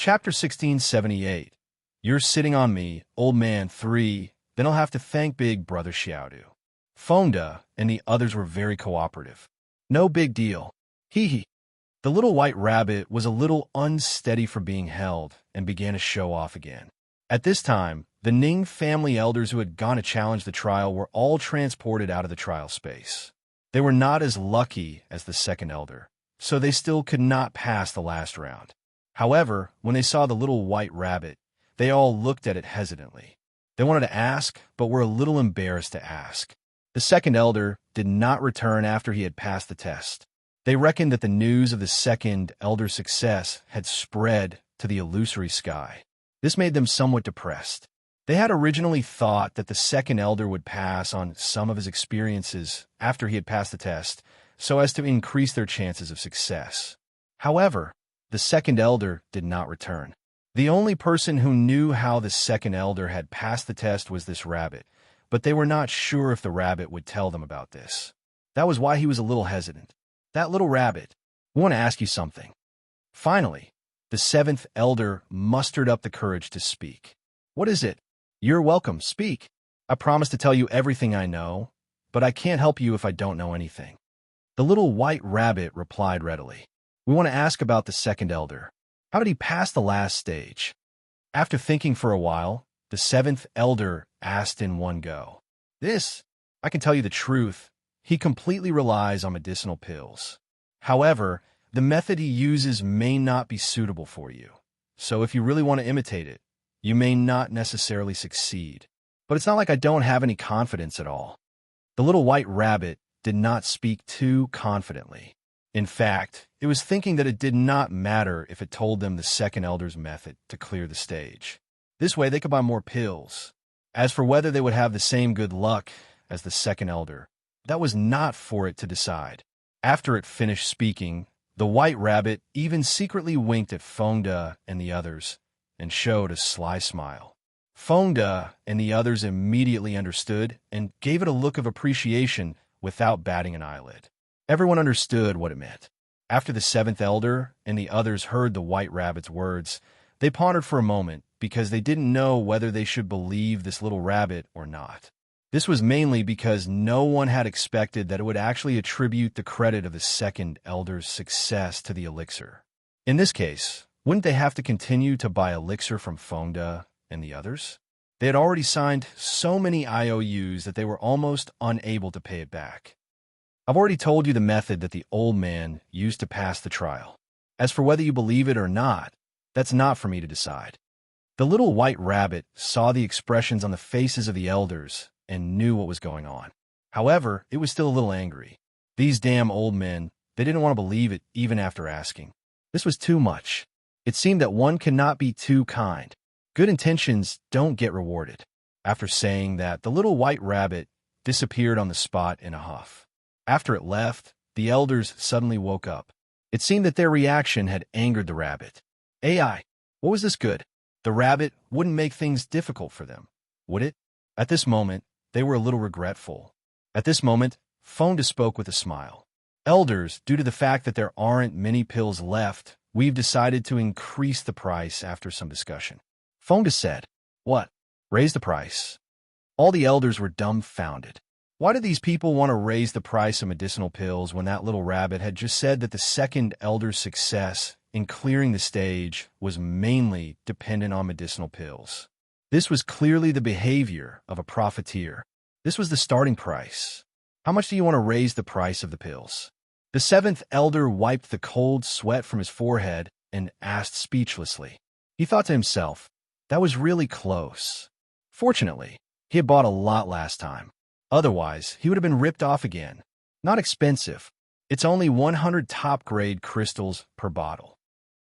Chapter 1678. You're sitting on me, old man 3, then I'll have to thank big brother Xiaodu. Fonda and the others were very cooperative. No big deal. Hee hee. The little white rabbit was a little unsteady for being held and began to show off again. At this time, the Ning family elders who had gone to challenge the trial were all transported out of the trial space. They were not as lucky as the second elder, so they still could not pass the last round. However, when they saw the little white rabbit, they all looked at it hesitantly. They wanted to ask, but were a little embarrassed to ask. The second elder did not return after he had passed the test. They reckoned that the news of the second elder's success had spread to the illusory sky. This made them somewhat depressed. They had originally thought that the second elder would pass on some of his experiences after he had passed the test, so as to increase their chances of success. However, the second elder did not return. The only person who knew how the second elder had passed the test was this rabbit, but they were not sure if the rabbit would tell them about this. That was why he was a little hesitant. That little rabbit, I want to ask you something. Finally, the seventh elder mustered up the courage to speak. What is it? You're welcome, speak. I promise to tell you everything I know, but I can't help you if I don't know anything. The little white rabbit replied readily. We want to ask about the second elder. How did he pass the last stage? After thinking for a while, the seventh elder asked in one go. I can tell you the truth, he completely relies on medicinal pills. However, the method he uses may not be suitable for you. So if you really want to imitate it, you may not necessarily succeed. But it's not like I don't have any confidence at all. The little white rabbit did not speak too confidently. In fact, it was thinking that it did not matter if it told them the second elder's method to clear the stage. This way they could buy more pills. As for whether they would have the same good luck as the second elder, that was not for it to decide. After it finished speaking, the white rabbit even secretly winked at Fonda and the others and showed a sly smile. Fonda and the others immediately understood and gave it a look of appreciation without batting an eyelid. Everyone understood what it meant. After the seventh elder and the others heard the white rabbit's words, they pondered for a moment because they didn't know whether they should believe this little rabbit or not. This was mainly because no one had expected that it would actually attribute the credit of the second elder's success to the elixir. In this case, wouldn't they have to continue to buy elixir from Fonda and the others? They had already signed so many IOUs that they were almost unable to pay it back. I've already told you the method that the old man used to pass the trial. As for whether you believe it or not, that's not for me to decide. The little white rabbit saw the expressions on the faces of the elders and knew what was going on. However, it was still a little angry. These damn old men, they didn't want to believe it even after asking. This was too much. It seemed that one cannot be too kind. Good intentions don't get rewarded. After saying that, the little white rabbit disappeared on the spot in a huff. After it left, the elders suddenly woke up. It seemed that their reaction had angered the rabbit. AI, what was this good? The rabbit wouldn't make things difficult for them, would it? At this moment, they were a little regretful. At this moment, Fonda spoke with a smile. Elders, due to the fact that there aren't many pills left, we've decided to increase the price after some discussion. Fonda said, What? Raise the price? All the elders were dumbfounded. Why did these people want to raise the price of medicinal pills when that little rabbit had just said that the second elder's success in clearing the stage was mainly dependent on medicinal pills? This was clearly the behavior of a profiteer. This was the starting price. How much do you want to raise the price of the pills? The seventh elder wiped the cold sweat from his forehead and asked speechlessly. He thought to himself, that was really close. Fortunately, he had bought a lot last time. Otherwise, he would have been ripped off again. Not expensive. It's only 100 top-grade crystals per bottle.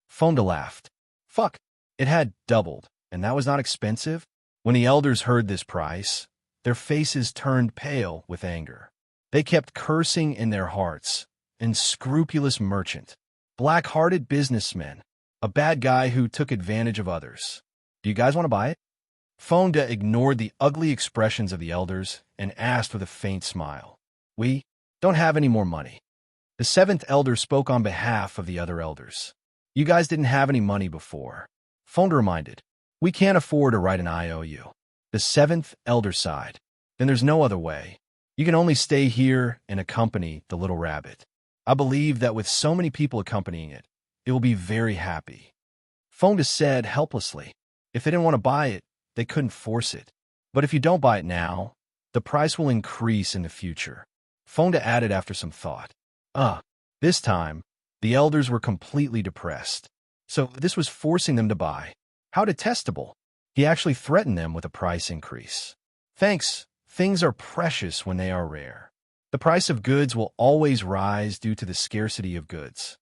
Fonda laughed. Fuck, it had doubled, and that was not expensive? When the elders heard this price, their faces turned pale with anger. They kept cursing in their hearts. Unscrupulous merchant. Black-hearted businessman. A bad guy who took advantage of others. Do you guys want to buy it? Fonda ignored the ugly expressions of the elders and asked with a faint smile. We don't have any more money. The seventh elder spoke on behalf of the other elders. You guys didn't have any money before. Fonda reminded. We can't afford to write an IOU. The seventh elder sighed. Then there's no other way. You can only stay here and accompany the little rabbit. I believe that with so many people accompanying it, it will be very happy. Fonda said helplessly. If they didn't want to buy it, they couldn't force it. But if you don't buy it now, the price will increase in the future. Fonda added after some thought. This time, the elders were completely depressed. So this was forcing them to buy. How detestable. He actually threatened them with a price increase. Thanks. Things are precious when they are rare. The price of goods will always rise due to the scarcity of goods.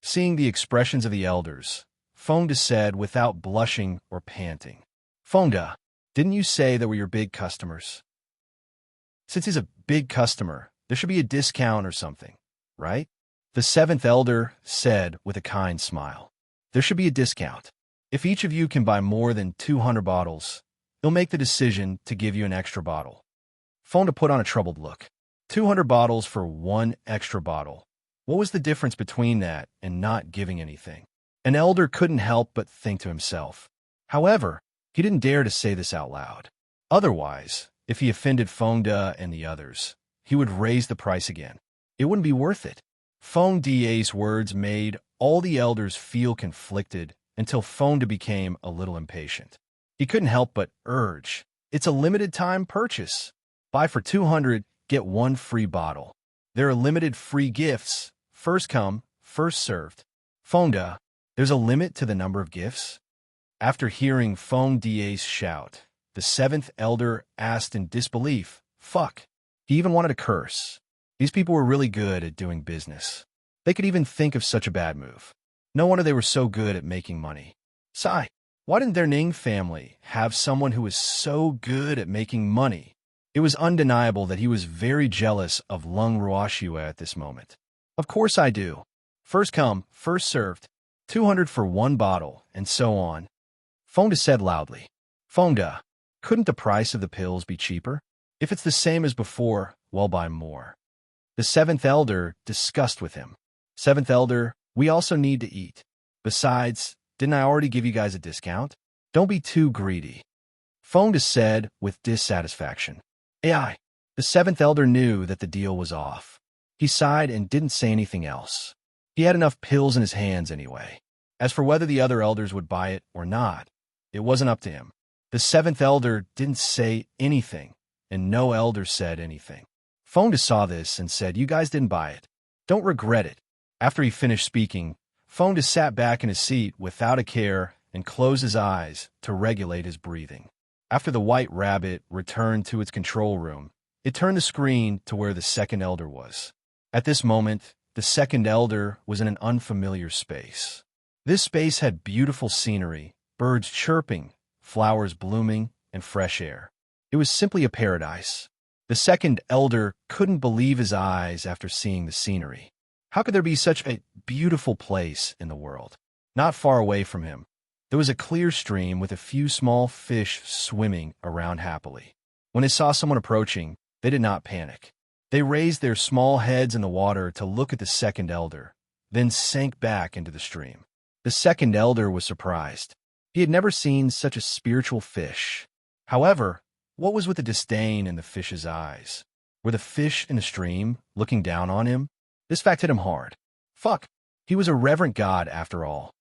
Seeing the expressions of the elders, Fonda said without blushing or panting. Fonda, didn't you say that were your big customers? Since he's a big customer, there should be a discount or something, right? The seventh elder said with a kind smile. There should be a discount. If each of you can buy more than 200 bottles, he'll make the decision to give you an extra bottle. Fonda put on a troubled look. 200 bottles for one extra bottle. What was the difference between that and not giving anything? An elder couldn't help but think to himself. However, he didn't dare to say this out loud. Otherwise, if he offended Fonda and the others, he would raise the price again. It wouldn't be worth it. Fonda's words made all the elders feel conflicted until Fonda became a little impatient. He couldn't help but urge, it's a limited-time purchase. Buy for 200, get one free bottle. There are limited free gifts. First come, first served. Fonda, there's a limit to the number of gifts? After hearing Fonda's shout, the seventh elder asked in disbelief, fuck. He even wanted to curse. These people were really good at doing business. They could even think of such a bad move. No wonder they were so good at making money. Sigh, why didn't their Ning family have someone who was so good at making money? It was undeniable that he was very jealous of Lung Ruoxue at this moment. Of course I do. First come, first served. 200 for one bottle, and so on. Fonda said loudly. Fonda, couldn't the price of the pills be cheaper? If it's the same as before, well, buy more. The seventh elder discussed with him. Seventh elder, we also need to eat. Besides, didn't I already give you guys a discount? Don't be too greedy. Fonda said with dissatisfaction. AI. The seventh elder knew that the deal was off. He sighed and didn't say anything else. He had enough pills in his hands anyway. As for whether the other elders would buy it or not, it wasn't up to him. The seventh elder didn't say anything, and no elder said anything. Fonda saw this and said, you guys didn't buy it. Don't regret it. After he finished speaking, Fonda sat back in his seat without a care and closed his eyes to regulate his breathing. After the white rabbit returned to its control room, it turned the screen to where the second elder was. At this moment, the second elder was in an unfamiliar space. This space had beautiful scenery, birds chirping, flowers blooming, and fresh air. It was simply a paradise. The second elder couldn't believe his eyes after seeing the scenery. How could there be such a beautiful place in the world? Not far away from him, there was a clear stream with a few small fish swimming around happily. When they saw someone approaching, they did not panic. They raised their small heads in the water to look at the second elder, then sank back into the stream. The second elder was surprised. He had never seen such a spiritual fish. However, what was with the disdain in the fish's eyes? Were the fish in the stream looking down on him? This fact hit him hard. Fuck, he was a reverent god after all.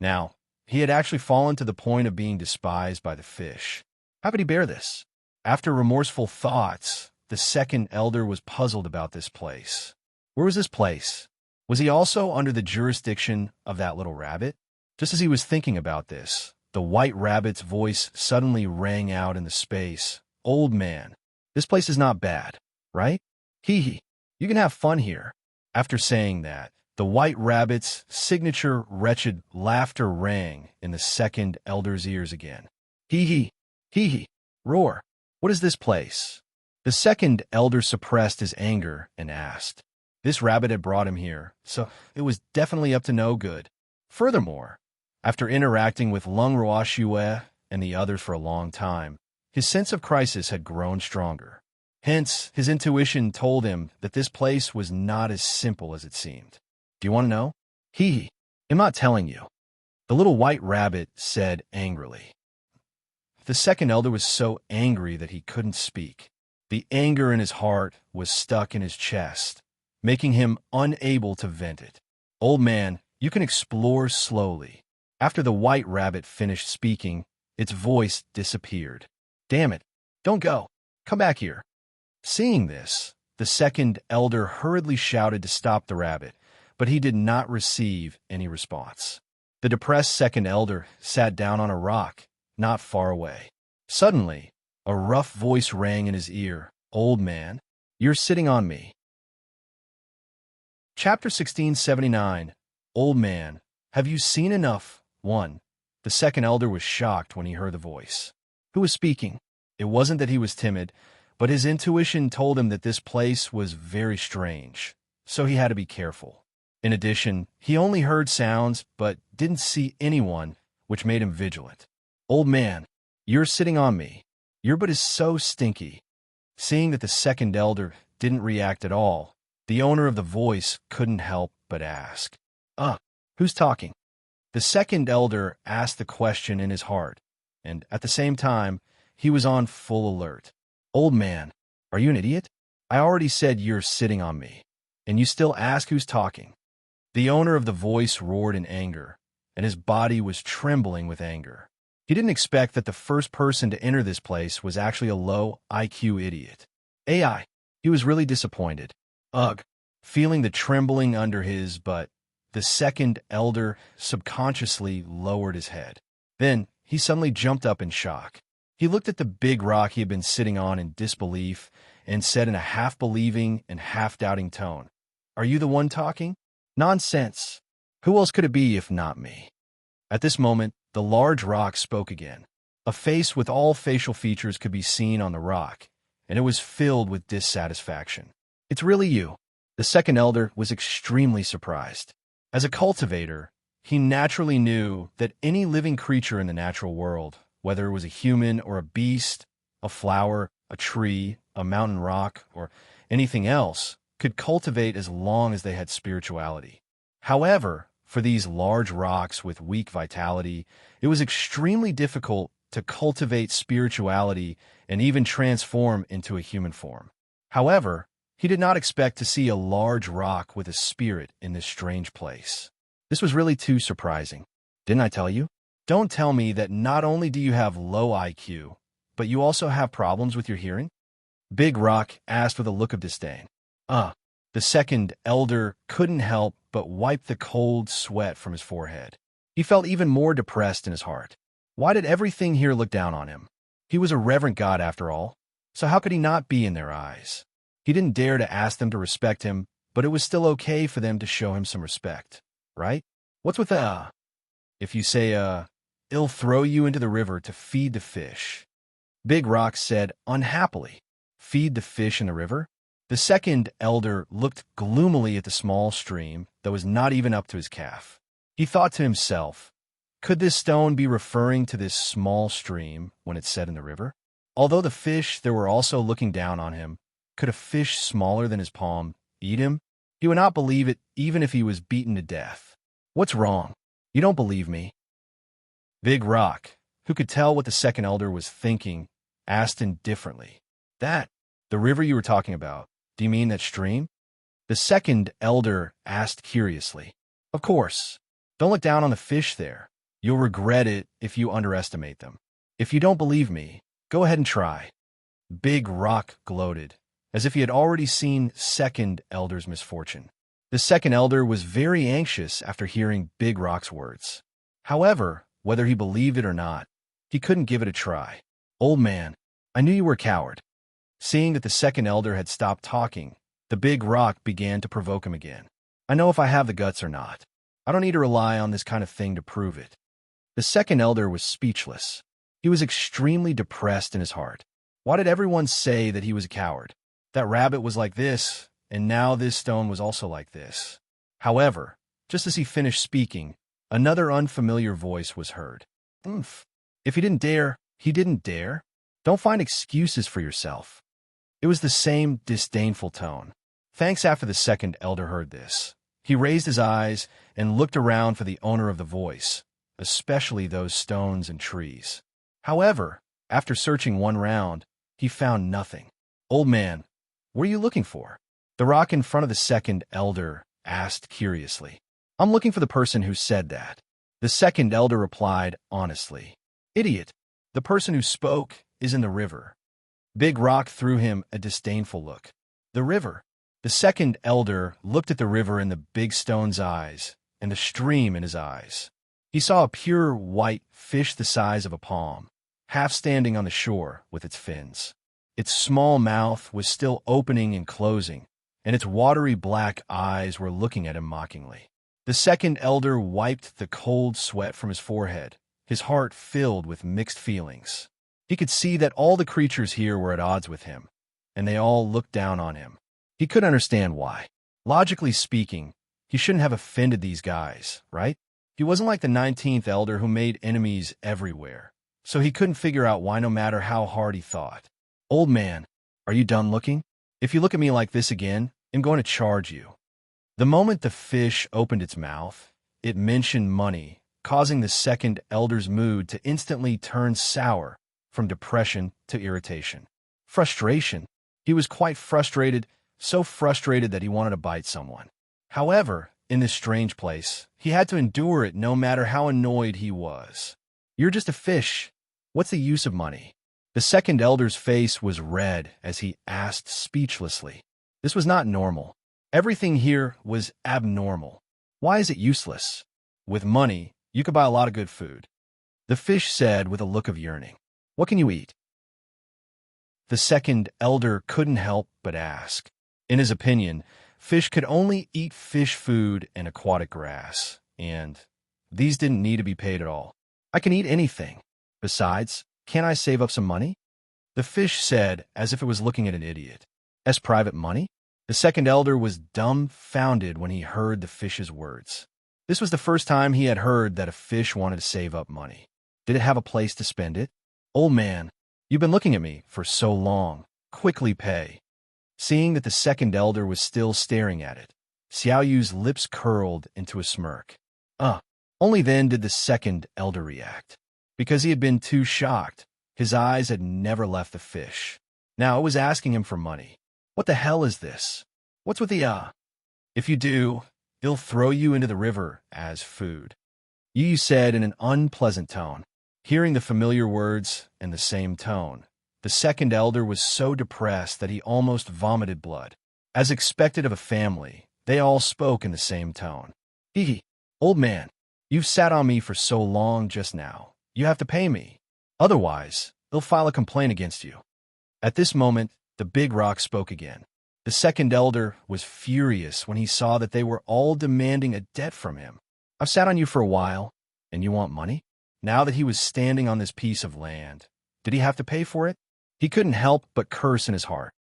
Now, he had actually fallen to the point of being despised by the fish. How could he bear this? After remorseful thoughts, the second elder was puzzled about this place. Where was this place? Was he also under the jurisdiction of that little rabbit? Just as he was thinking about this, the white rabbit's voice suddenly rang out in the space. Old man, this place is not bad, right? Hee hee, you can have fun here. After saying that, the white rabbit's signature wretched laughter rang in the second elder's ears again. Hee hee, roar. What is this place? The second elder suppressed his anger and asked. This rabbit had brought him here, so it was definitely up to no good. Furthermore, after interacting with Lung Ruoxue and the others for a long time, his sense of crisis had grown stronger. Hence, his intuition told him that this place was not as simple as it seemed. Do you want to know? Hee hee, I'm not telling you. The little white rabbit said angrily. The second elder was so angry that he couldn't speak. The anger in his heart was stuck in his chest, making him unable to vent it. Old man, you can explore slowly. After the white rabbit finished speaking, its voice disappeared. Damn it, don't go. Come back here. Seeing this, the second elder hurriedly shouted to stop the rabbit, but he did not receive any response. The depressed second elder sat down on a rock, not far away. Suddenly, a rough voice rang in his ear. Old man, you're sitting on me. Chapter 1679. Old man, have you seen enough? 1. The second elder was shocked when he heard the voice. Who was speaking? It wasn't that he was timid, but his intuition told him that this place was very strange, so he had to be careful. In addition, he only heard sounds but didn't see anyone, which made him vigilant. Old man, you're sitting on me. Your butt is so stinky. Seeing that the second elder didn't react at all, the owner of the voice couldn't help but ask, who's talking? The second elder asked the question in his heart, and at the same time, he was on full alert. Old man, are you an idiot? I already said you're sitting on me, and you still ask who's talking. The owner of the voice roared in anger, and his body was trembling with anger. He didn't expect that the first person to enter this place was actually a low IQ idiot. AI. He was really disappointed. Ugh. Feeling the trembling under his butt, the second elder subconsciously lowered his head. Then, he suddenly jumped up in shock. He looked at the big rock he had been sitting on in disbelief and said in a half-believing and half-doubting tone, Are you the one talking? Nonsense. Who else could it be if not me? At this moment, the large rock spoke again. A face with all facial features could be seen on the rock, and it was filled with dissatisfaction. It's really you. The second elder was extremely surprised. As a cultivator, he naturally knew that any living creature in the natural world, whether it was a human or a beast, a flower, a tree, a mountain rock, or anything else, could cultivate as long as they had spirituality. However, for these large rocks with weak vitality, it was extremely difficult to cultivate spirituality and even transform into a human form. However, he did not expect to see a large rock with a spirit in this strange place. This was really too surprising. Didn't I tell you? Don't tell me that not only do you have low IQ, but you also have problems with your hearing? Big Rock asked with a look of disdain. The second elder couldn't help but wipe the cold sweat from his forehead. He felt even more depressed in his heart. Why did everything here look down on him? He was a reverent god after all, so how could he not be in their eyes? He didn't dare to ask them to respect him, but it was still okay for them to show him some respect, right? What's with the If you say it'll throw you into the river to feed the fish. Big Rock said unhappily. Feed the fish in the river? The second elder looked gloomily at the small stream that was not even up to his calf. He thought to himself, could this stone be referring to this small stream when it said in the river? Although the fish that were also looking down on him, could a fish smaller than his palm eat him? He would not believe it even if he was beaten to death. What's wrong? You don't believe me? Big Rock, who could tell what the second elder was thinking, asked indifferently. The river you were talking about, do you mean that stream? The second elder asked curiously. Of course. Don't look down on the fish there. You'll regret it if you underestimate them. If you don't believe me, go ahead and try. Big Rock gloated, as if he had already seen second elder's misfortune. The second elder was very anxious after hearing Big Rock's words. However, whether he believed it or not, he couldn't give it a try. Old man, I knew you were a coward. Seeing that the second elder had stopped talking, the Big Rock began to provoke him again. I know if I have the guts or not. I don't need to rely on this kind of thing to prove it. The second elder was speechless. He was extremely depressed in his heart. Why did everyone say that he was a coward? That rabbit was like this, and now this stone was also like this. However, just as he finished speaking, another unfamiliar voice was heard. If he didn't dare, he didn't dare. Don't find excuses for yourself. It was the same disdainful tone. Thanks after the second elder heard this. He raised his eyes and looked around for the owner of the voice, especially those stones and trees. However, after searching one round, he found nothing. "Old man, what are you looking for?" The rock in front of the second elder asked curiously. "I'm looking for the person who said that." The second elder replied honestly. "Idiot, the person who spoke is in the river." Big Rock threw him a disdainful look. "The river?" The second elder looked at the river in the big stone's eyes and the stream in his eyes. He saw a pure white fish the size of a palm, half standing on the shore with its fins. Its small mouth was still opening and closing, and its watery black eyes were looking at him mockingly. The second elder wiped the cold sweat from his forehead, his heart filled with mixed feelings. He could see that all the creatures here were at odds with him, and they all looked down on him. He couldn't understand why. Logically speaking, he shouldn't have offended these guys, right? He wasn't like the 19th elder who made enemies everywhere, so he couldn't figure out why no matter how hard he thought. "Old man, are you done looking? If you look at me like this again, I'm going to charge you." The moment the fish opened its mouth, it mentioned money, causing the second elder's mood to instantly turn sour from depression to irritation. Frustration. He was quite frustrated, so frustrated that he wanted to bite someone. However, in this strange place, he had to endure it no matter how annoyed he was. "You're just a fish. What's the use of money?" The second elder's face was red as he asked speechlessly. This was not normal. Everything here was abnormal. Why is it useless? With money, you could buy a lot of good food. The fish said with a look of yearning. "What can you eat?" The second elder couldn't help but ask. In his opinion, fish could only eat fish food and aquatic grass, and these didn't need to be paid at all. "I can eat anything. Besides, can't I save up some money?" The fish said as if it was looking at an idiot. "As private money?" The second elder was dumbfounded when he heard the fish's words. This was the first time he had heard that a fish wanted to save up money. Did it have a place to spend it? "Old man, you've been looking at me for so long. Quickly pay." Seeing that the second elder was still staring at it, Xiao Yu's lips curled into a smirk. Only then did the second elder react. Because he had been too shocked, his eyes had never left the fish. Now it was asking him for money. "What the hell is this? What's with the If you do, he'll throw you into the river as food," Yu said in an unpleasant tone. Hearing the familiar words in the same tone, the second elder was so depressed that he almost vomited blood. As expected of a family, they all spoke in the same tone. "Hee, old man, you've sat on me for so long just now. You have to pay me. Otherwise, they'll file a complaint against you." At this moment, the big rock spoke again. The second elder was furious when he saw that they were all demanding a debt from him. "I've sat on you for a while, and you want money?" Now that he was standing on this piece of land, did he have to pay for it? He couldn't help but curse in his heart.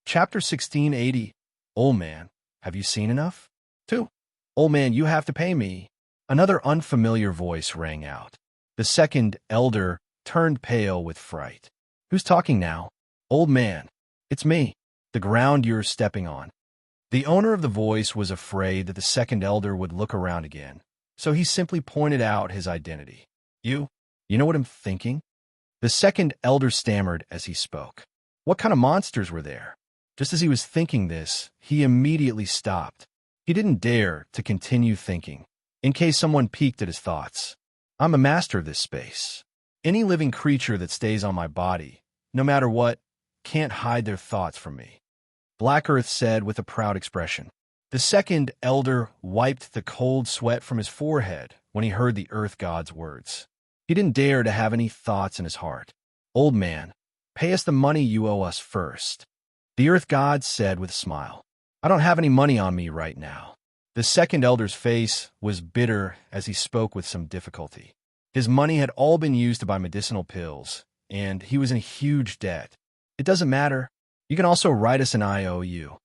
Chapter 1680. "Old man, have you seen enough?" 2. "Old man, you have to pay me." Another unfamiliar voice rang out. The second elder turned pale with fright. "Who's talking now?" "Old man, it's me. The ground you're stepping on." The owner of the voice was afraid that the second elder would look around again, so he simply pointed out his identity. You know what I'm thinking?" The second elder stammered as he spoke. What kind of monsters were there? Just as he was thinking this, he immediately stopped. He didn't dare to continue thinking, in case someone peeked at his thoughts. "I'm a master of this space. Any living creature that stays on my body, no matter what, can't hide their thoughts from me," Black Earth said with a proud expression. The second elder wiped the cold sweat from his forehead when he heard the Earth God's words. He didn't dare to have any thoughts in his heart. "Old man, pay us the money you owe us first," the Earth God said with a smile. "I don't have any money on me right now." The second elder's face was bitter as he spoke with some difficulty. His money had all been used to buy medicinal pills, and he was in huge debt. "It doesn't matter. You can also write us an IOU,"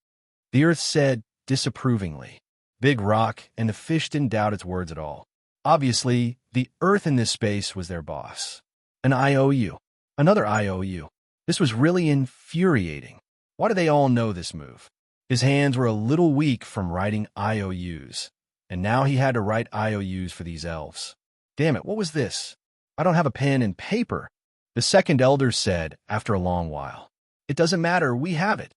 the Earth said disapprovingly. Big Rock and the fish didn't doubt its words at all. Obviously, the Earth in this space was their boss. An IOU. Another IOU. This was really infuriating. Why do they all know this move? His hands were a little weak from writing IOUs, and now he had to write IOUs for these elves. Damn it, what was this? I don't have a pen and paper, the second elder said after a long while. It doesn't matter, we have it.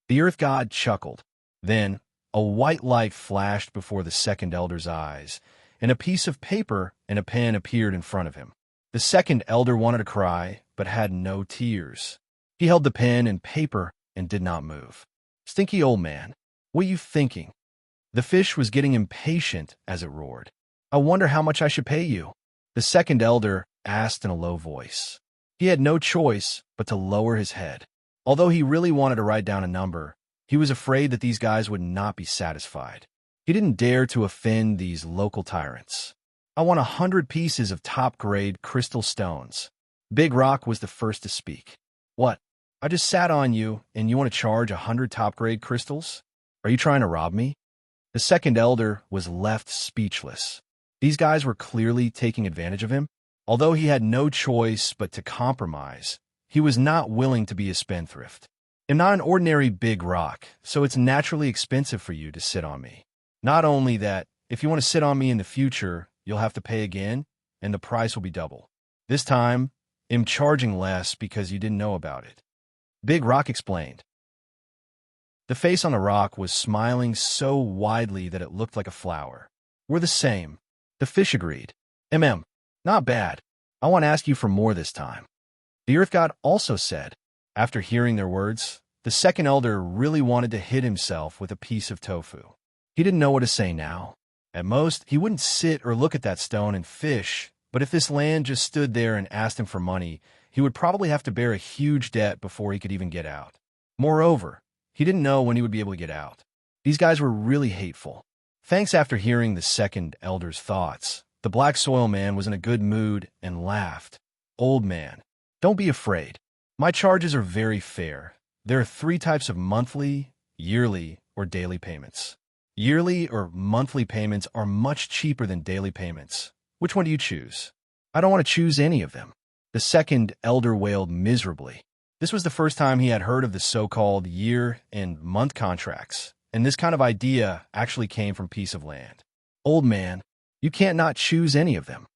The earth god chuckled. Then, a white light flashed before the second elder's eyes, and a piece of paper and a pen appeared in front of him. The second elder wanted to cry, but had no tears. He held the pen and paper and did not move. Stinky old man, what are you thinking? The fish was getting impatient as it roared. I wonder how much I should pay you, the second elder asked in a low voice. He had no choice but to lower his head. Although he really wanted to write down a number, he was afraid that these guys would not be satisfied. He didn't dare to offend these local tyrants. I want 100 pieces of top-grade crystal stones. Big Rock was the first to speak. What? I just sat on you, and you want to charge 100 top-grade crystals? Are you trying to rob me? The second elder was left speechless. These guys were clearly taking advantage of him. Although he had no choice but to compromise, he was not willing to be a spendthrift. I'm not an ordinary big rock, so it's naturally expensive for you to sit on me. Not only that, if you want to sit on me in the future, you'll have to pay again, and the price will be double. This time, I'm charging less because you didn't know about it. Big Rock explained. The face on the rock was smiling so widely that it looked like a flower. We're the same. The fish agreed. Not bad. I want to ask you for more this time. The earth god also said. After hearing their words, the second elder really wanted to hit himself with a piece of tofu. He didn't know what to say now. At most, he wouldn't sit or look at that stone and fish, but if this land just stood there and asked him for money, he would probably have to bear a huge debt before he could even get out. Moreover, he didn't know when he would be able to get out. These guys were really hateful. Thanks after hearing the second elder's thoughts, the black soil man was in a good mood and laughed. Old man, don't be afraid. My charges are very fair. There are 3 types of monthly, yearly, or daily payments. Yearly or monthly payments are much cheaper than daily payments. Which one do you choose? I don't want to choose any of them. The second elder wailed miserably. This was the first time he had heard of the so-called year and month contracts, and this kind of idea actually came from Piece of Land. Old man, you can't not choose any of them,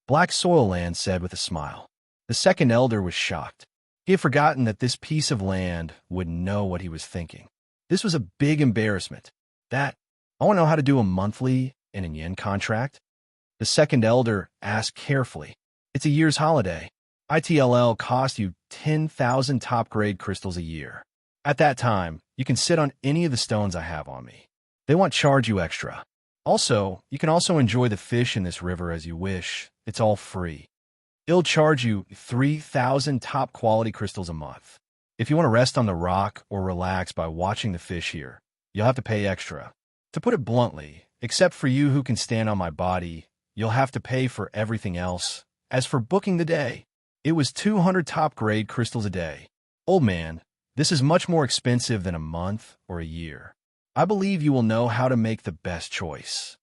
Black Soil Land said with a smile. The second elder was shocked. He had forgotten that this piece of land would know what he was thinking. This was a big embarrassment. I want to know how to do a monthly and a yen contract? The second elder asked carefully. It's a year's holiday. ITLL cost you 10,000 top-grade crystals a year. At that time, you can sit on any of the stones I have on me. They won't charge you extra. Also, you can also enjoy the fish in this river as you wish. It's all free. It'll charge you 3,000 top-quality crystals a month. If you want to rest on the rock or relax by watching the fish here, you'll have to pay extra. To put it bluntly, except for you who can stand on my body, you'll have to pay for everything else. As for booking the day, it was 200 top-grade crystals a day. Old man, this is much more expensive than a month or a year. I believe you will know how to make the best choice.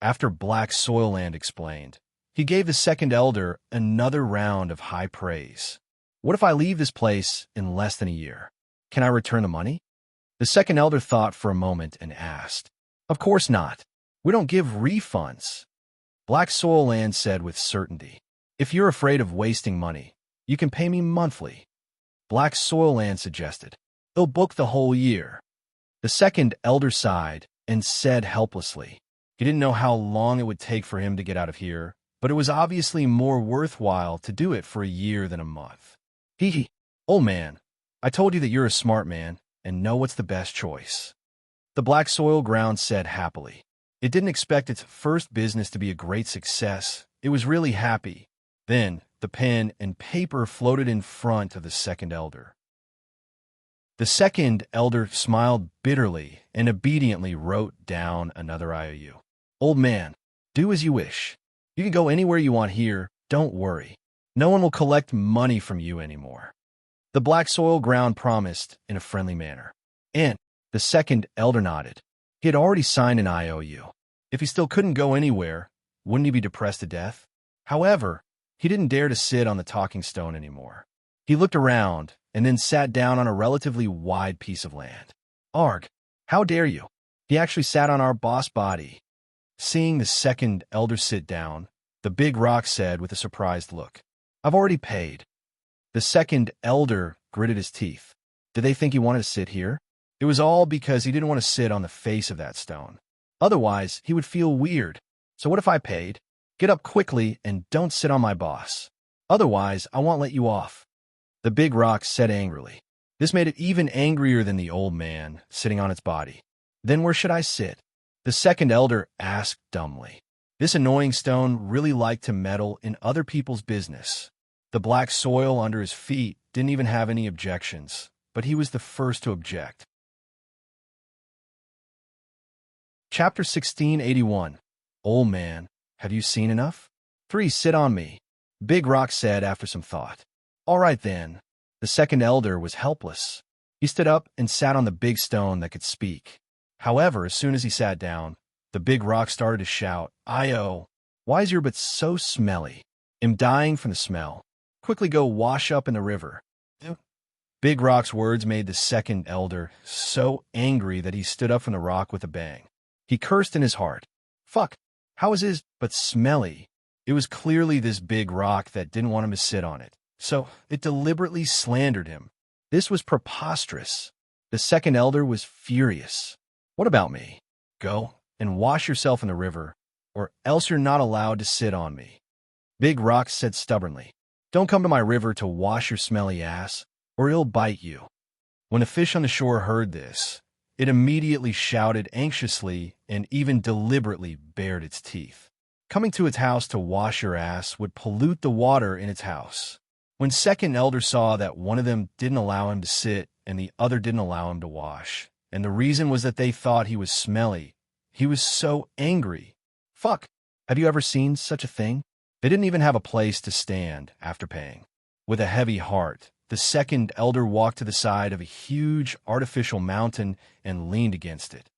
After Black Soil Land explained, he gave the second elder another round of high praise. What if I leave this place in less than a year? Can I return the money? The second elder thought for a moment and asked. Of course not. We don't give refunds. Black Soil Land said with certainty. If you're afraid of wasting money, you can pay me monthly. Black Soil Land suggested. They'll book the whole year. The second elder sighed and said helplessly. He didn't know how long it would take for him to get out of here, but it was obviously more worthwhile to do it for a year than a month. Old man, I told you that you're a smart man and know what's the best choice. The black soil ground said happily. It didn't expect its first business to be a great success. It was really happy. Then, the pen and paper floated in front of the second elder. The second elder smiled bitterly and obediently wrote down another IOU. Old man, do as you wish. You can go anywhere you want here, don't worry. No one will collect money from you anymore. The black soil ground promised in a friendly manner. And the second elder nodded. He had already signed an IOU. If he still couldn't go anywhere, wouldn't he be depressed to death? However, he didn't dare to sit on the talking stone anymore. He looked around and then sat down on a relatively wide piece of land. Arg, how dare you? He actually sat on our boss body. Seeing the second elder sit down, the big rock said with a surprised look, "I've already paid." The second elder gritted his teeth. Did they think he wanted to sit here? It was all because he didn't want to sit on the face of that stone. Otherwise, he would feel weird. So what if I paid? Get up quickly and don't sit on my boss. Otherwise, I won't let you off. The big rock said angrily. This made it even angrier than the old man sitting on its body. Then where should I sit? The second elder asked dumbly. This annoying stone really liked to meddle in other people's business. The black soil under his feet didn't even have any objections, but he was the first to object. Chapter 1681. Old man, have you seen enough? 3. Sit on me, Big Rock said after some thought. All right then. The second elder was helpless. He stood up and sat on the big stone that could speak. However, as soon as he sat down, the big rock started to shout, "Io! Why is your butt so smelly? I'm dying from the smell. Quickly go wash up in the river." Big Rock's words made the second elder so angry that he stood up from the rock with a bang. He cursed in his heart. Fuck, how is his but smelly? It was clearly this big rock that didn't want him to sit on it, so it deliberately slandered him. This was preposterous. The second elder was furious. What about me? Go and wash yourself in the river, or else you're not allowed to sit on me. Big Rock said stubbornly. Don't come to my river to wash your smelly ass, or it'll bite you. When a fish on the shore heard this, it immediately shouted anxiously and even deliberately bared its teeth. Coming to its house to wash your ass would pollute the water in its house. When second elder saw that one of them didn't allow him to sit and the other didn't allow him to wash, and the reason was that they thought he was smelly, he was so angry. Fuck, have you ever seen such a thing? They didn't even have a place to stand after paying. With a heavy heart, the second elder walked to the side of a huge artificial mountain and leaned against it.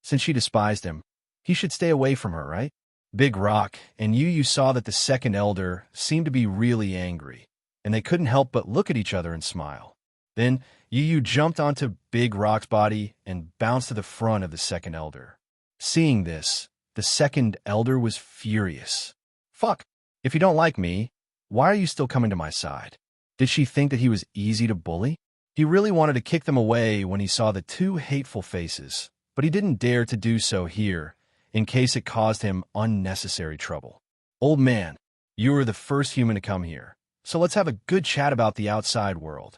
Since she despised him, he should stay away from her, right? Big Rock and you saw that the second elder seemed to be really angry, and they couldn't help but look at each other and smile. Then you jumped onto Big Rock's body and bounced to the front of the second elder. Seeing this, the second elder was furious. Fuck, if you don't like me, why are you still coming to my side? Did she think that he was easy to bully? He really wanted to kick them away when he saw the two hateful faces, but he didn't dare to do so here, in case it caused him unnecessary trouble. Old man, you were the first human to come here, so let's have a good chat about the outside world.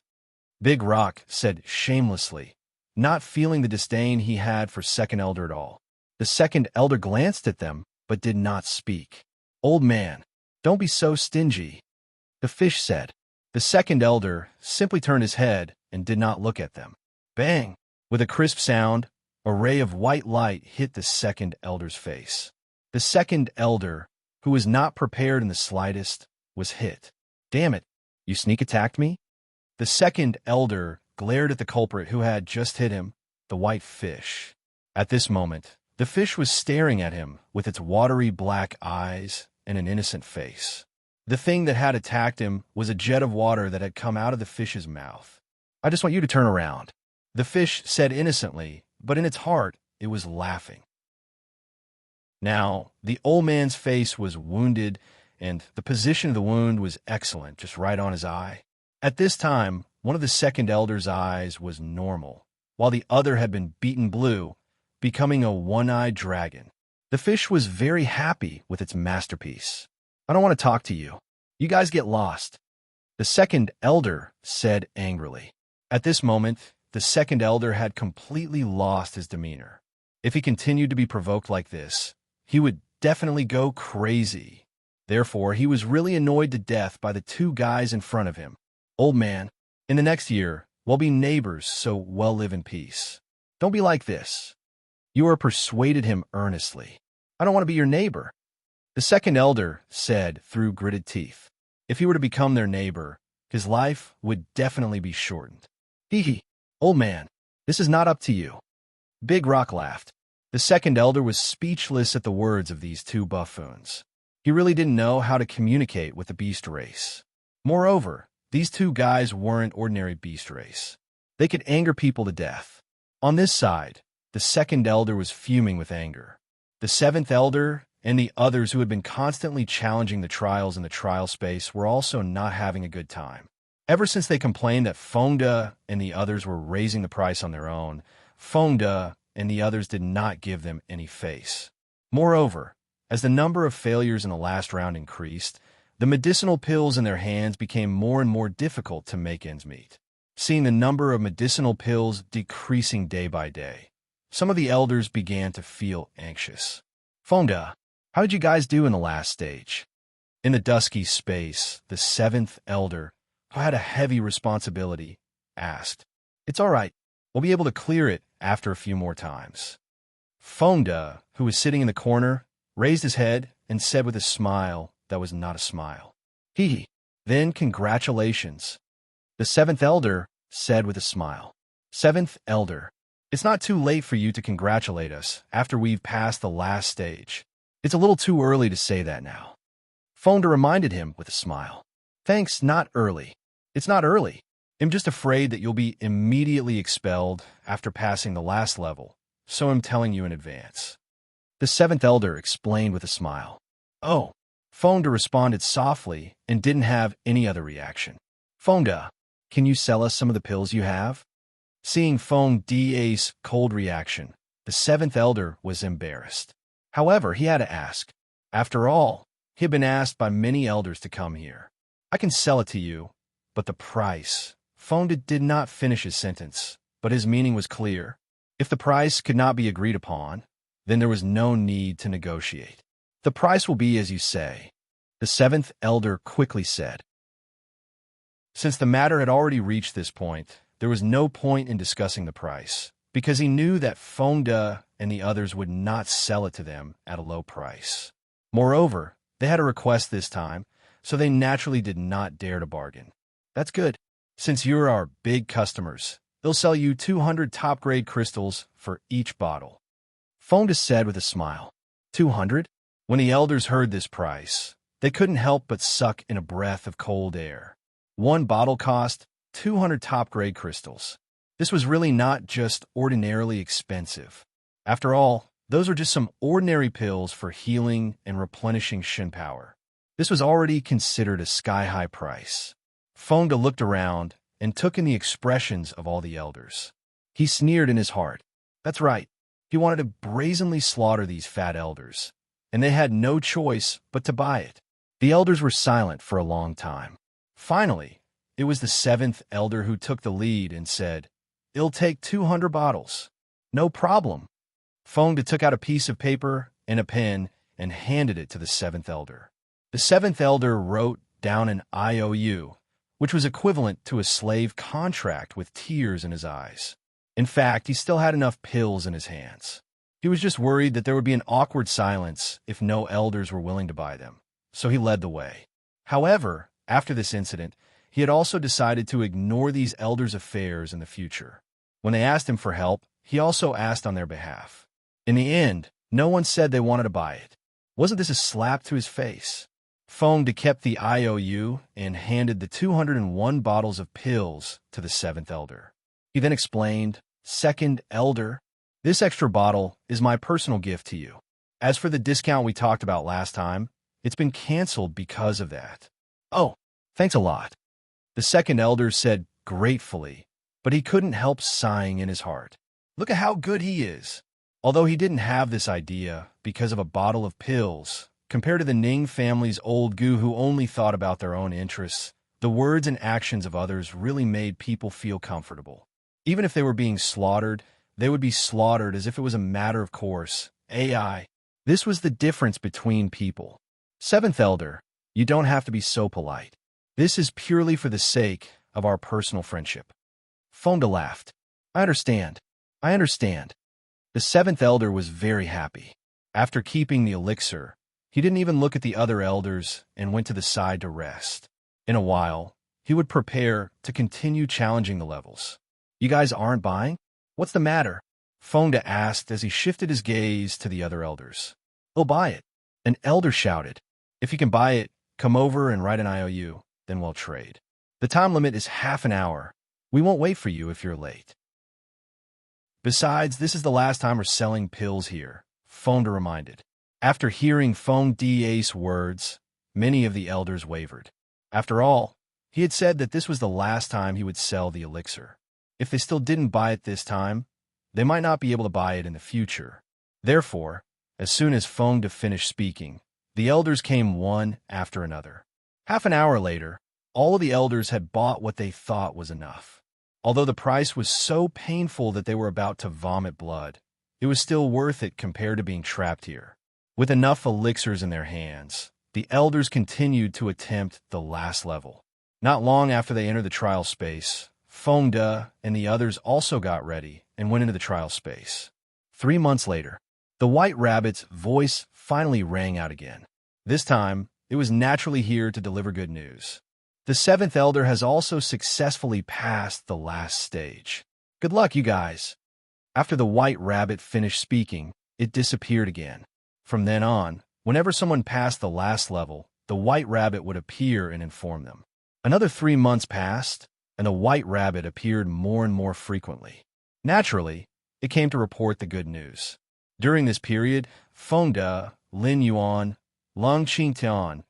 Big Rock said shamelessly, not feeling the disdain he had for second elder at all. The second elder glanced at them, but did not speak. Old man, don't be so stingy, the fish said. The second elder simply turned his head and did not look at them. Bang! With a crisp sound, a ray of white light hit the second elder's face. The second elder, who was not prepared in the slightest, was hit. Damn it, you sneak attacked me? The second elder glared at the culprit who had just hit him, the white fish. At this moment, the fish was staring at him with its watery black eyes and an innocent face. The thing that had attacked him was a jet of water that had come out of the fish's mouth. I just want you to turn around, the fish said innocently, but in its heart, it was laughing. Now, the old man's face was wounded, and the position of the wound was excellent, just right on his eye. At this time, one of the second elder's eyes was normal, while the other had been beaten blue, becoming a one-eyed dragon. The fish was very happy with its masterpiece. I don't want to talk to you. You guys get lost, the second elder said angrily. At this moment, the second elder had completely lost his demeanor. If he continued to be provoked like this, he would definitely go crazy. Therefore, he was really annoyed to death by the two guys in front of him. Old man, in the next year, we'll be neighbors, so we'll live in peace. Don't be like this. You persuaded him earnestly. I don't want to be your neighbor, the second elder said through gritted teeth. If he were to become their neighbor, his life would definitely be shortened. Hee, old man, this is not up to you. Big Rock laughed. The second elder was speechless at the words of these two buffoons. He really didn't know how to communicate with the beast race. Moreover, these two guys weren't ordinary beast race. They could anger people to death. On this side, the second elder was fuming with anger. The seventh elder and the others who had been constantly challenging the trials in the trial space were also not having a good time. Ever since they complained that Fonda and the others were raising the price on their own, Fonda and the others did not give them any face. Moreover, as the number of failures in the last round increased, the medicinal pills in their hands became more and more difficult to make ends meet. Seeing the number of medicinal pills decreasing day by day, some of the elders began to feel anxious. Fonda, how did you guys do in the last stage? In the dusky space, the seventh elder, who had a heavy responsibility, asked. It's all right. We'll be able to clear it after a few more times. Fonda, who was sitting in the corner, raised his head and said with a smile that was not a smile. Hee. Then congratulations. The seventh elder said with a smile. Seventh elder, it's not too late for you to congratulate us after we've passed the last stage. It's a little too early to say that now. Fonda reminded him with a smile. Thanks, not early. It's not early. I'm just afraid that you'll be immediately expelled after passing the last level, so I'm telling you in advance. The seventh elder explained with a smile. Oh. Fonda responded softly and didn't have any other reaction. Fonda, can you sell us some of the pills you have? Seeing Fonda's cold reaction, the seventh elder was embarrassed. However, he had to ask. After all, he had been asked by many elders to come here. I can sell it to you, but the price. Fonda did not finish his sentence, but his meaning was clear. If the price could not be agreed upon, then there was no need to negotiate. The price will be as you say, the seventh elder quickly said. Since the matter had already reached this point, there was no point in discussing the price, because he knew that Fonda and the others would not sell it to them at a low price. Moreover, they had a request this time, so they naturally did not dare to bargain. That's good. Since you're our big customers, they'll sell you 200 top-grade crystals for each bottle. Fonda said with a smile. 200? When the elders heard this price, they couldn't help but suck in a breath of cold air. One bottle cost 200 top-grade crystals. This was really not just ordinarily expensive. After all, those were just some ordinary pills for healing and replenishing shin power. This was already considered a sky-high price. Fonda looked around and took in the expressions of all the elders. He sneered in his heart. That's right. He wanted to brazenly slaughter these fat elders, and they had no choice but to buy it. The elders were silent for a long time. Finally, it was the seventh elder who took the lead and said, It'll take 200 bottles. No problem. Fonda took out a piece of paper and a pen and handed it to the seventh elder. The seventh elder wrote down an IOU, which was equivalent to a slave contract with tears in his eyes. In fact, he still had enough pills in his hands. He was just worried that there would be an awkward silence if no elders were willing to buy them, so he led the way. However, after this incident, he had also decided to ignore these elders' affairs in the future. When they asked him for help, he also asked on their behalf. In the end, no one said they wanted to buy it. Wasn't this a slap to his face? Fonda kept the IOU and handed the 201 bottles of pills to the seventh elder. He then explained, Second elder, this extra bottle is my personal gift to you. As for the discount we talked about last time, it's been canceled because of that. Oh, thanks a lot. The second elder said gratefully, but he couldn't help sighing in his heart. Look at how good he is. Although he didn't have this idea because of a bottle of pills, compared to the Ning family's old goo who only thought about their own interests, the words and actions of others really made people feel comfortable. Even if they were being slaughtered, they would be slaughtered as if it was a matter of course. AI. This was the difference between people. Seventh elder, you don't have to be so polite. This is purely for the sake of our personal friendship. Fonda laughed. I understand. The seventh elder was very happy. After keeping the elixir, he didn't even look at the other elders and went to the side to rest. In a while, he would prepare to continue challenging the levels. You guys aren't buying? What's the matter? Fonda asked as he shifted his gaze to the other elders. We'll buy it. An elder shouted. If you can buy it, come over and write an IOU, then we'll trade. The time limit is half an hour. We won't wait for you if you're late. Besides, this is the last time we're selling pills here. Fonda reminded. After hearing Fonda's words, many of the elders wavered. After all, he had said that this was the last time he would sell the elixir. If they still didn't buy it this time, they might not be able to buy it in the future. Therefore, as soon as Fonda finished speaking, the elders came one after another. Half an hour later, all of the elders had bought what they thought was enough. Although the price was so painful that they were about to vomit blood, it was still worth it compared to being trapped here. With enough elixirs in their hands, the elders continued to attempt the last level. Not long after they entered the trial space, Fonda and the others also got ready and went into the trial space. 3 months later, the White Rabbit's voice finally rang out again. This time, it was naturally here to deliver good news. The 7th Elder has also successfully passed the last stage. Good luck, you guys. After the White Rabbit finished speaking, it disappeared again. From then on, whenever someone passed the last level, the White Rabbit would appear and inform them. Another 3 months passed, and the White Rabbit appeared more and more frequently. Naturally, it came to report the good news. During this period, Fonda, Lin Yuan, Lung Qingtian,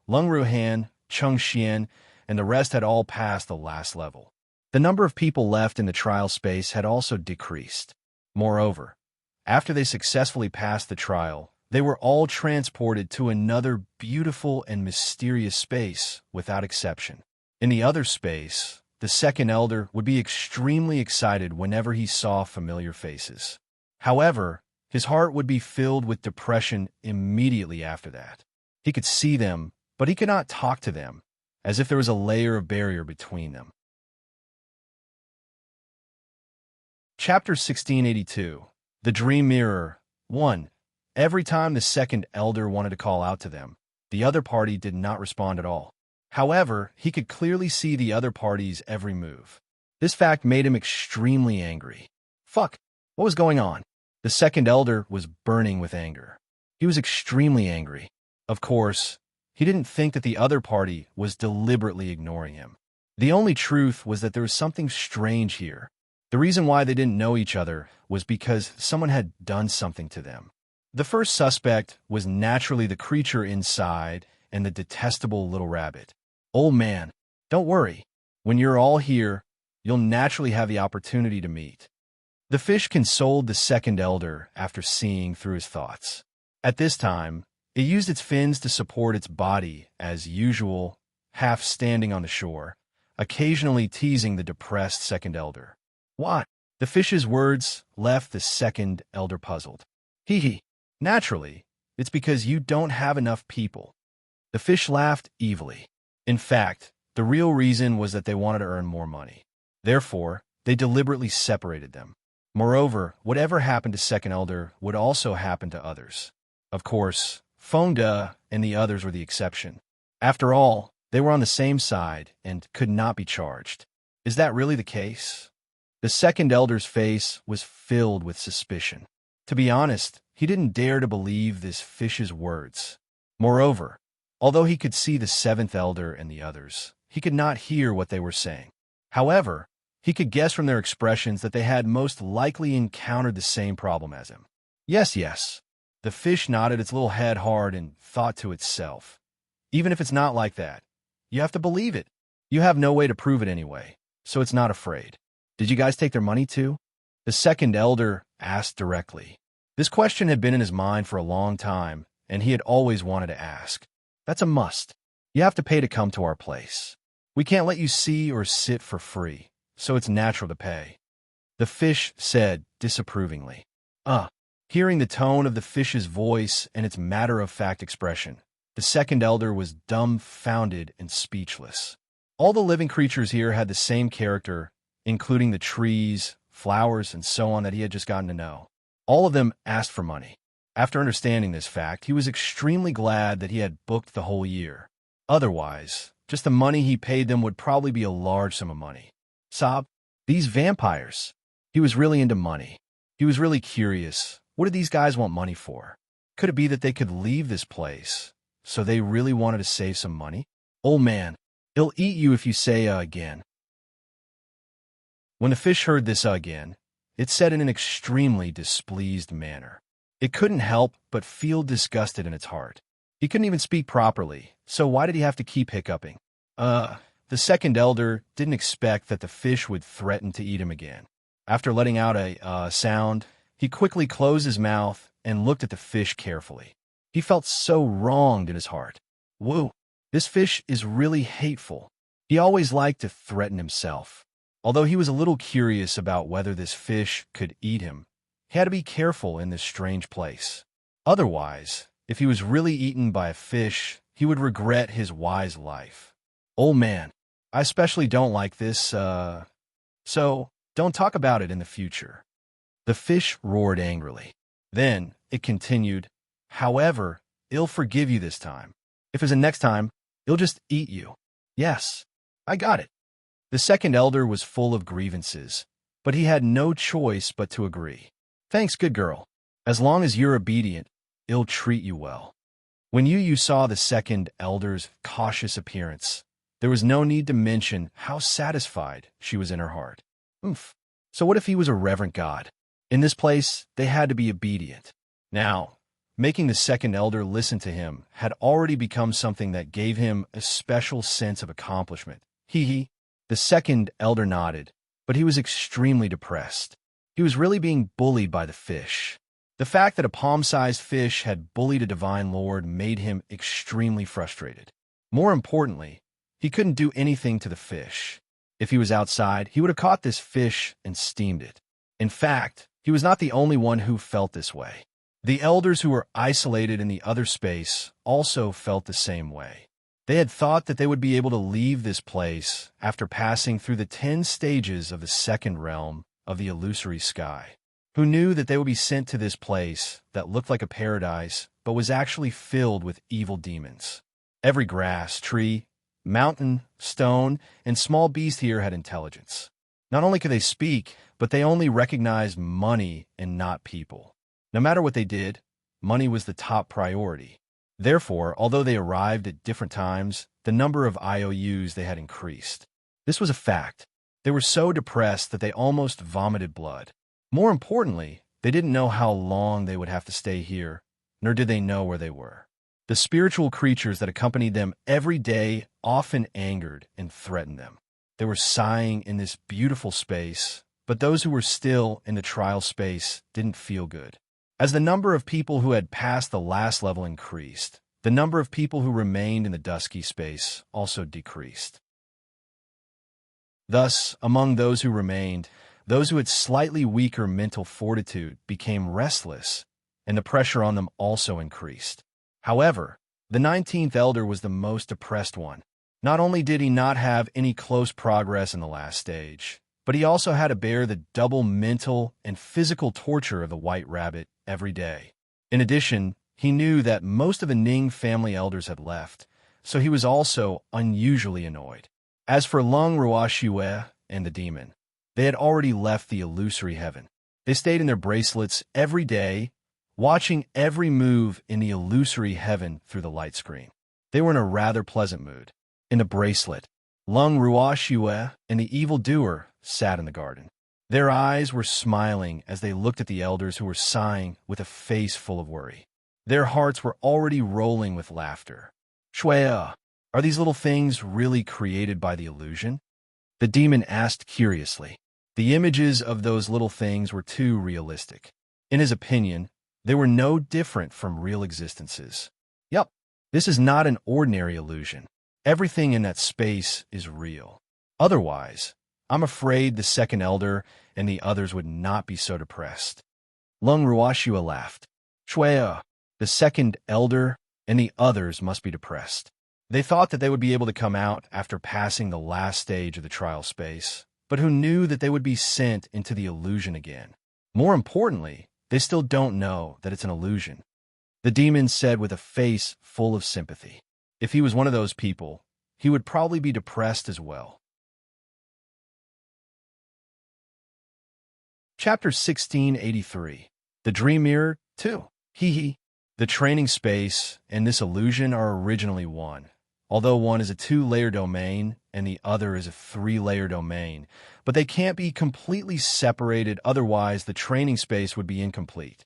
Lung Ruhan, Cheng Xian, and the rest had all passed the last level. The number of people left in the trial space had also decreased. Moreover, after they successfully passed the trial, they were all transported to another beautiful and mysterious space without exception. In the other space, the 2nd Elder would be extremely excited whenever he saw familiar faces. However, his heart would be filled with depression immediately after that. He could see them, but he could not talk to them, as if there was a layer of barrier between them. Chapter 1682. The Dream Mirror. 1. Every time the 2nd Elder wanted to call out to them, the other party did not respond at all. However, he could clearly see the other party's every move. This fact made him extremely angry. Fuck! What was going on? The 2nd Elder was burning with anger. He was extremely angry. Of course, he didn't think that the other party was deliberately ignoring him. The only truth was that there was something strange here. The reason why they didn't know each other was because someone had done something to them. The first suspect was naturally the creature inside and the detestable little rabbit. Old man, don't worry. When you're all here, you'll naturally have the opportunity to meet. The fish consoled the 2nd Elder after seeing through his thoughts. At this time, it used its fins to support its body, as usual, half standing on the shore, occasionally teasing the depressed 2nd Elder. What? The fish's words left the 2nd Elder puzzled. Hee hee. Naturally, it's because you don't have enough people. The fish laughed evilly. In fact, the real reason was that they wanted to earn more money. Therefore, they deliberately separated them. Moreover, whatever happened to 2nd Elder would also happen to others. Of course, Fonda and the others were the exception. After all, they were on the same side and could not be charged. Is that really the case? The 2nd Elder's face was filled with suspicion. To be honest, he didn't dare to believe this fish's words. Moreover, although he could see the 7th Elder and the others, he could not hear what they were saying. However, he could guess from their expressions that they had most likely encountered the same problem as him. Yes. The fish nodded its little head hard and thought to itself. Even if it's not like that, you have to believe it. You have no way to prove it anyway, so it's not afraid. Did you guys take their money too? The 2nd Elder asked directly. This question had been in his mind for a long time, and he had always wanted to ask. That's a must. You have to pay to come to our place. We can't let you see or sit for free, so it's natural to pay. The fish said disapprovingly. Hearing the tone of the fish's voice and its matter-of-fact expression, the 2nd Elder was dumbfounded and speechless. All the living creatures here had the same character, including the trees, flowers, and so on that he had just gotten to know. All of them asked for money. After understanding this fact, he was extremely glad that he had booked the whole year. Otherwise, just the money he paid them would probably be a large sum of money. Sob, these vampires. He was really into money. He was really curious. What did these guys want money for? Could it be that they could leave this place, so they really wanted to save some money? Old man, he'll eat you if you say again. When the fish heard this again, it said in an extremely displeased manner. It couldn't help but feel disgusted in its heart. He couldn't even speak properly, so why did he have to keep hiccuping? The second elder didn't expect that the fish would threaten to eat him again. After letting out a sound, he quickly closed his mouth and looked at the fish carefully. He felt so wronged in his heart. Whoa, this fish is really hateful. He always liked to threaten himself. Although he was a little curious about whether this fish could eat him, he had to be careful in this strange place. Otherwise, if he was really eaten by a fish, he would regret his wise life. Old man, I especially don't like this, so don't talk about it in the future. The fish roared angrily. Then it continued, however, it'll forgive you this time. If it's a next time, it'll just eat you. Yes, I got it. The second elder was full of grievances, but he had no choice but to agree. Thanks, good girl. As long as you're obedient, it'll treat you well. When you saw the second elder's cautious appearance, there was no need to mention how satisfied she was in her heart. Oomph. So what if he was a reverent god? In this place, they had to be obedient. Now, making the second elder listen to him had already become something that gave him a special sense of accomplishment. The second elder nodded, but he was extremely depressed. He was really being bullied by the fish. The fact that a palm-sized fish had bullied a divine lord made him extremely frustrated. More importantly, he couldn't do anything to the fish. If he was outside, he would have caught this fish and steamed it. In fact, he was not the only one who felt this way. The elders who were isolated in the other space also felt the same way. They had thought that they would be able to leave this place after passing through the 10 stages of the second realm of the illusory sky. Who knew that they would be sent to this place that looked like a paradise but was actually filled with evil demons. Every grass, tree, mountain, stone, and small beast here had intelligence. Not only could they speak, but they only recognized money and not people. No matter what they did, money was the top priority. Therefore, although they arrived at different times, the number of IOUs they had increased. This was a fact. They were so depressed that they almost vomited blood. More importantly, they didn't know how long they would have to stay here, nor did they know where they were. The spiritual creatures that accompanied them every day often angered and threatened them. They were sighing in this beautiful space, but those who were still in the trial space didn't feel good. As the number of people who had passed the last level increased, the number of people who remained in the dusky space also decreased. Thus, among those who remained, those who had slightly weaker mental fortitude became restless, and the pressure on them also increased. However, the 19th elder was the most depressed one. Not only did he not have any close progress in the last stage, but he also had to bear the double mental and physical torture of the white rabbit every day. In addition, he knew that most of the Ning family elders had left, so he was also unusually annoyed. As for Lung Ruoxue and the demon, they had already left the illusory heaven. They stayed in their bracelets every day, watching every move in the illusory heaven through the light screen. They were in a rather pleasant mood. In the bracelet, Lung Ruoxue and the evildoer sat in the garden. Their eyes were smiling as they looked at the elders who were sighing with a face full of worry. Their hearts were already rolling with laughter. Shui, are these little things really created by the illusion? The demon asked curiously. The images of those little things were too realistic. In his opinion, they were no different from real existences. Yup, this is not an ordinary illusion. Everything in that space is real. Otherwise, I'm afraid the second elder and the others would not be so depressed. Lung Ruoxue laughed. Shui, the second elder and the others must be depressed. They thought that they would be able to come out after passing the last stage of the trial space, but who knew that they would be sent into the illusion again? More importantly, they still don't know that it's an illusion. The demon said with a face full of sympathy. If he was one of those people, he would probably be depressed as well. Chapter 1683. The Dream Mirror 2. The training space and this illusion are originally one, although one is a 2-layer domain and the other is a 3-layer domain, but they can't be completely separated, otherwise the training space would be incomplete.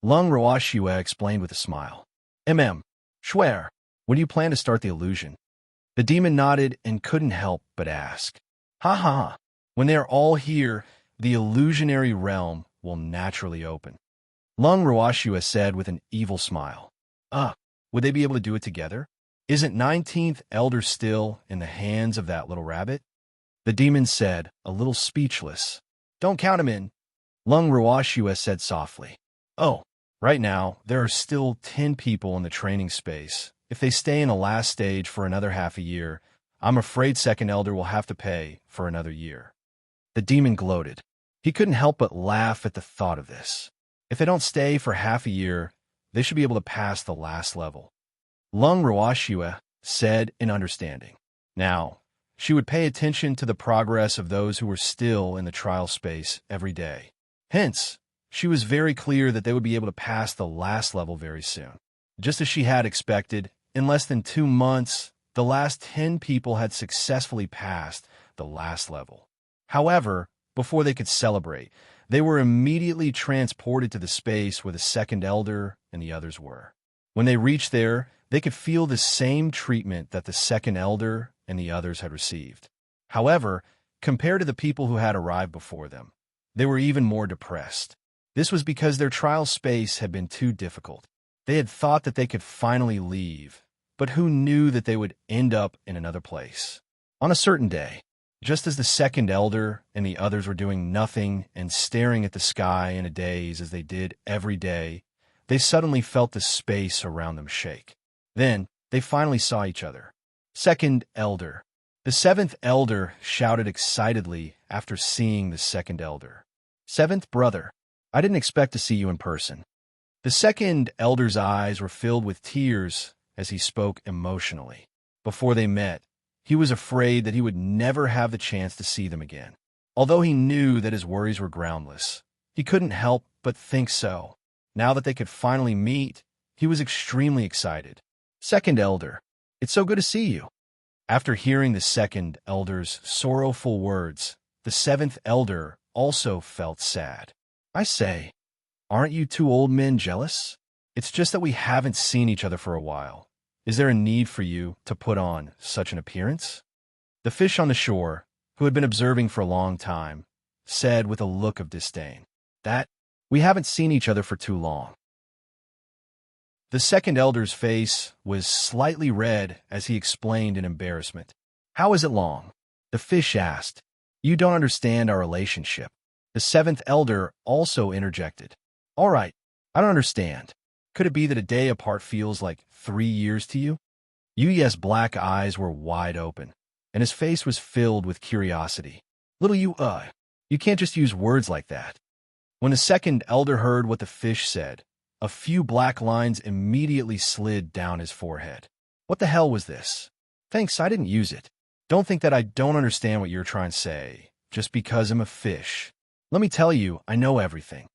Lung Roashua explained with a smile. Schwer, when do you plan to start the illusion? The demon nodded and couldn't help but ask. Ha ha ha. When they are all here, the illusionary realm will naturally open. Lung Roashua said with an evil smile. Would they be able to do it together? Isn't 19th Elder still in the hands of that little rabbit? The demon said, a little speechless. Don't count him in. Lung Roashua said softly. Oh, right now, there are still 10 people in the training space. If they stay in the last stage for another half a year, I'm afraid Second Elder will have to pay for another year. The demon gloated. He couldn't help but laugh at the thought of this. If they don't stay for half a year, they should be able to pass the last level. Lung Roashua said in understanding. Now, she would pay attention to the progress of those who were still in the trial space every day. Hence, she was very clear that they would be able to pass the last level very soon. Just as she had expected, in less than 2 months, the last 10 people had successfully passed the last level. However, before they could celebrate, they were immediately transported to the space where the Second Elder and the others were. When they reached there, they could feel the same treatment that the Second Elder and the others had received. However, compared to the people who had arrived before them, they were even more depressed. This was because their trial space had been too difficult. They had thought that they could finally leave, but who knew that they would end up in another place? On a certain day, just as the Second Elder and the others were doing nothing and staring at the sky in a daze as they did every day, they suddenly felt the space around them shake. Then, they finally saw each other. Second Elder. The Seventh Elder shouted excitedly after seeing the Second Elder. Seventh Brother, I didn't expect to see you in person. The Second Elder's eyes were filled with tears as he spoke emotionally. Before they met, he was afraid that he would never have the chance to see them again. Although he knew that his worries were groundless, he couldn't help but think so. Now that they could finally meet, he was extremely excited. Second Elder, it's so good to see you. After hearing the Second Elder's sorrowful words, the Seventh Elder also felt sad. I say, aren't you two old men jealous? It's just that we haven't seen each other for a while. Is there a need for you to put on such an appearance? The fish on the shore, who had been observing for a long time, said with a look of disdain, that we haven't seen each other for too long. The Second Elder's face was slightly red as he explained in embarrassment. How is it long? The fish asked. You don't understand our relationship. The Seventh Elder also interjected. All right, I don't understand. Could it be that a day apart feels like 3 years to you? Yuye's black eyes were wide open, and his face was filled with curiosity. Little you can't just use words like that. When the Second Elder heard what the fish said, a few black lines immediately slid down his forehead. What the hell was this? Thanks, I didn't use it. Don't think that I don't understand what you're trying to say, just because I'm a fish. Let me tell you, I know everything.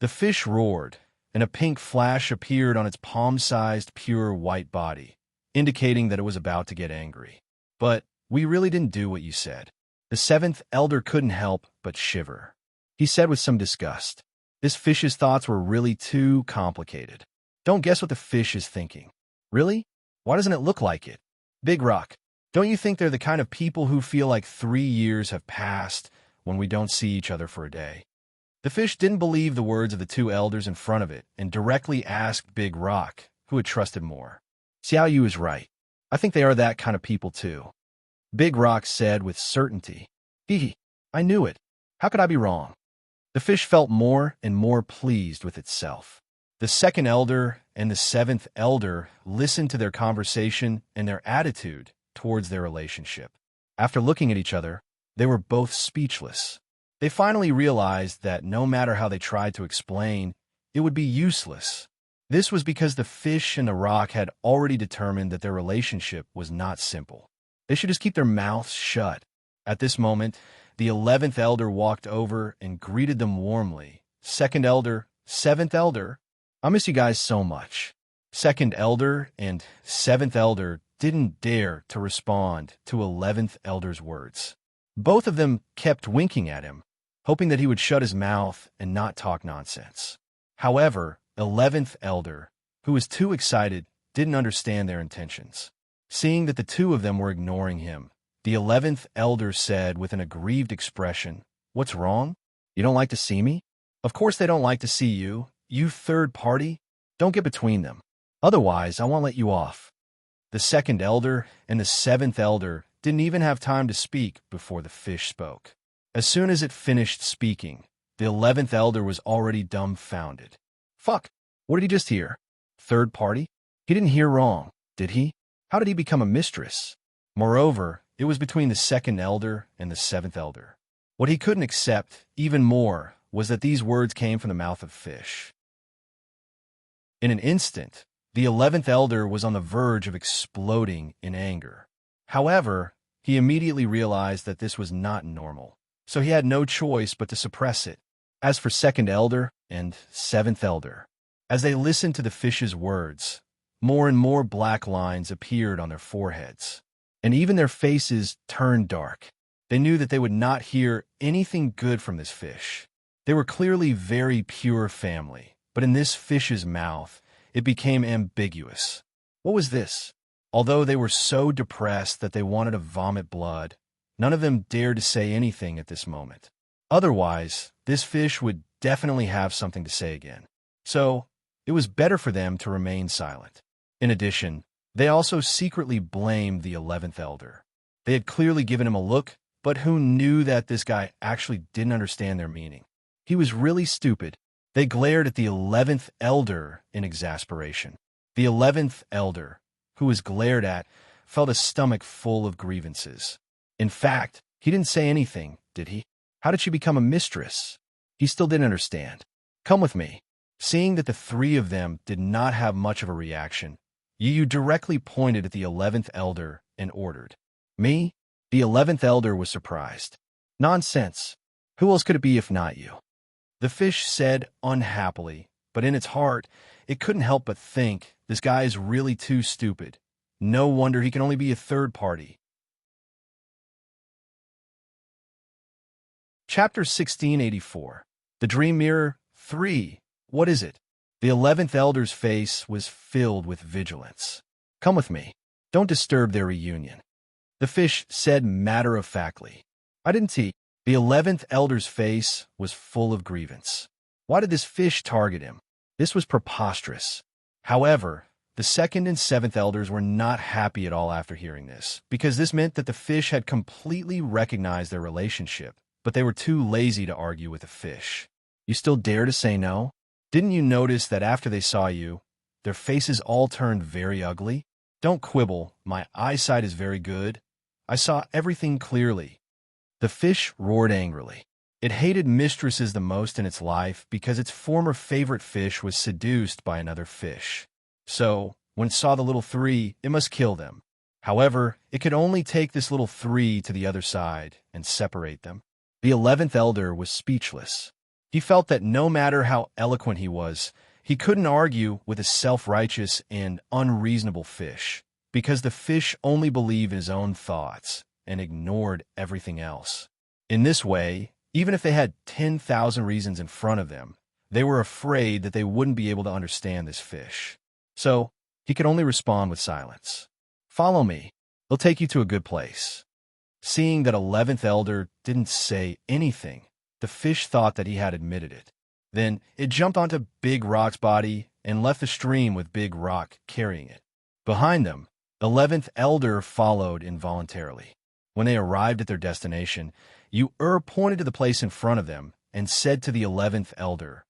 The fish roared, and a pink flash appeared on its palm-sized, pure white body, indicating that it was about to get angry. But we really didn't do what you said. The Seventh Elder couldn't help but shiver. He said with some disgust, this fish's thoughts were really too complicated. Don't guess what the fish is thinking. Really? Why doesn't it look like it? Big Rock, don't you think they're the kind of people who feel like 3 years have passed when we don't see each other for a day? The fish didn't believe the words of the 2 elders in front of it and directly asked Big Rock, who had trusted more. Xiao Yu is right. I think they are that kind of people too. Big Rock said with certainty. Hee, I knew it. How could I be wrong? The fish felt more and more pleased with itself. The Second Elder and the Seventh Elder listened to their conversation and their attitude towards their relationship. After looking at each other, they were both speechless. They finally realized that no matter how they tried to explain, it would be useless. This was because the fish and the rock had already determined that their relationship was not simple. They should just keep their mouths shut. At this moment, the 11th Elder walked over and greeted them warmly. Second Elder, Seventh Elder, I miss you guys so much. Second Elder and Seventh Elder didn't dare to respond to 11th Elder's words. Both of them kept winking at him, hoping that he would shut his mouth and not talk nonsense. However, 11th elder, who was too excited, didn't understand their intentions. Seeing that the two of them were ignoring him, the 11th elder said with an aggrieved expression, "What's wrong? You don't like to see me?" "Of course they don't like to see you, you third party. Don't get between them. Otherwise, I won't let you off." The second elder and the 7th elder didn't even have time to speak before the fish spoke. As soon as it finished speaking, the 11th elder was already dumbfounded. "Fuck, what did he just hear? Third party? He didn't hear wrong, did he? How did he become a mistress?" Moreover, it was between the second elder and the 7th elder. What he couldn't accept, even more, was that these words came from the mouth of fish. In an instant, the 11th elder was on the verge of exploding in anger. However, he immediately realized that this was not normal, so he had no choice but to suppress it. As for second elder and 7th elder, as they listened to the fish's words, more and more black lines appeared on their foreheads, and even their faces turned dark. They knew that they would not hear anything good from this fish. They were clearly very pure family, but in this fish's mouth, it became ambiguous. What was this? Although they were so depressed that they wanted to vomit blood, none of them dared to say anything at this moment. Otherwise, this fish would definitely have something to say again. So, it was better for them to remain silent. In addition, they also secretly blamed the 11th elder. They had clearly given him a look, but who knew that this guy actually didn't understand their meaning? He was really stupid. They glared at the 11th elder in exasperation. The 11th elder, who was glared at, felt a stomach full of grievances. In fact, he didn't say anything, did he? How did she become a mistress? He still didn't understand. "Come with me." Seeing that the three of them did not have much of a reaction, Yu directly pointed at the 11th elder and ordered, "Me?" The 11th elder was surprised. "Nonsense. Who else could it be if not you?" The fish said unhappily, but in its heart, it couldn't help but think, this guy is really too stupid. No wonder he can only be a third party. Chapter 1684. The Dream Mirror 3. What is it? The 11th elder's face was filled with vigilance. "Come with me. Don't disturb their reunion." The fish said matter-of-factly. "I didn't eat." The 11th elder's face was full of grievance. Why did this fish target him? This was preposterous. However, the 2nd and 7th elders were not happy at all after hearing this, because this meant that the fish had completely recognized their relationship, but they were too lazy to argue with the fish. "You still dare to say no? Didn't you notice that after they saw you, their faces all turned very ugly? Don't quibble, my eyesight is very good. I saw everything clearly." The fish roared angrily. It hated mistresses the most in its life because its former favorite fish was seduced by another fish. So, when it saw the little three, it must kill them. However, it could only take this little three to the other side and separate them. The 11th elder was speechless. He felt that no matter how eloquent he was, he couldn't argue with a self-righteous and unreasonable fish, because the fish only believed in his own thoughts and ignored everything else. In this way, even if they had 10,000 reasons in front of them, they were afraid that they wouldn't be able to understand this fish. So, he could only respond with silence. "Follow me. They'll take you to a good place." Seeing that 11th elder didn't say anything, the fish thought that he had admitted it. Then it jumped onto Big Rock's body and left the stream with Big Rock carrying it. Behind them, 11th elder followed involuntarily. When they arrived at their destination, Yu pointed to the place in front of them and said to the 11th elder,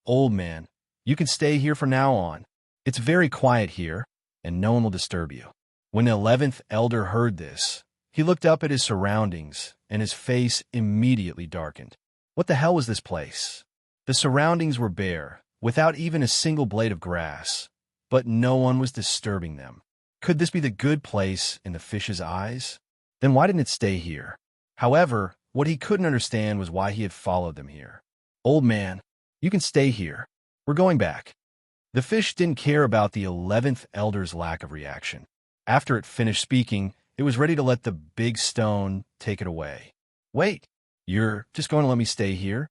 "Old man, you can stay here from now on. It's very quiet here, and no one will disturb you." When the 11th elder heard this, he looked up at his surroundings, and his face immediately darkened. What the hell was this place? The surroundings were bare, without even a single blade of grass, but no one was disturbing them. Could this be the good place in the fish's eyes? Then why didn't it stay here? However, what he couldn't understand was why he had followed them here. "Old man, you can stay here. We're going back." The fish didn't care about the 11th elder's lack of reaction. After it finished speaking, it was ready to let the big stone take it away. "Wait, you're just going to let me stay here?"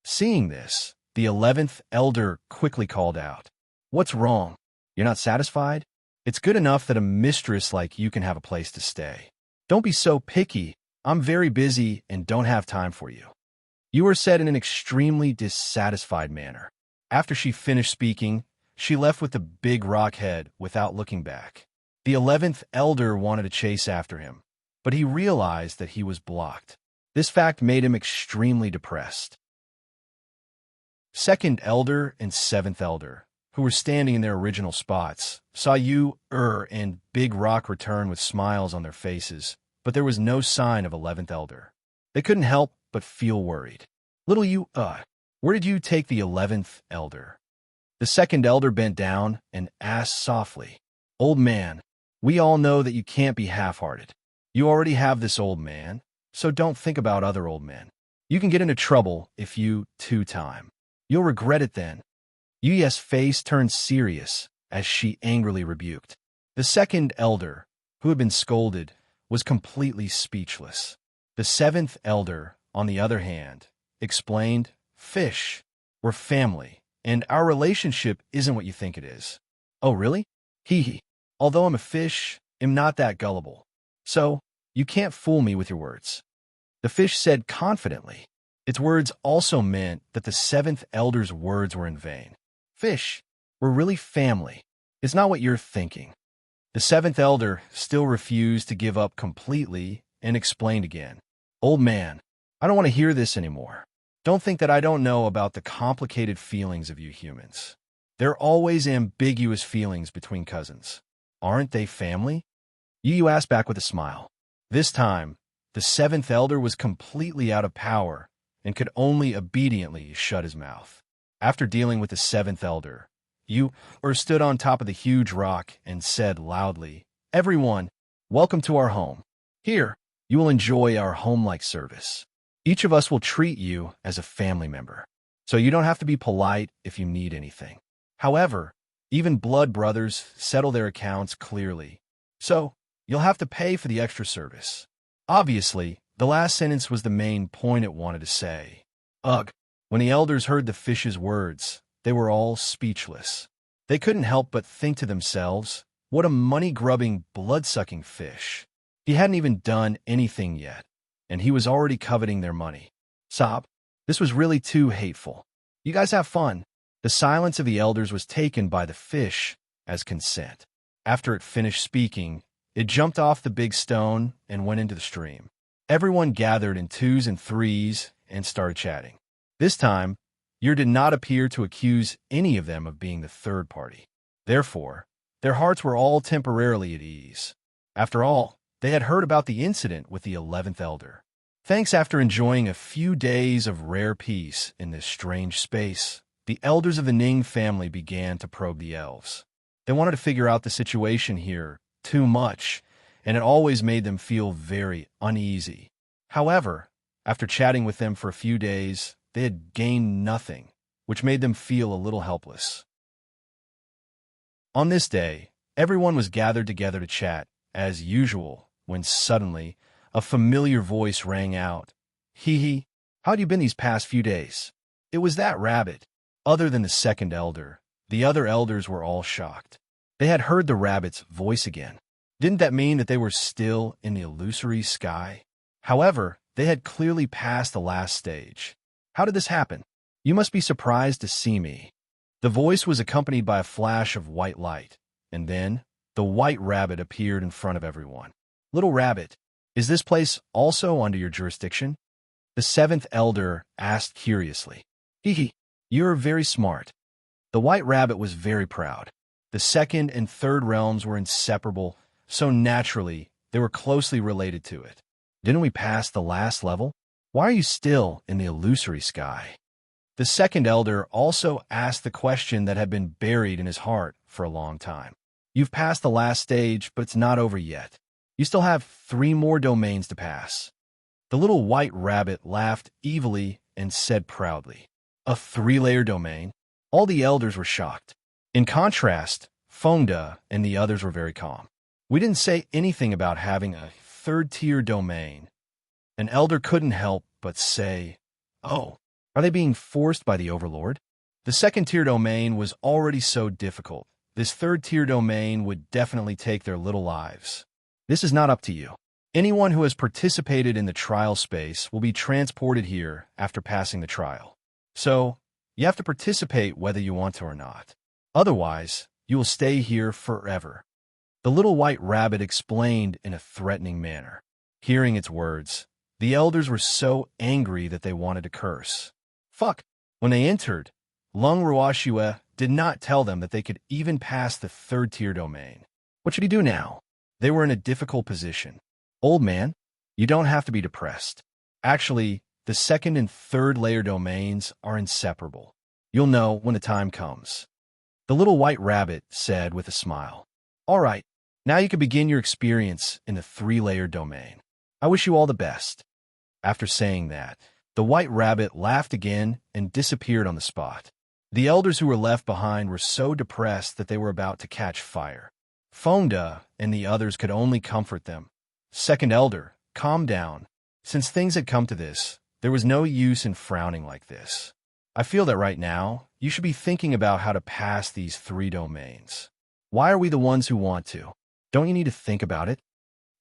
Seeing this, The 11th elder quickly called out, "What's wrong? You're not satisfied? It's good enough that a mistress like you can have a place to stay. Don't be so picky. I'm very busy and don't have time for you." You were said in an extremely dissatisfied manner. After she finished speaking, she left with the big rock head without looking back. The 11th elder wanted to chase after him, but he realized that he was blocked. This fact made him extremely depressed. Second elder and 7th elder, who were standing in their original spots, saw you, and Big Rock return with smiles on their faces, but there was no sign of 11th elder. They couldn't help but feel worried. Little you, where did you take the 11th elder? The second elder bent down and asked softly, "Old man, we all know that you can't be half-hearted. You already have this old man, so don't think about other old men. You can get into trouble if you two-time. You'll regret it then." Yuya's face turned serious as she angrily rebuked. The second elder, who had been scolded, was completely speechless. The 7th elder, on the other hand, explained, "Fish, we're family, and our relationship isn't what you think it is." "Oh, really?" Hee. "Although I'm a fish, I'm not that gullible. So, you can't fool me with your words." The fish said confidently. Its words also meant that the 7th elder's words were in vain. "Fish, we're really family. It's not what you're thinking." The 7th elder still refused to give up completely and explained again. "Old man, I don't want to hear this anymore. Don't think that I don't know about the complicated feelings of you humans. There are always ambiguous feelings between cousins. Aren't they family?" Yu asked back with a smile. This time, the 7th elder was completely out of power and could only obediently shut his mouth. After dealing with the 7th elder, Yu stood on top of the huge rock and said loudly, "Everyone, welcome to our home. Here, you will enjoy our home-like service. Each of us will treat you as a family member, so you don't have to be polite if you need anything. However, even blood brothers settle their accounts clearly, so you'll have to pay for the extra service." Obviously, the last sentence was the main point it wanted to say. Ugh! When the elders heard the fish's words, they were all speechless. They couldn't help but think to themselves, what a money-grubbing, blood-sucking fish. He hadn't even done anything yet, and he was already coveting their money. Sob, this was really too hateful. You guys have fun. The silence of the elders was taken by the fish as consent. After it finished speaking, it jumped off the big stone and went into the stream. Everyone gathered in 2s and 3s and started chatting. This time, Yer did not appear to accuse any of them of being the third party. Therefore, their hearts were all temporarily at ease. After all, they had heard about the incident with the 11th elder. Thanks. After enjoying a few days of rare peace in this strange space, the elders of the Ning family began to probe the elves. They wanted to figure out the situation here too much, and it always made them feel very uneasy. However, after chatting with them for a few days, they had gained nothing, which made them feel a little helpless. On this day, everyone was gathered together to chat, as usual, when suddenly, a familiar voice rang out. "Hee, how'd you been these past few days?" It was that rabbit. Other than the second elder, the other elders were all shocked. They had heard the rabbit's voice again. Didn't that mean that they were still in the illusory sky? However, they had clearly passed the last stage. "How did this happen? You must be surprised to see me." The voice was accompanied by a flash of white light, and then the white rabbit appeared in front of everyone. "Little rabbit, is this place also under your jurisdiction?" The 7th elder asked curiously. "Hee, you're very smart." The white rabbit was very proud. The 2nd and 3rd realms were inseparable, so naturally they were closely related to it. "Didn't we pass the last level? Why are you still in the illusory sky?" The 2nd elder also asked the question that had been buried in his heart for a long time. "You've passed the last stage, but it's not over yet. You still have 3 more domains to pass." The little white rabbit laughed evilly and said proudly, "A 3-layer domain?" All the elders were shocked. In contrast, Fonda and the others were very calm. "We didn't say anything about having a 3rd-tier domain." An elder couldn't help but say, "Oh, are they being forced by the overlord?" The second-tier domain was already so difficult. This third-tier domain would definitely take their little lives. This is not up to you. Anyone who has participated in the trial space will be transported here after passing the trial. So, you have to participate whether you want to or not. Otherwise, you will stay here forever. The little white rabbit explained in a threatening manner. Hearing its words, the elders were so angry that they wanted to curse. Fuck! When they entered, Lung Ruashue did not tell them that they could even pass the third-tier domain. What should he do now? They were in a difficult position. Old man, you don't have to be depressed. Actually, the second and third layer domains are inseparable. You'll know when the time comes. The little white rabbit said with a smile. All right, now you can begin your experience in the three-layer domain. I wish you all the best. After saying that, the white rabbit laughed again and disappeared on the spot. The elders who were left behind were so depressed that they were about to catch fire. Fonda and the others could only comfort them. Second elder, calm down. Since things had come to this, there was no use in frowning like this. I feel that right now, you should be thinking about how to pass these three domains. Why are we the ones who want to? Don't you need to think about it?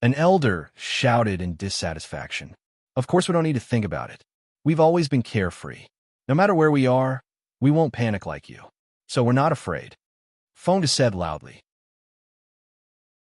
An elder shouted in dissatisfaction. Of course we don't need to think about it. We've always been carefree. No matter where we are, we won't panic like you. So we're not afraid. Fonda said loudly.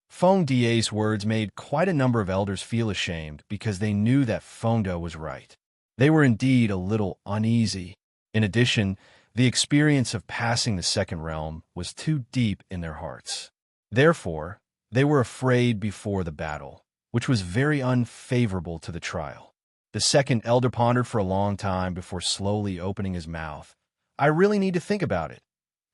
Fonda's words made quite a number of elders feel ashamed because they knew that Fonda was right. They were indeed a little uneasy. In addition, the experience of passing the second realm was too deep in their hearts. Therefore, they were afraid before the battle, which was very unfavorable to the trial. The second elder pondered for a long time before slowly opening his mouth. I really need to think about it.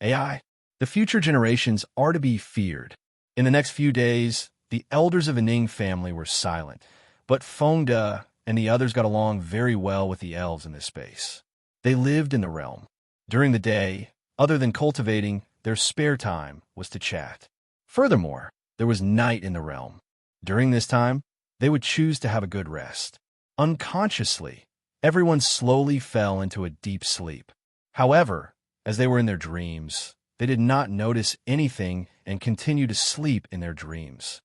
AI, the future generations are to be feared. In the next few days, the elders of the Ning family were silent, but Fonda and the others got along very well with the elves in this space. They lived in the realm. During the day, other than cultivating, their spare time was to chat. Furthermore, there was night in the realm. During this time, they would choose to have a good rest. Unconsciously, everyone slowly fell into a deep sleep. However, as they were in their dreams, they did not notice anything and continued to sleep in their dreams.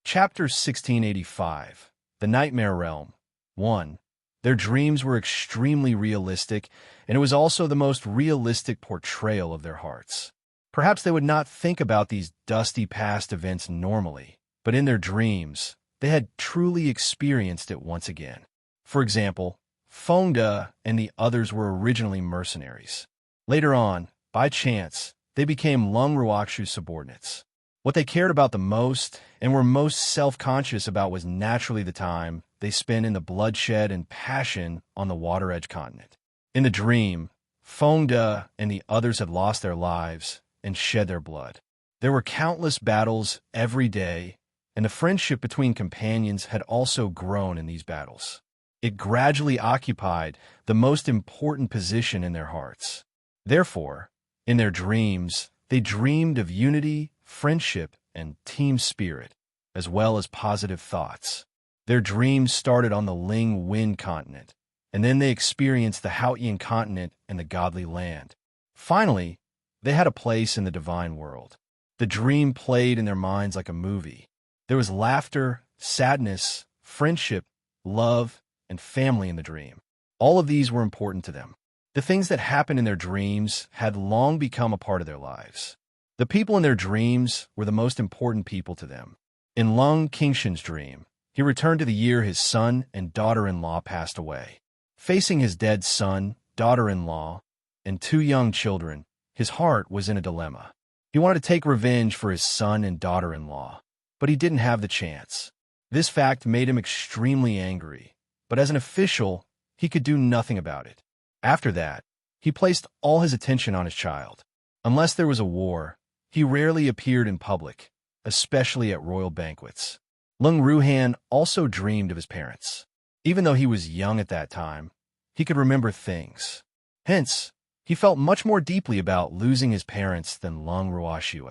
Chapter 1685, The Nightmare Realm. 1. Their dreams were extremely realistic, and it was also the most realistic portrayal of their hearts. Perhaps they would not think about these dusty past events normally, but in their dreams, they had truly experienced it once again. For example, Fonda and the others were originally mercenaries. Later on, by chance, they became Lung Ruakshu's subordinates. What they cared about the most and were most self-conscious about was naturally the time they spent in the bloodshed and passion on the Water Edge continent. In the dream, Fonda and the others had lost their lives and shed their blood. There were countless battles every day, and the friendship between companions had also grown in these battles. It gradually occupied the most important position in their hearts. Therefore, in their dreams, they dreamed of unity, friendship, and team spirit, as well as positive thoughts. Their dreams started on the Ling Wind continent, and then they experienced the Haotian continent and the godly land. Finally, they had a place in the divine world. The dream played in their minds like a movie. There was laughter, sadness, friendship, love, and family in the dream. All of these were important to them. The things that happened in their dreams had long become a part of their lives. The people in their dreams were the most important people to them. In Lung Qingshan's dream, he returned to the year his son and daughter-in-law passed away. Facing his dead son, daughter-in-law, and two young children, his heart was in a dilemma. He wanted to take revenge for his son and daughter-in-law, but he didn't have the chance. This fact made him extremely angry, but as an official, he could do nothing about it. After that, he placed all his attention on his child. Unless there was a war, he rarely appeared in public, especially at royal banquets. Lung Ruhan also dreamed of his parents. Even though he was young at that time, he could remember things. Hence, he felt much more deeply about losing his parents than Lung Ruashue.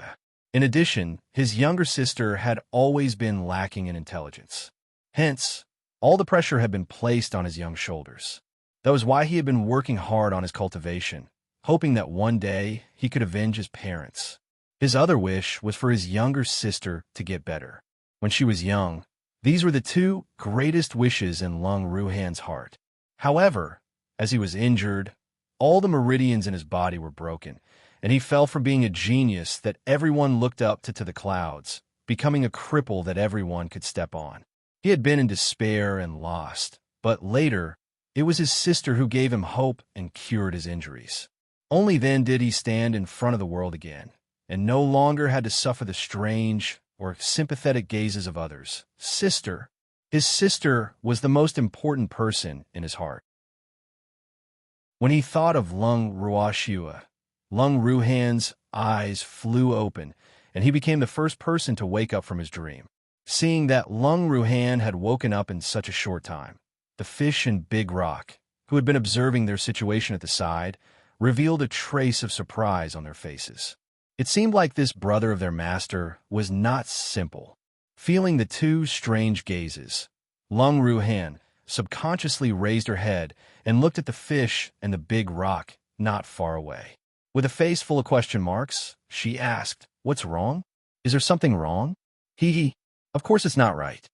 In addition, his younger sister had always been lacking in intelligence. Hence, all the pressure had been placed on his young shoulders. That was why he had been working hard on his cultivation, hoping that one day he could avenge his parents. His other wish was for his younger sister to get better. When she was young, these were the two greatest wishes in Lung Ruhan's heart. However, as he was injured, all the meridians in his body were broken, and he fell from being a genius that everyone looked up to the clouds, becoming a cripple that everyone could step on. He had been in despair and lost, but later, it was his sister who gave him hope and cured his injuries. Only then did he stand in front of the world again, and no longer had to suffer the strange or sympathetic gazes of others. His sister was the most important person in his heart. When he thought of Lung Ruashua, Lung Ruhan's eyes flew open, and he became the first person to wake up from his dream. Seeing that Lung Ruhan had woken up in such a short time, the fish and Big Rock, who had been observing their situation at the side, revealed a trace of surprise on their faces. It seemed like this brother of their master was not simple. Feeling the two strange gazes, Lung Ruhan subconsciously raised her head and looked at the fish and the Big Rock not far away. With a face full of question marks, she asked, "What's wrong? Is there something wrong?" Hee. Of course it's not right,"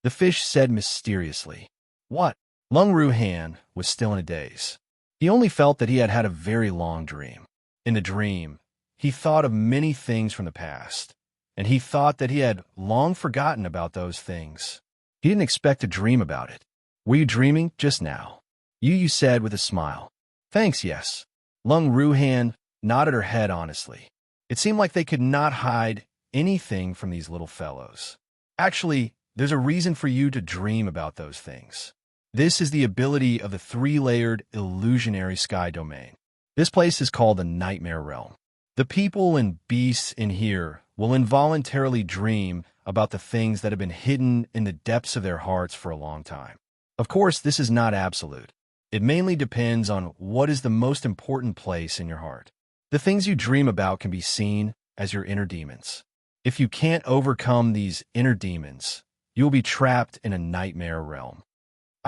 the fish said mysteriously. "What?" Lung Ruhan was still in a daze. He only felt that he had had a very long dream. In the dream, he thought of many things from the past, and he thought that he had long forgotten about those things. He didn't expect to dream about it. "Were you dreaming just now?" You said with a smile. "Thanks, yes." Lung Ruhan nodded her head honestly. It seemed like they could not hide anything from these little fellows. "Actually, there's a reason for you to dream about those things. This is the ability of the three-layered illusionary sky domain. This place is called the Nightmare Realm. The people and beasts in here will involuntarily dream about the things that have been hidden in the depths of their hearts for a long time. Of course, this is not absolute. It mainly depends on what is the most important place in your heart. The things you dream about can be seen as your inner demons. If you can't overcome these inner demons, you will be trapped in a nightmare realm.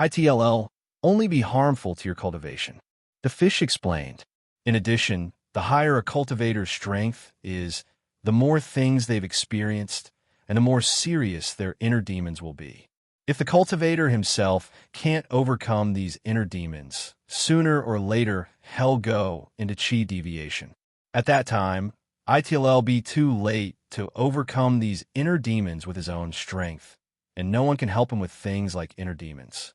It'll only be harmful to your cultivation," the fish explained. In addition, the higher a cultivator's strength is, the more things they've experienced, and the more serious their inner demons will be. If the cultivator himself can't overcome these inner demons, sooner or later he'll go into chi deviation. At that time, it'll be too late to overcome these inner demons with his own strength, and no one can help him with things like inner demons.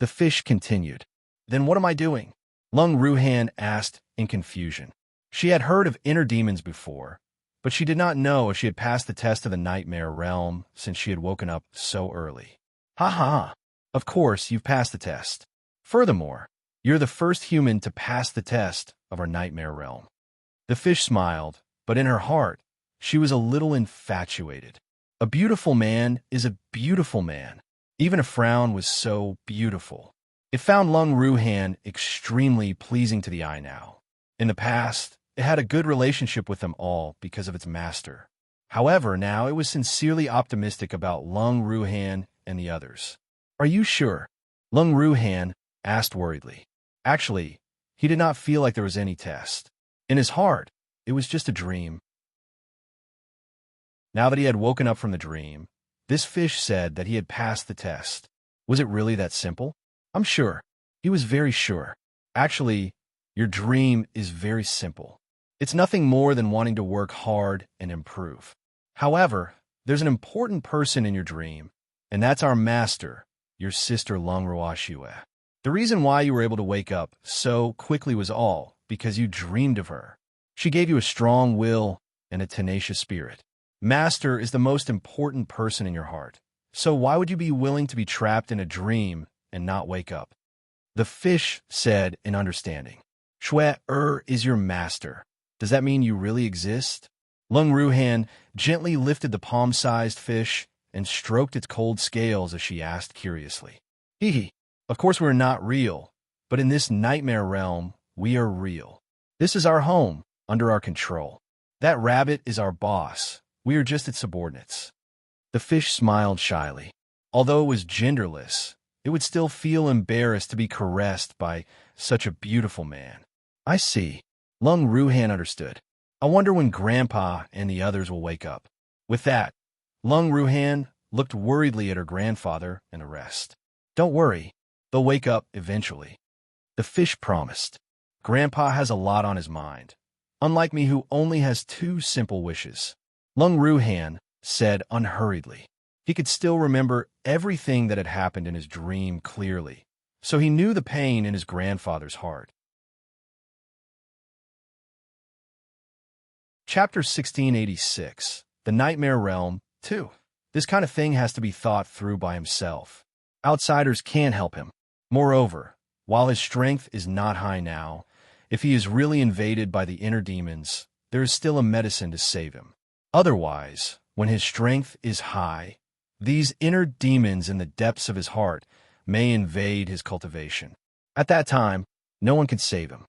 The fish continued. "Then what am I doing?" Lung Ruhan asked in confusion. She had heard of inner demons before, but she did not know if she had passed the test of the nightmare realm since she had woken up so early. "Ha ha! Of course you've passed the test. Furthermore, you're the first human to pass the test of our nightmare realm." The fish smiled, but in her heart, she was a little infatuated. A beautiful man is a beautiful man. Even a frown was so beautiful. It found Lung Ruhan extremely pleasing to the eye now. In the past, it had a good relationship with them all because of its master. However, now it was sincerely optimistic about Lung Ruhan and the others. "Are you sure?" Lung Ruhan asked worriedly. Actually, he did not feel like there was any test. In his heart, it was just a dream. Now that he had woken up from the dream, this fish said that he had passed the test. Was it really that simple? "I'm sure." He was very sure. "Actually, your dream is very simple. It's nothing more than wanting to work hard and improve. However, there's an important person in your dream, and that's our master, your sister Lung Ruashua. The reason why you were able to wake up so quickly was all because you dreamed of her. She gave you a strong will and a tenacious spirit. Master is the most important person in your heart, so why would you be willing to be trapped in a dream and not wake up?" The fish said in understanding. "Shue is your master. Does that mean you really exist?" Lung Ruhan gently lifted the palm-sized fish and stroked its cold scales as she asked curiously. "Hee. Of course we're not real, but in this nightmare realm, we are real. This is our home, under our control. That rabbit is our boss. We are just its subordinates." The fish smiled shyly. Although it was genderless, it would still feel embarrassed to be caressed by such a beautiful man. I see. Lung Ruhan understood. I wonder when Grandpa and the others will wake up. With that, Lung Ruhan looked worriedly at her grandfather and the rest. Don't worry, they'll wake up eventually. The fish promised. Grandpa has a lot on his mind, unlike me who only has 2 simple wishes. Lung Ruhan said unhurriedly. He could still remember everything that had happened in his dream clearly, so he knew the pain in his grandfather's heart. Chapter 1686, The Nightmare Realm, 2. This kind of thing has to be thought through by himself. Outsiders can't help him. Moreover, while his strength is not high now, if he is really invaded by the inner demons, there is still a medicine to save him. Otherwise, when his strength is high, these inner demons in the depths of his heart may invade his cultivation. At that time, no one can save him.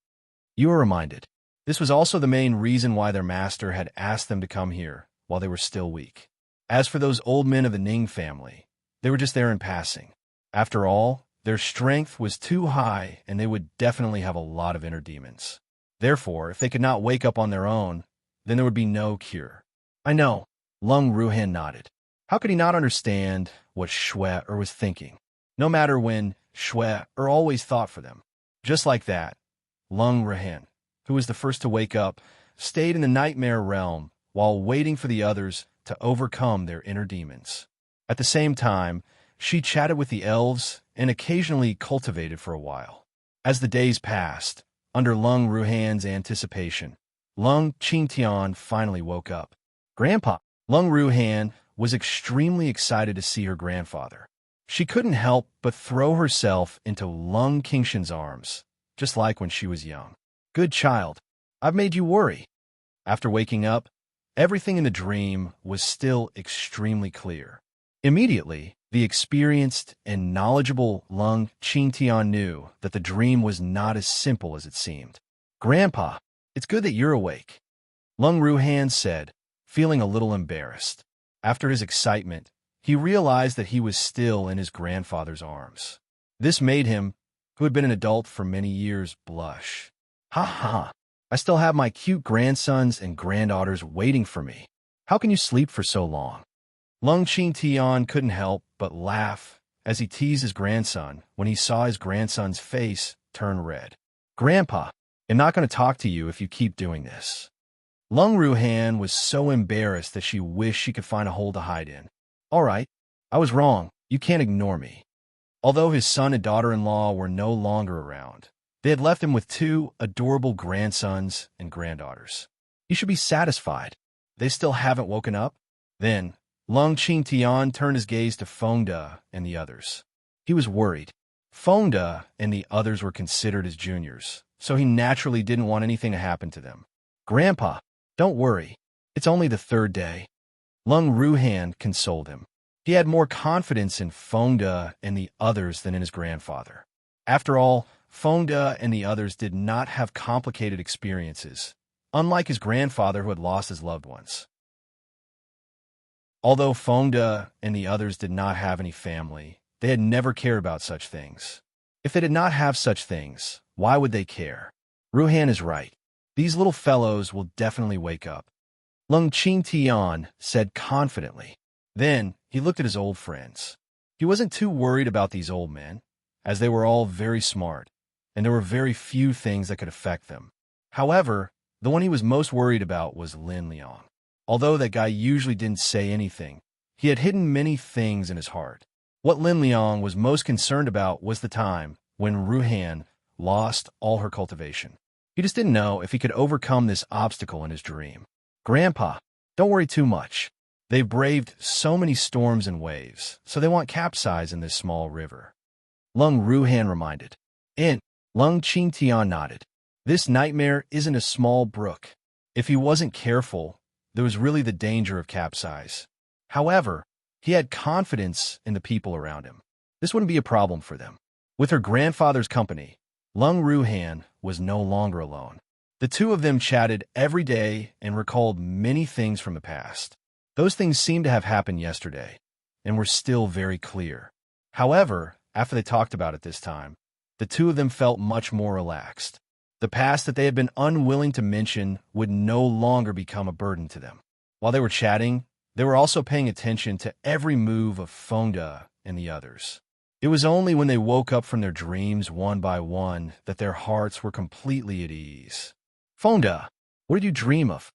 You are reminded. This was also the main reason why their master had asked them to come here while they were still weak. As for those old men of the Ning family, they were just there in passing. After all, their strength was too high and they would definitely have a lot of inner demons. Therefore, if they could not wake up on their own, then there would be no cure. I know. Lung Ruhan nodded. How could he not understand what Shwe was thinking? No matter when, Shwe always thought for them. Just like that, Lung Ruhan, who was the first to wake up, stayed in the nightmare realm while waiting for the others to overcome their inner demons. At the same time, she chatted with the elves and occasionally cultivated for a while. As the days passed, under Lung Ruhan's anticipation, Lung Qingtian finally woke up. Grandpa! Lung Ruhan was extremely excited to see her grandfather. She couldn't help but throw herself into Lung Qingshan's arms, just like when she was young. Good child, I've made you worry. After waking up, everything in the dream was still extremely clear. Immediately, the experienced and knowledgeable Lung Qingtian knew that the dream was not as simple as it seemed. Grandpa, it's good that you're awake, Lung Ruhan said, feeling a little embarrassed. After his excitement, he realized that he was still in his grandfather's arms. This made him, who had been an adult for many years, blush. Ha ha! I still have my cute grandsons and granddaughters waiting for me. How can you sleep for so long? Lung Qingtian couldn't help but laugh as he teased his grandson when he saw his grandson's face turn red. Grandpa, I'm not going to talk to you if you keep doing this. Lung Ruhan was so embarrassed that she wished she could find a hole to hide in. All right, I was wrong. You can't ignore me. Although his son and daughter-in-law were no longer around, they had left him with 2 adorable grandsons and granddaughters. He should be satisfied. They still haven't woken up? Then, Lung Qingtian turned his gaze to Fengde and the others. He was worried. Fengde and the others were considered his juniors, so he naturally didn't want anything to happen to them. Grandpa, don't worry. It's only the 3rd day. Lung Ruhan consoled him. He had more confidence in Fengde and the others than in his grandfather. After all, Fengde and the others did not have complicated experiences, unlike his grandfather who had lost his loved ones. Although Fengde and the others did not have any family, they had never cared about such things. If they did not have such things, why would they care? Ruhan is right. These little fellows will definitely wake up, Lung Qingtian said confidently. Then he looked at his old friends. He wasn't too worried about these old men, as they were all very smart, and there were very few things that could affect them. However, the one he was most worried about was Lin Liang. Although that guy usually didn't say anything, he had hidden many things in his heart. What Lin Liang was most concerned about was the time when Ruhan lost all her cultivation. He just didn't know if he could overcome this obstacle in his dream. Grandpa, don't worry too much. They've braved so many storms and waves, so they won't capsize in this small river. Lung Ruhan reminded. Lung Qingtian nodded. This nightmare isn't a small brook. If he wasn't careful, there was really the danger of capsize. However, he had confidence in the people around him. This wouldn't be a problem for them. With her grandfather's company, Lung Ruhan was no longer alone. The 2 of them chatted every day and recalled many things from the past. Those things seemed to have happened yesterday, and were still very clear. However, After they talked about it this time, the two of them felt much more relaxed. The past that they had been unwilling to mention would no longer become a burden to them. While they were chatting, they were also paying attention to every move of Fonda and the others. It was only when they woke up from their dreams one by one that their hearts were completely at ease. Fonda, what did you dream of?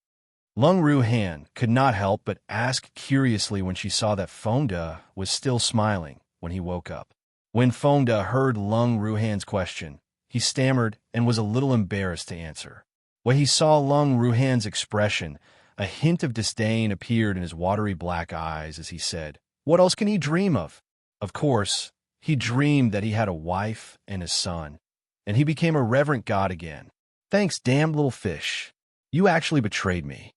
Lung Ruhan could not help but ask curiously when she saw that Fonda was still smiling when he woke up. When Fonda heard Lung Ruhan's question, he stammered and was a little embarrassed to answer. When he saw Lung Ruhan's expression, a hint of disdain appeared in his watery black eyes as he said, "What else can he dream of?" Of course, he dreamed that he had a wife and a son, and he became a reverent god again. "Thanks, damned little fish. You actually betrayed me."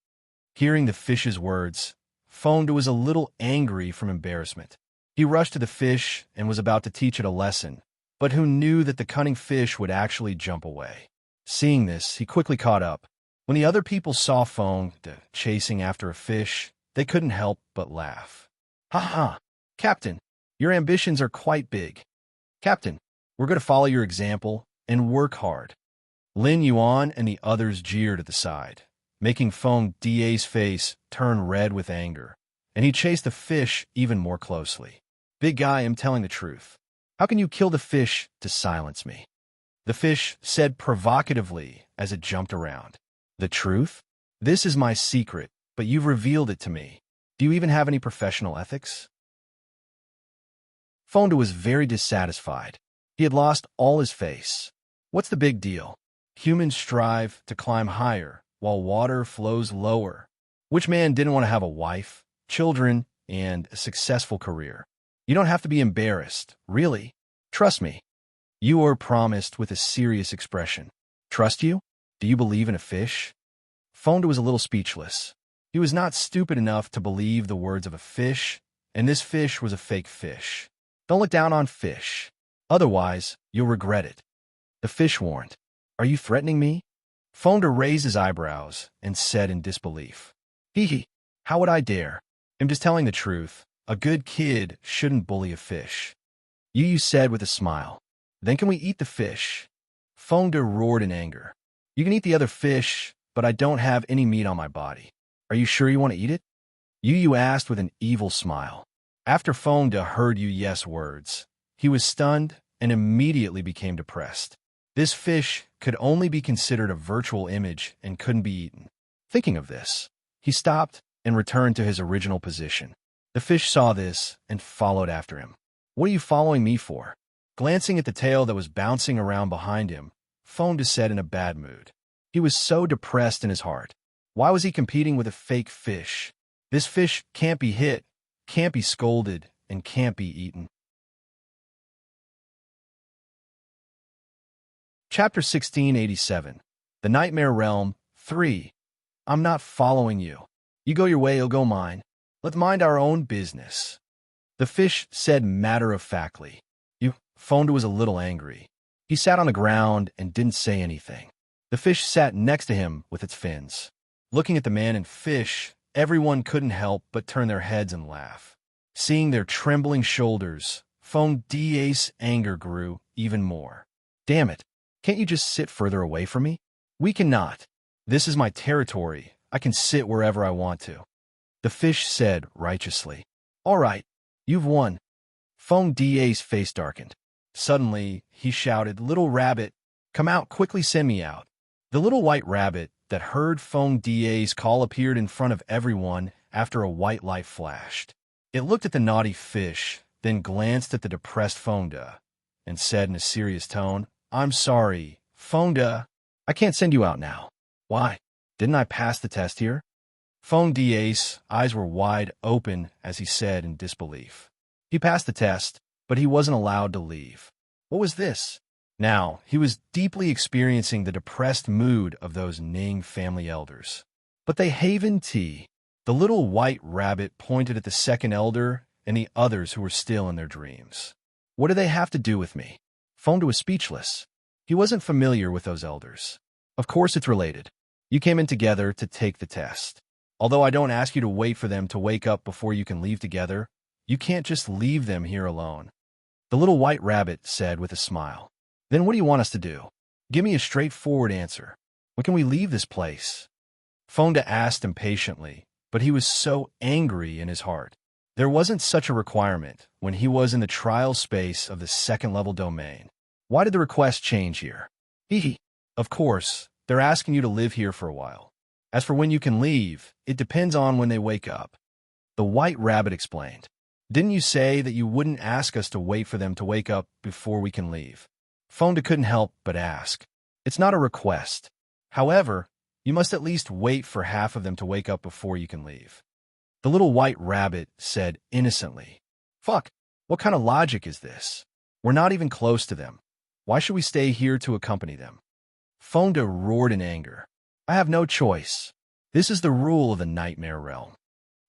Hearing the fish's words, Fonda was a little angry from embarrassment. He rushed to the fish and was about to teach it a lesson, but who knew that the cunning fish would actually jump away. Seeing this, he quickly caught up. When the other people saw Fonda chasing after a fish, they couldn't help but laugh. "Ha ha, Captain, your ambitions are quite big. Captain, we're going to follow your example and work hard." Lin Yuan and the others jeered at the side, making Fonda's face turn red with anger, and he chased the fish even more closely. "Big guy, I'm telling the truth. How can you kill the fish to silence me?" The fish said provocatively as it jumped around. "The truth? This is my secret, but you've revealed it to me. Do you even have any professional ethics?" Fonda was very dissatisfied. He had lost all his face. What's the big deal? Humans strive to climb higher, while water flows lower. Which man didn't want to have a wife, children, and a successful career? You don't have to be embarrassed, really. Trust me. You promised with a serious expression. Trust you? Do you believe in a fish? Fonda was a little speechless. He was not stupid enough to believe the words of a fish, and this fish was a fake fish. Don't look down on fish. Otherwise, you'll regret it. The fish warned. Are you threatening me? Fonda raised his eyebrows and said in disbelief. Hee hee, how would I dare? I'm just telling the truth. A good kid shouldn't bully a fish. You said with a smile. Then can we eat the fish? Fonda roared in anger. You can eat the other fish, but I don't have any meat on my body. Are you sure you want to eat it? You asked with an evil smile. After Fonda heard Yu's words, he was stunned and immediately became depressed. This fish could only be considered a virtual image and couldn't be eaten. Thinking of this, he stopped and returned to his original position. The fish saw this and followed after him. What are you following me for? Glancing at the tail that was bouncing around behind him, Fonda said in a bad mood. He was so depressed in his heart. Why was he competing with a fake fish? This fish can't be hit, can't be scolded, and can't be eaten. Chapter 1687. The Nightmare Realm 3. I'm not following you. You go your way, I'll go mine. Let's mind our own business. The fish said matter-of-factly. Fonda was a little angry. He sat on the ground and didn't say anything. The fish sat next to him with its fins. Looking at the man and fish, everyone couldn't help but turn their heads and laugh. Seeing their trembling shoulders, Fonda's anger grew even more. Damn it, can't you just sit further away from me? We cannot. This is my territory. I can sit wherever I want to. The fish said righteously. All right, you've won. Fonda's face darkened. Suddenly, he shouted, Little rabbit, come out, quickly send me out. The little white rabbit that heard Fonda's call appeared in front of everyone after a white light flashed. It looked at the naughty fish, then glanced at the depressed Fonda, and said in a serious tone, I'm sorry, Fonda, I can't send you out now. Why? Didn't I pass the test here? Fonda's eyes were wide open as he said in disbelief. He passed the test, but he wasn't allowed to leave. What was this? Now, he was deeply experiencing the depressed mood of those Ning family elders. But they haven't tea. The little white rabbit pointed at the second elder and the others who were still in their dreams. What do they have to do with me? Fonda was speechless. He wasn't familiar with those elders. Of course it's related. You came in together to take the test. Although I don't ask you to wait for them to wake up before you can leave together, you can't just leave them here alone. The little white rabbit said with a smile. Then what do you want us to do? Give me a straightforward answer. When can we leave this place? Fonda asked impatiently, but he was so angry in his heart. There wasn't such a requirement when he was in the trial space of the second-level domain. Why did the request change here? Of course, they're asking you to live here for a while. As for when you can leave, it depends on when they wake up. The white rabbit explained. Didn't you say that you wouldn't ask us to wait for them to wake up before we can leave? Fonda couldn't help but ask. It's not a request. However, you must at least wait for half of them to wake up before you can leave. The little white rabbit said innocently. Fuck, what kind of logic is this? We're not even close to them. Why should we stay here to accompany them? Fonda roared in anger. I have no choice. This is the rule of the nightmare realm.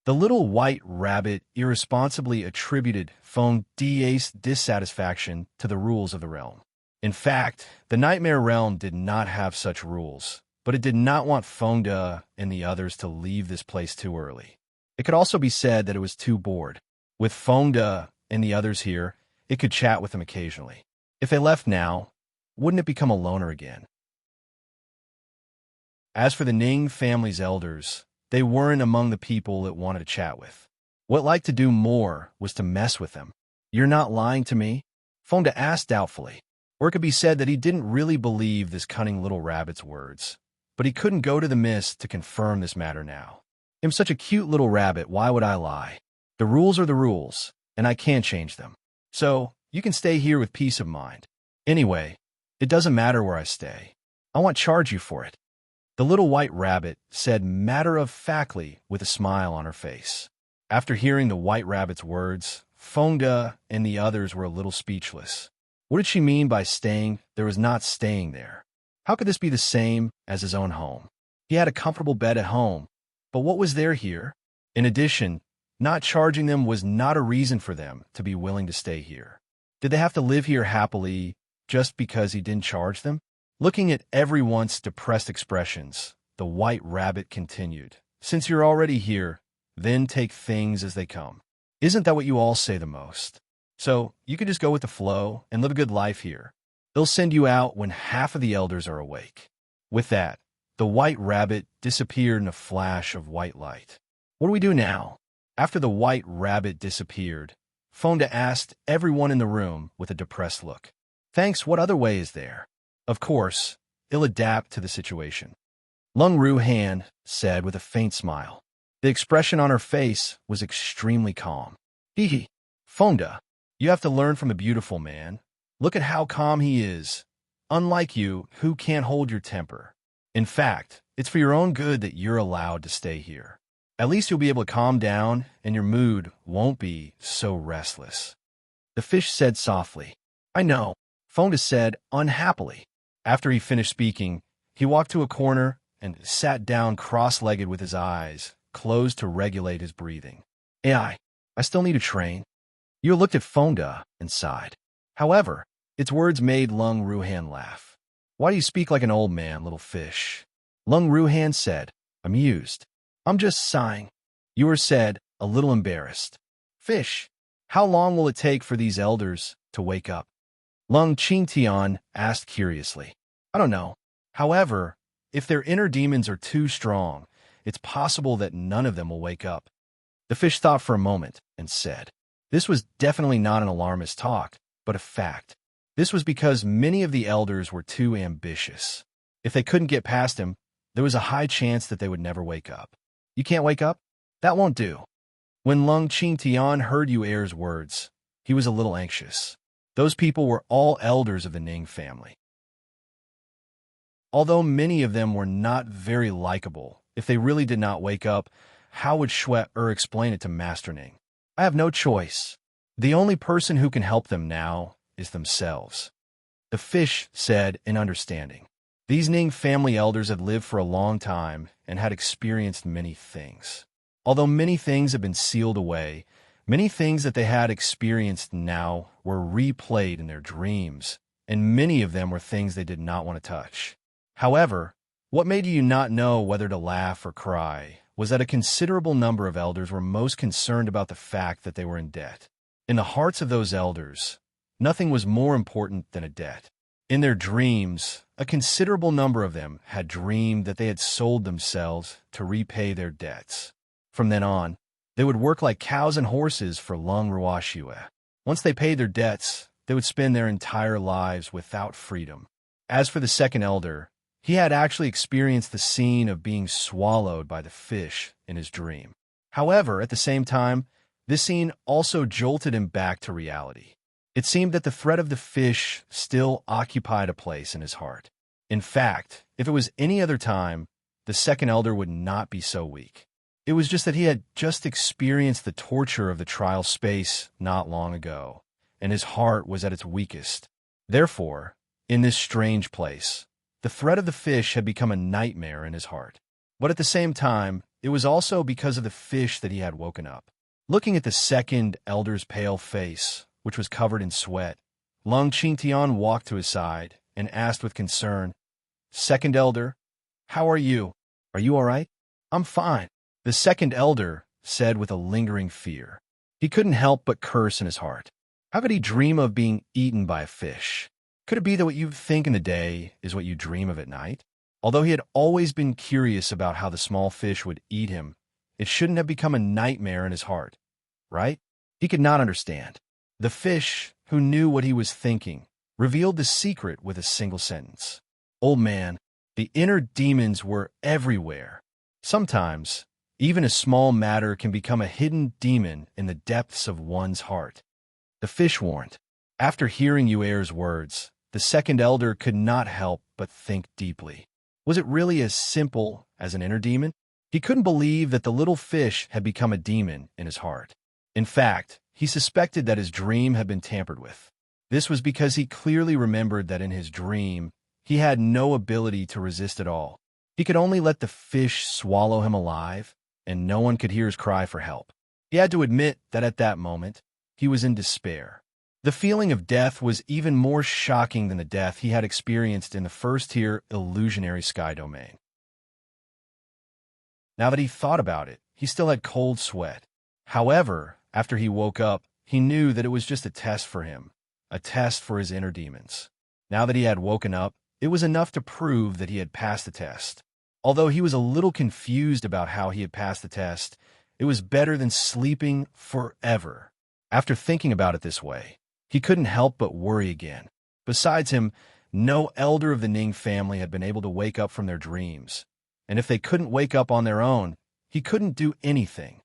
The little white rabbit irresponsibly attributed Fonda's dissatisfaction to the rules of the realm. In fact, the nightmare realm did not have such rules, but it did not want Fonda and the others to leave this place too early. It could also be said that it was too bored. With Fonda and the others here, it could chat with them occasionally. If they left now, wouldn't it become a loner again? As for the Ning family's elders, they weren't among the people it wanted to chat with. What it liked to do more was to mess with them. You're not lying to me? Fonda asked doubtfully. Or it could be said that he didn't really believe this cunning little rabbit's words, but he couldn't go to the mist to confirm this matter now. I'm such a cute little rabbit, why would I lie? The rules are the rules, and I can't change them. So, you can stay here with peace of mind. Anyway, it doesn't matter where I stay. I won't charge you for it. The little white rabbit said matter-of-factly with a smile on her face. After hearing the white rabbit's words, Fonda and the others were a little speechless. What did she mean by staying? There was not staying there. How could this be the same as his own home? He had a comfortable bed at home, but what was there here? In addition, not charging them was not a reason for them to be willing to stay here. Did they have to live here happily just because he didn't charge them? Looking at everyone's depressed expressions, the white rabbit continued. Since you're already here, then take things as they come. Isn't that what you all say the most? So, you can just go with the flow and live a good life here. They'll send you out when half of the elders are awake. With that, the white rabbit disappeared in a flash of white light. What do we do now? After the white rabbit disappeared, Fonda asked everyone in the room with a depressed look. Thanks, what other way is there? Of course, it'll adapt to the situation. Lung Ruhan said with a faint smile. The expression on her face was extremely calm. Hee. Fonda, you have to learn from a beautiful man. Look at how calm he is. Unlike you, who can't hold your temper. In fact, it's for your own good that you're allowed to stay here. At least you'll be able to calm down, and your mood won't be so restless. The fish said softly. I know, Fonda said unhappily. After he finished speaking, he walked to a corner and sat down cross-legged with his eyes closed to regulate his breathing. I still need to train. You looked at Fonda and sighed. However, its words made Lung Ruhan laugh. Why do you speak like an old man, little fish? Lung Ruhan said, amused. I'm just sighing. Yuer said, a little embarrassed. Fish, how long will it take for these elders to wake up? Lung Qingtian asked curiously. I don't know. However, if their inner demons are too strong, it's possible that none of them will wake up. The fish thought for a moment and said, this was definitely not an alarmist talk, but a fact. This was because many of the elders were too ambitious. If they couldn't get past him, there was a high chance that they would never wake up. You can't wake up? That won't do. When Lung Qingtian heard Yuer's words, he was a little anxious. Those people were all elders of the Ning family. Although many of them were not very likable, if they really did not wake up, how would Shue explain it to Master Ning? I have no choice. The only person who can help them now is themselves. The fish said in understanding. These Ning family elders had lived for a long time and had experienced many things. Although many things had been sealed away, many things that they had experienced now were replayed in their dreams, and many of them were things they did not want to touch. However, what made you not know whether to laugh or cry was that a considerable number of elders were most concerned about the fact that they were in debt. In the hearts of those elders, Nothing was more important than a debt. In their dreams, a considerable number of them had dreamed that they had sold themselves to repay their debts. From then on, they would work like cows and horses for Lung Ruashue. Once they paid their debts, they would spend their entire lives without freedom. As for the second elder, he had actually experienced the scene of being swallowed by the fish in his dream. However, at the same time, this scene also jolted him back to reality. It seemed that the threat of the fish still occupied a place in his heart. In fact, if it was any other time, the second elder would not be so weak. It was just that he had just experienced the torture of the trial space not long ago, and his heart was at its weakest. Therefore, in this strange place, the threat of the fish had become a nightmare in his heart. But at the same time, it was also because of the fish that he had woken up. Looking at the second elder's pale face, which was covered in sweat, Lung Qingtian walked to his side and asked with concern, "Second elder, how are you? Are you all right?" "I'm fine," the second elder said with a lingering fear. He couldn't help but curse in his heart. How could he dream of being eaten by a fish? Could it be that what you think in the day is what you dream of at night? Although he had always been curious about how the small fish would eat him, it shouldn't have become a nightmare in his heart, right? He could not understand. The fish, who knew what he was thinking, revealed the secret with a single sentence. "Old man, the inner demons were everywhere. Sometimes, even a small matter can become a hidden demon in the depths of one's heart." The fish warned. After hearing Yuer's words, the second elder could not help but think deeply. Was it really as simple as an inner demon? He couldn't believe that the little fish had become a demon in his heart. In fact, he suspected that his dream had been tampered with. This was because he clearly remembered that in his dream, he had no ability to resist at all. He could only let the fish swallow him alive, and no one could hear his cry for help. He had to admit that at that moment, he was in despair. The feeling of death was even more shocking than the death he had experienced in the first-tier illusionary sky domain. Now that he thought about it, he still had cold sweat. However, after he woke up, he knew that it was just a test for him, a test for his inner demons. Now that he had woken up, it was enough to prove that he had passed the test. Although he was a little confused about how he had passed the test, it was better than sleeping forever. After thinking about it this way, he couldn't help but worry again. Besides him, no elder of the Ning family had been able to wake up from their dreams, and if they couldn't wake up on their own, he couldn't do anything.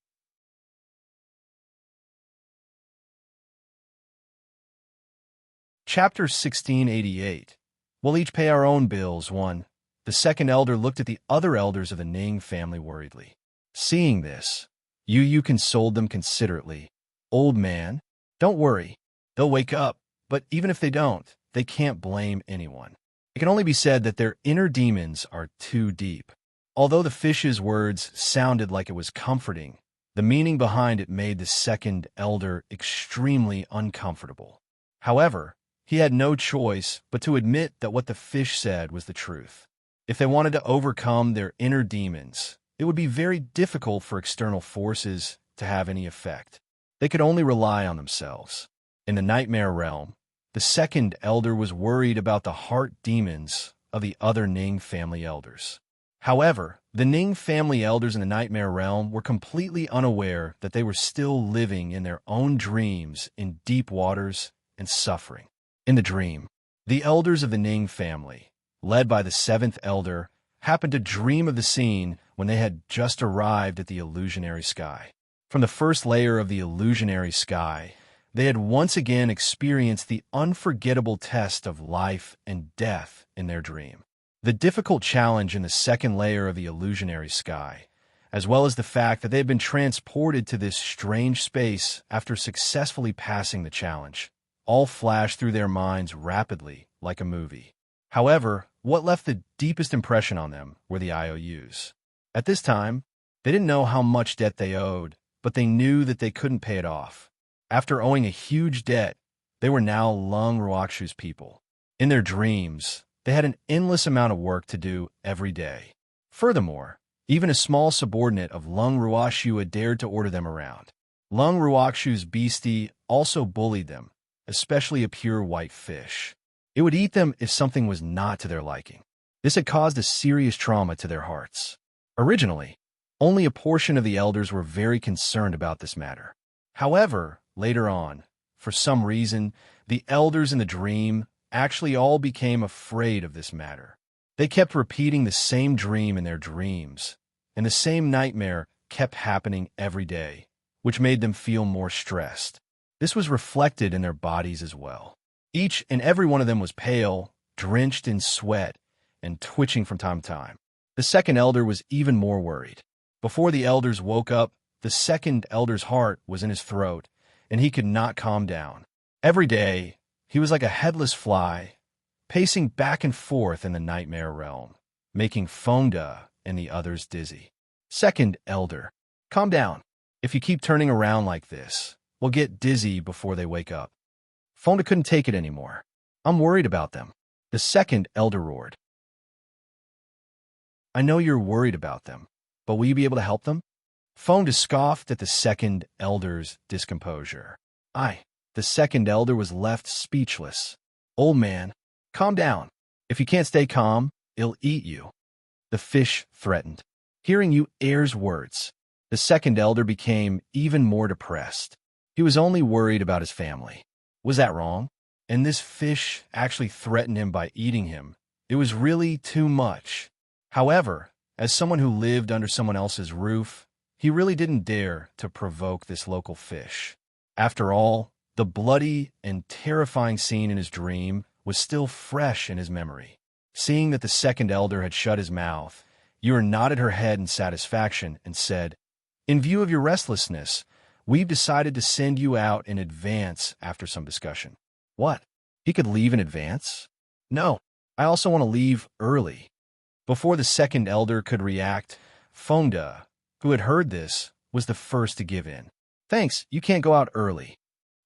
Chapter 1688. We'll each pay our own bills, one. The second elder looked at the other elders of the Ning family worriedly. Seeing this, Yu consoled them considerately. "Old man, don't worry. They'll wake up, but even if they don't, they can't blame anyone. It can only be said that their inner demons are too deep." Although the fish's words sounded like it was comforting, the meaning behind it made the second elder extremely uncomfortable. However, he had no choice but to admit that what the fish said was the truth. If they wanted to overcome their inner demons, it would be very difficult for external forces to have any effect. They could only rely on themselves. In the nightmare realm, the second elder was worried about the heart demons of the other Ning family elders. However, the Ning family elders in the nightmare realm were completely unaware that they were still living in their own dreams in deep waters and suffering. In the dream, the elders of the Ning family, led by the seventh elder, happened to dream of the scene when they had just arrived at the illusionary sky. From the first layer of the illusionary sky, they had once again experienced the unforgettable test of life and death in their dream. The difficult challenge in the second layer of the illusionary sky, as well as the fact that they had been transported to this strange space after successfully passing the challenge, all flashed through their minds rapidly like a movie. However, what left the deepest impression on them were the IOUs. At this time, they didn't know how much debt they owed, but they knew that they couldn't pay it off. After owing a huge debt, they were now Lung Ruakshu's people. In their dreams, they had an endless amount of work to do every day. Furthermore, even a small subordinate of Lung Ruakshu had dared to order them around. Lung Ruakshu's beastie also bullied them, especially a pure white fish. It would eat them if something was not to their liking. This had caused a serious trauma to their hearts. Originally, only a portion of the elders were very concerned about this matter. However, later on, for some reason, the elders in the dream actually all became afraid of this matter. They kept repeating the same dream in their dreams, and the same nightmare kept happening every day, which made them feel more stressed. This was reflected in their bodies as well. Each and every one of them was pale, drenched in sweat, and twitching from time to time. The second elder was even more worried. Before the elders woke up, the second elder's heart was in his throat, and he could not calm down. Every day, he was like a headless fly, pacing back and forth in the nightmare realm, making Fonda and the others dizzy. Second elder, calm down. If you keep turning around like this, we'll get dizzy before they wake up. Fonda couldn't take it anymore. I'm worried about them. The second elder roared. I know you're worried about them, but will you be able to help them? Fonda scoffed at the second elder's discomposure. The second elder was left speechless. Old man, calm down. If you can't stay calm, it'll eat you. The fish threatened. Hearing you heir's words, the second elder became even more depressed. He was only worried about his family. Was that wrong? And this fish actually threatened him by eating him. It was really too much. However, as someone who lived under someone else's roof, he really didn't dare to provoke this local fish. After all, the bloody and terrifying scene in his dream was still fresh in his memory. Seeing that the second elder had shut his mouth, Yor nodded her head in satisfaction and said, In view of your restlessness, we've decided to send you out in advance after some discussion. What? He could leave in advance? No, I also want to leave early. Before the second elder could react, Fonda, who had heard this, was the first to give in. Thanks, you can't go out early.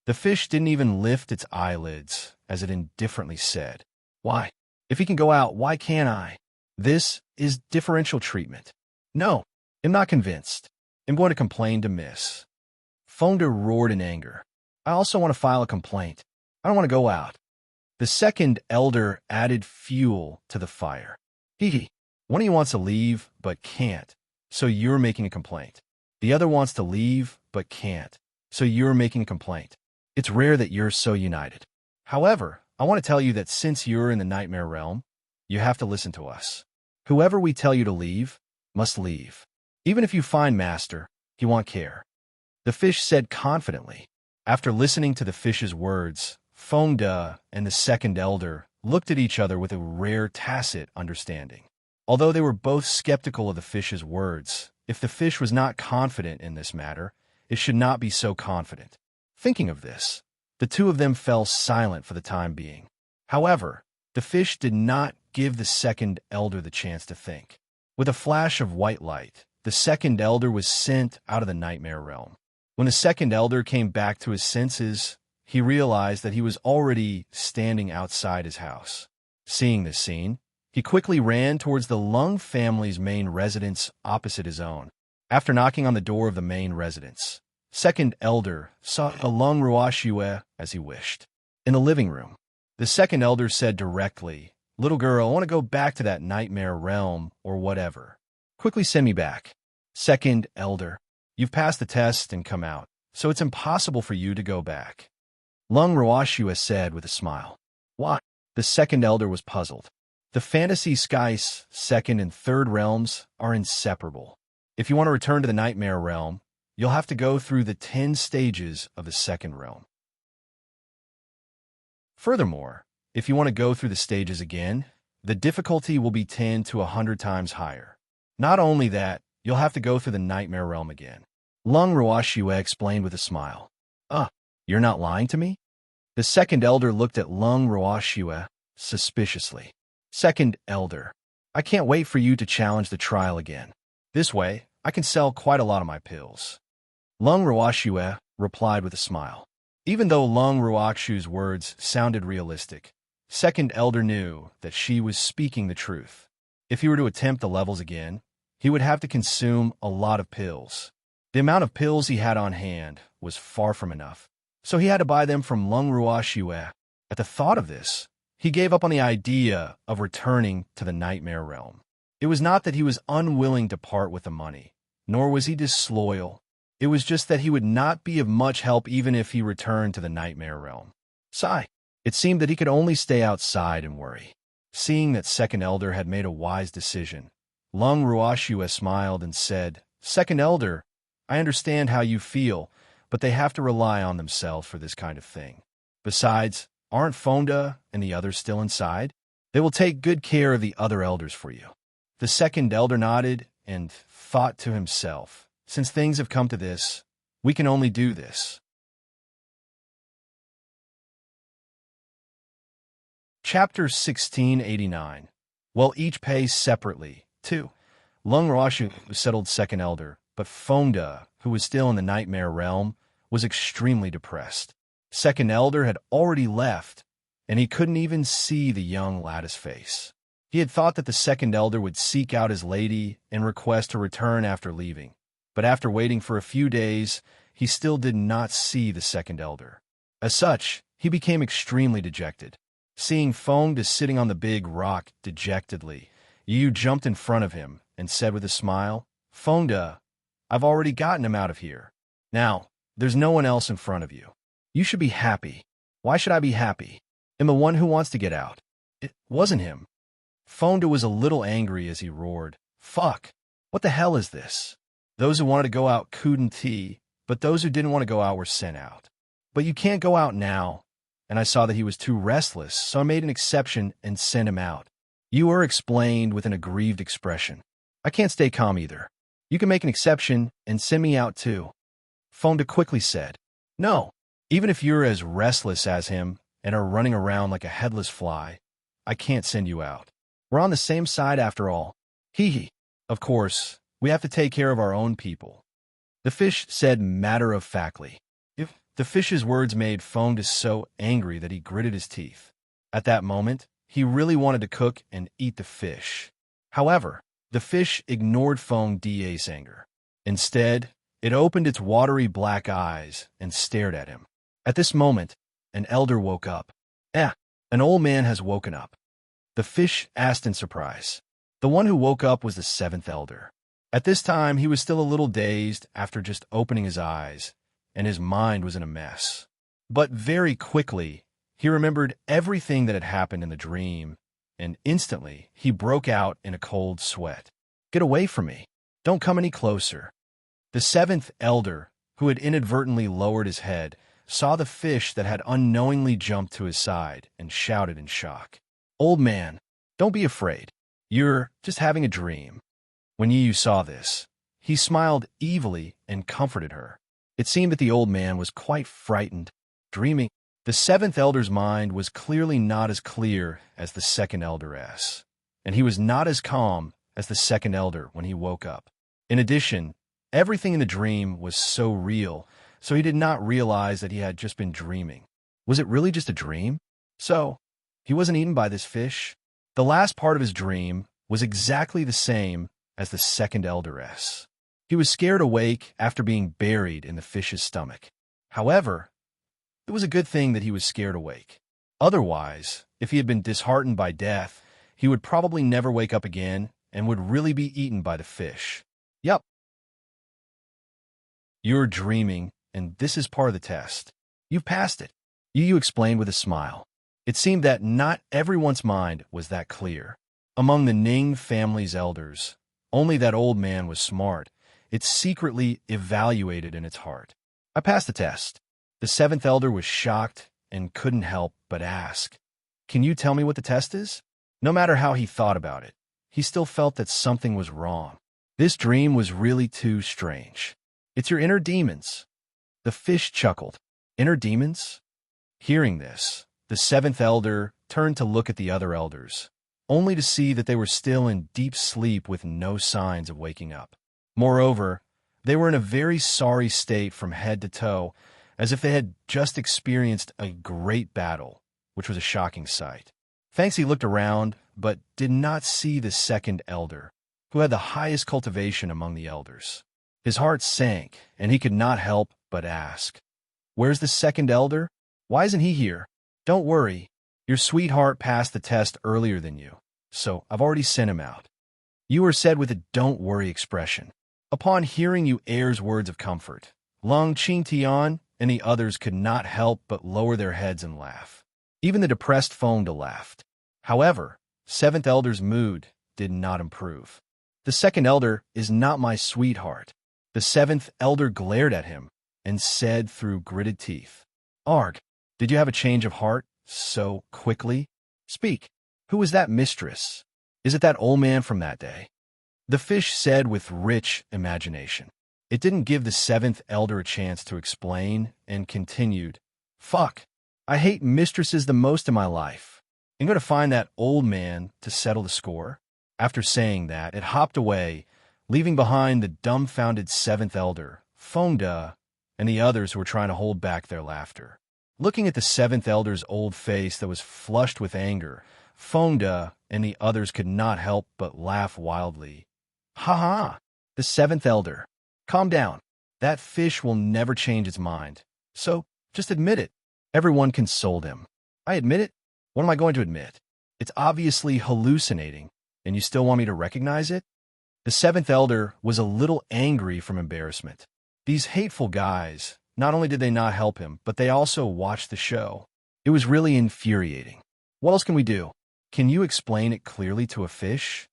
The fish didn't even lift its eyelids, as it indifferently said, Why? If he can go out, why can't I? This is differential treatment. No, I'm not convinced. I'm going to complain to Miss. Fonda roared in anger. I also want to file a complaint. I don't want to go out. The second elder added fuel to the fire. One of you wants to leave, but can't, so you're making a complaint. The other wants to leave, but can't, so you're making a complaint. It's rare that you're so united. However, I want to tell you that since you're in the nightmare realm, you have to listen to us. Whoever we tell you to leave, must leave. Even if you find master, he won't care. The fish said confidently. After listening to the fish's words, Fonda and the second elder looked at each other with a rare tacit understanding. Although they were both skeptical of the fish's words, if the fish was not confident in this matter, it should not be so confident. Thinking of this, the two of them fell silent for the time being. However, the fish did not give the second elder the chance to think. With a flash of white light, the second elder was sent out of the nightmare realm. When the second elder came back to his senses, he realized that he was already standing outside his house. Seeing this scene, he quickly ran towards the Lung family's main residence opposite his own. After knocking on the door of the main residence, second elder saw a Lung Ruashue as he wished. In the living room, the second elder said directly, Little girl, I want to go back to that nightmare realm or whatever. Quickly send me back. Second elder, you've passed the test and come out, so it's impossible for you to go back. Lung Ruashue said with a smile. Why? The second elder was puzzled. The fantasy skies, second and third realms are inseparable. If you want to return to the nightmare realm, you'll have to go through the 10 stages of the second realm. Furthermore, if you want to go through the stages again, the difficulty will be 10 to 100 times higher. Not only that, you'll have to go through the nightmare realm again. Lung Ruashue explained with a smile. You're not lying to me? The second elder looked at Lung Ruashue suspiciously. Second elder, I can't wait for you to challenge the trial again. This way, I can sell quite a lot of my pills. Lung Ruashue replied with a smile. Even though Lung Ruakshu's words sounded realistic, second elder knew that she was speaking the truth. If he were to attempt the levels again, he would have to consume a lot of pills. The amount of pills he had on hand was far from enough. so he had to buy them from Lung Ruoxue. At the thought of this, he gave up on the idea of returning to the nightmare realm. It was not that he was unwilling to part with the money, nor was he disloyal. It was just that he would not be of much help even if he returned to the nightmare realm. Sigh. It seemed that he could only stay outside and worry. Seeing that Second Elder had made a wise decision, Lung Ruoxue smiled and said, "Second Elder, I understand how you feel, but they have to rely on themselves for this kind of thing. Besides, aren't Fonda and the others still inside? They will take good care of the other elders for you." The Second Elder nodded and thought to himself, "Since things have come to this, we can only do this." Chapter 1689. Well, each pays separately, too. Lung Ruoxue settled Second Elder, but Fonda, who was still in the nightmare realm, was extremely depressed. Second Elder had already left, and he couldn't even see the young lattice face. He had thought that the Second Elder would seek out his lady and request to return after leaving, but after waiting for a few days, he still did not see the Second Elder. As such, he became extremely dejected. Seeing Fonda sitting on the big rock dejectedly, Yu jumped in front of him and said with a smile, "Fonda, I've already gotten him out of here. Now, there's no one else in front of you. You should be happy." "Why should I be happy? I'm the one who wants to get out." "It wasn't him." Fonda was a little angry as he roared, "Fuck! What the hell is this? Those who wanted to go out couldn't, but those who didn't want to go out were sent out. But you can't go out now." And I saw that he was too restless, so I made an exception and sent him out. Yu explained with an aggrieved expression. "I can't stay calm either. You can make an exception and send me out too." Fonda quickly said, "No, even if you're as restless as him and are running around like a headless fly, I can't send you out. We're on the same side after all. Hee. Of course, we have to take care of our own people." The fish said matter-of-factly. The fish's words made Fonda so angry that he gritted his teeth. At that moment, he really wanted to cook and eat the fish. However, the fish ignored Fonda's anger. Instead, it opened its watery black eyes and stared at him. At this moment, an elder woke up. An old man has woken up." The fish asked in surprise. The one who woke up was the seventh elder. At this time, he was still a little dazed after just opening his eyes, and his mind was in a mess. But very quickly, he remembered everything that had happened in the dream, and instantly he broke out in a cold sweat. "Get away from me. Don't come any closer." The seventh elder, who had inadvertently lowered his head, saw the fish that had unknowingly jumped to his side and shouted in shock, "Old man, don't be afraid. You're just having a dream." When Yu saw this, he smiled evilly and comforted her. It seemed that the old man was quite frightened. Dreaming. The seventh elder's mind was clearly not as clear as the second elder's, and he was not as calm as the second elder when he woke up. In addition, everything in the dream was so real, so he did not realize that he had just been dreaming. Was it really just a dream? So, he wasn't eaten by this fish? The last part of his dream was exactly the same as the second elder's. He was scared awake after being buried in the fish's stomach. However, it was a good thing that he was scared awake. Otherwise, if he had been disheartened by death, he would probably never wake up again and would really be eaten by the fish. Yup. You're dreaming, and this is part of the test. You've passed it. Yu explained with a smile. It seemed that not everyone's mind was that clear. Among the Ning family's elders, only that old man was smart. It secretly evaluated in its heart. "I passed the test." The seventh elder was shocked and couldn't help but ask, "Can you tell me what the test is?" No matter how he thought about it, he still felt that something was wrong. This dream was really too strange. "It's your inner demons." The fish chuckled. "Inner demons?" Hearing this, the seventh elder turned to look at the other elders, only to see that they were still in deep sleep with no signs of waking up. Moreover, they were in a very sorry state from head to toe, as if they had just experienced a great battle, which was a shocking sight. He looked around, but did not see the second elder, who had the highest cultivation among the elders. His heart sank, and he could not help but ask, Where's the second elder? Why isn't he here? Don't worry. Your sweetheart passed the test earlier than you, so I've already sent him out. You said with a don't worry expression. Upon hearing you Air's words of comfort, Lung Qingtian and the others could not help but lower their heads and laugh. Even the depressed Fonda laughed. However, seventh elder's mood did not improve. The second elder is not my sweetheart. The seventh elder glared at him and said through gritted teeth, Arg, did you have a change of heart so quickly? Speak. Who is that mistress? Is it that old man from that day? The fish said with rich imagination. It didn't give the seventh elder a chance to explain and continued, Fuck, I hate mistresses the most in my life. I'm going to find that old man to settle the score. After saying that, it hopped away, leaving behind the dumbfounded seventh elder, Fonda, and the others who were trying to hold back their laughter. Looking at the seventh elder's old face that was flushed with anger, Fonda and the others could not help but laugh wildly. Ha ha! The seventh elder. Calm down. That fish will never change its mind. So, just admit it. Everyone consoled him. I admit it? What am I going to admit? It's obviously hallucinating, and you still want me to recognize it? The seventh elder was a little angry from embarrassment. These hateful guys, not only did they not help him, but they also watched the show. It was really infuriating. What else can we do? Can you explain it clearly to a fish?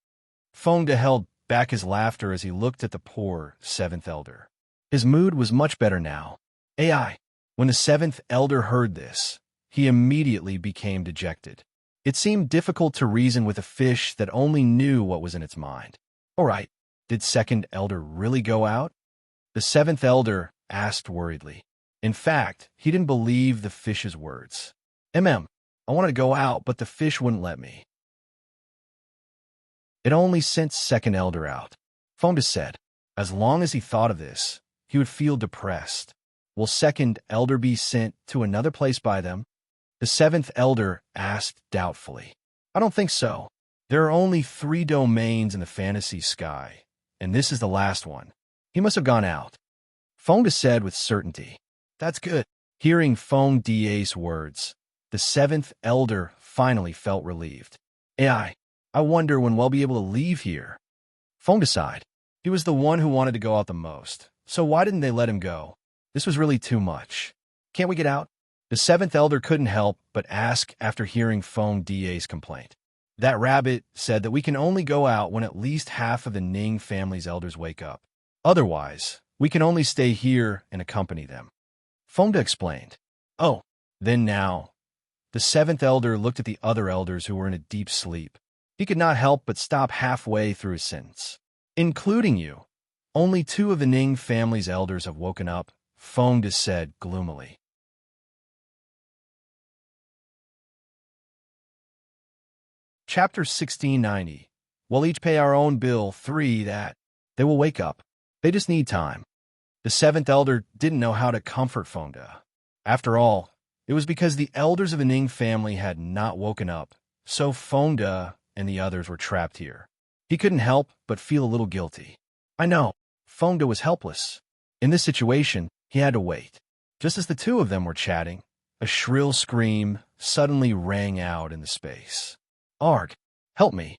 Fonda held back his laughter as he looked at the poor seventh elder. His mood was much better now. AI. When the seventh elder heard this, he immediately became dejected. It seemed difficult to reason with a fish that only knew what was in its mind. All right, did second elder really go out? The seventh elder asked worriedly. In fact, he didn't believe the fish's words. I wanted to go out, but the fish wouldn't let me. It only sent second elder out. Fonda said, as long as he thought of this, he would feel depressed. Will second elder be sent to another place by them? The seventh elder asked doubtfully. I don't think so. There are only 3 domains in the fantasy sky, and this is the last one. He must have gone out. Fonda said with certainty. That's good. Hearing Fonda's words, the seventh elder finally felt relieved. I wonder when we'll be able to leave here. Fonda sighed. He was the one who wanted to go out the most, so why didn't they let him go? This was really too much. Can't we get out? The seventh elder couldn't help but ask after hearing Fonda's complaint. That rabbit said that we can only go out when at least half of the Ning family's elders wake up. Otherwise, we can only stay here and accompany them. Fonda explained. Oh, then now. The seventh elder looked at the other elders who were in a deep sleep. He could not help but stop halfway through his sentence. Including you. Only 2 of the Ning family's elders have woken up, Fonda said gloomily. Chapter 1690. We'll each pay our own bill, 3 that. They will wake up. They just need time. The seventh elder didn't know how to comfort Fonda. After all, it was because the elders of the Ning family had not woken up, so Fonda and the others were trapped here. He couldn't help but feel a little guilty. I know, Fonda was helpless. In this situation, he had to wait. Just as the 2 of them were chatting, a shrill scream suddenly rang out in the space. Arg, help me.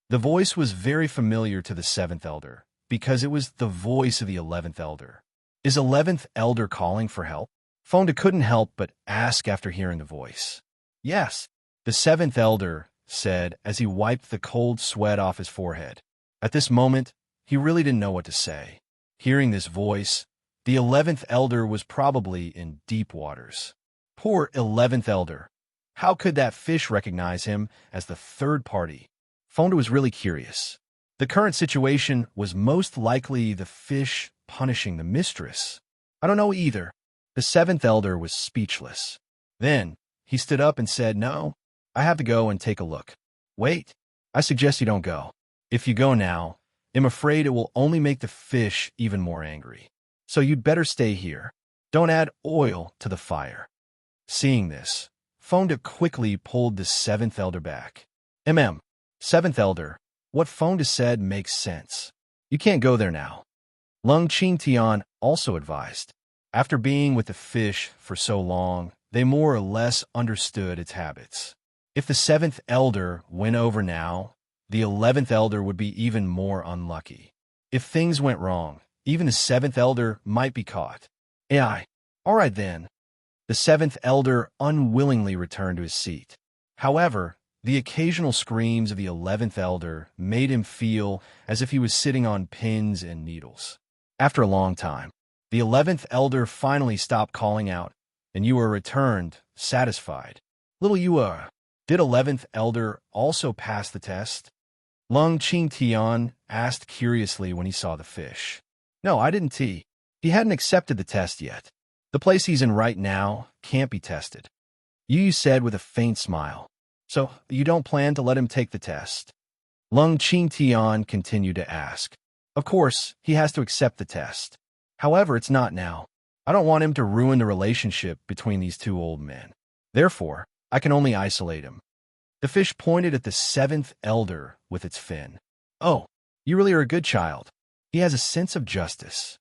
The voice was very familiar to the seventh elder, because it was the voice of the 11th elder. Is 11th elder calling for help? Fonda couldn't help but ask after hearing the voice. Yes, the 7th elder said as he wiped the cold sweat off his forehead. At this moment, he really didn't know what to say. Hearing this voice, the 11th elder was probably in deep waters. Poor 11th elder. How could that fish recognize him as the third party? Fonda was really curious. The current situation was most likely the fish punishing the mistress. I don't know either. The 7th elder was speechless. Then, he stood up and said, No, I have to go and take a look. Wait, I suggest you don't go. If you go now, I'm afraid it will only make the fish even more angry. So you'd better stay here. Don't add oil to the fire. Seeing this, Fonda quickly pulled the 7th elder back. 7th elder, what Fonda said makes sense. You can't go there now. Lung Qingtian also advised. After being with the fish for so long, they more or less understood its habits. If the 7th elder went over now, the 11th elder would be even more unlucky. If things went wrong, even the 7th elder might be caught. AI. All right then. The 7th elder unwillingly returned to his seat. However, the occasional screams of the 11th elder made him feel as if he was sitting on pins and needles. After a long time, the 11th elder finally stopped calling out, and you were returned, satisfied. Little Yua, did 11th elder also pass the test? Lung Qingtian asked curiously when he saw the fish. No, I didn't. He hadn't accepted the test yet. The place he's in right now can't be tested. Yu said with a faint smile. So, you don't plan to let him take the test? Lung Qingtian continued to ask. Of course, he has to accept the test. However, it's not now. I don't want him to ruin the relationship between these two old men. Therefore, I can only isolate him. The fish pointed at the 7th elder with its fin. Oh, you really are a good child. He has a sense of justice.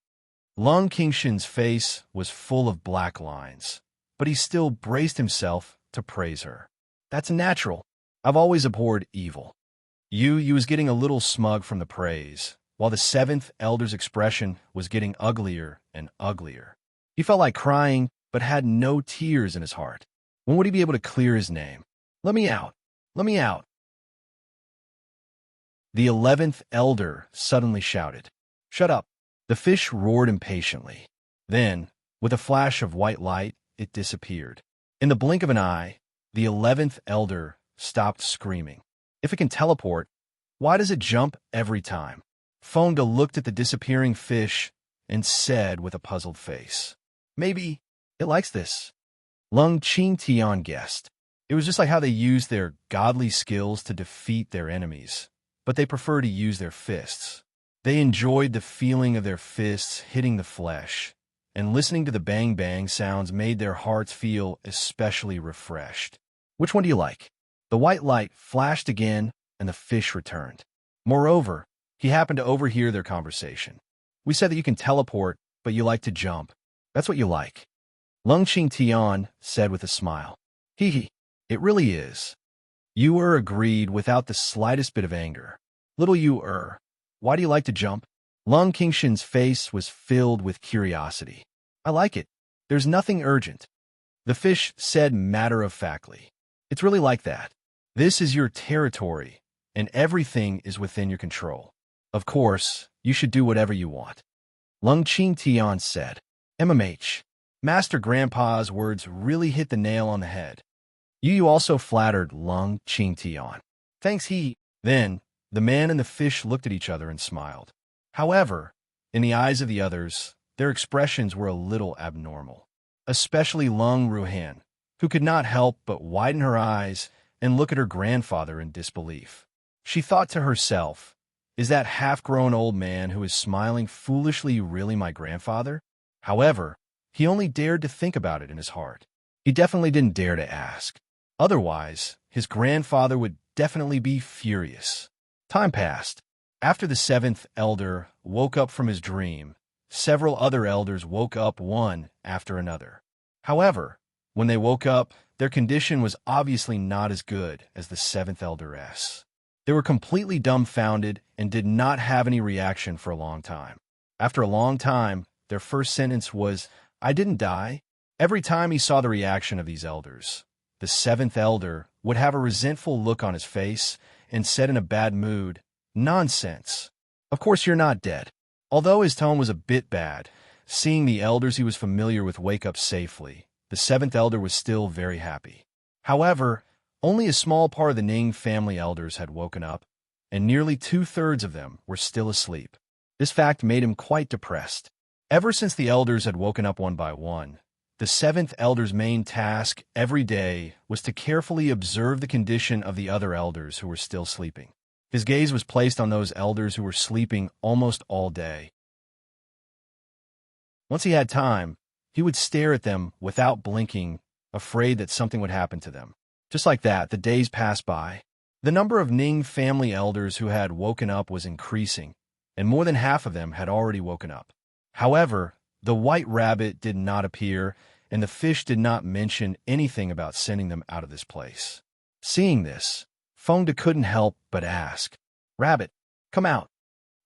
Lung Qingshan's face was full of black lines, but he still braced himself to praise her. That's natural. I've always abhorred evil. Yu was getting a little smug from the praise, while the 7th elder's expression was getting uglier and uglier. He felt like crying, but had no tears in his heart. When would he be able to clear his name? Let me out. Let me out. The 11th elder suddenly shouted. Shut up. The fish roared impatiently. Then, with a flash of white light, it disappeared. In the blink of an eye, the 11th elder stopped screaming. If it can teleport, why does it jump every time? Fonda looked at the disappearing fish and said with a puzzled face, Maybe it likes this. Lung Qingtian guessed. It was just like how they used their godly skills to defeat their enemies, but they prefer to use their fists. They enjoyed the feeling of their fists hitting the flesh, and listening to the bang-bang sounds made their hearts feel especially refreshed. Which one do you like? The white light flashed again, and the fish returned. Moreover, he happened to overhear their conversation. We said that you can teleport, but you like to jump. That's what you like. Lung Qingtian said with a smile. Hee, it really is. Yu agreed without the slightest bit of anger. Little Yu, why do you like to jump? Lung Qingshan's face was filled with curiosity. I like it. There's nothing urgent. The fish said matter-of-factly. It's really like that. This is your territory, and everything is within your control. Of course, you should do whatever you want. Lung Qingtian said. MMH. Master Grandpa's words really hit the nail on the head. Yu also flattered Lung Qingtian. Thanks, Then, the man and the fish looked at each other and smiled. However, in the eyes of the others, their expressions were a little abnormal. Especially Lung Ruhan, who could not help but widen her eyes and look at her grandfather in disbelief. She thought to herself, is that half-grown old man who is smiling foolishly really my grandfather? However, he only dared to think about it in his heart. He definitely didn't dare to ask. Otherwise, his grandfather would definitely be furious. Time passed. After the 7th elder woke up from his dream, several other elders woke up one after another. However, when they woke up, their condition was obviously not as good as the 7th elderess. They were completely dumbfounded and did not have any reaction for a long time. After a long time, their first sentence was, I didn't die. Every time he saw the reaction of these elders, the 7th elder would have a resentful look on his face and said in a bad mood, Nonsense. Of course you're not dead. Although his tone was a bit bad, seeing the elders he was familiar with wake up safely, the 7th elder was still very happy. However, only a small part of the Ning family elders had woken up, and nearly 2/3 of them were still asleep. This fact made him quite depressed. Ever since the elders had woken up one by one, the 7th elder's main task every day was to carefully observe the condition of the other elders who were still sleeping. His gaze was placed on those elders who were sleeping almost all day. Once he had time, he would stare at them without blinking, afraid that something would happen to them. Just like that, the days passed by. The number of Ning family elders who had woken up was increasing, and more than half of them had already woken up. However, The white rabbit did not appear, and the fish did not mention anything about sending them out of this place. Seeing this, Fonda couldn't help but ask, "Rabbit, come out."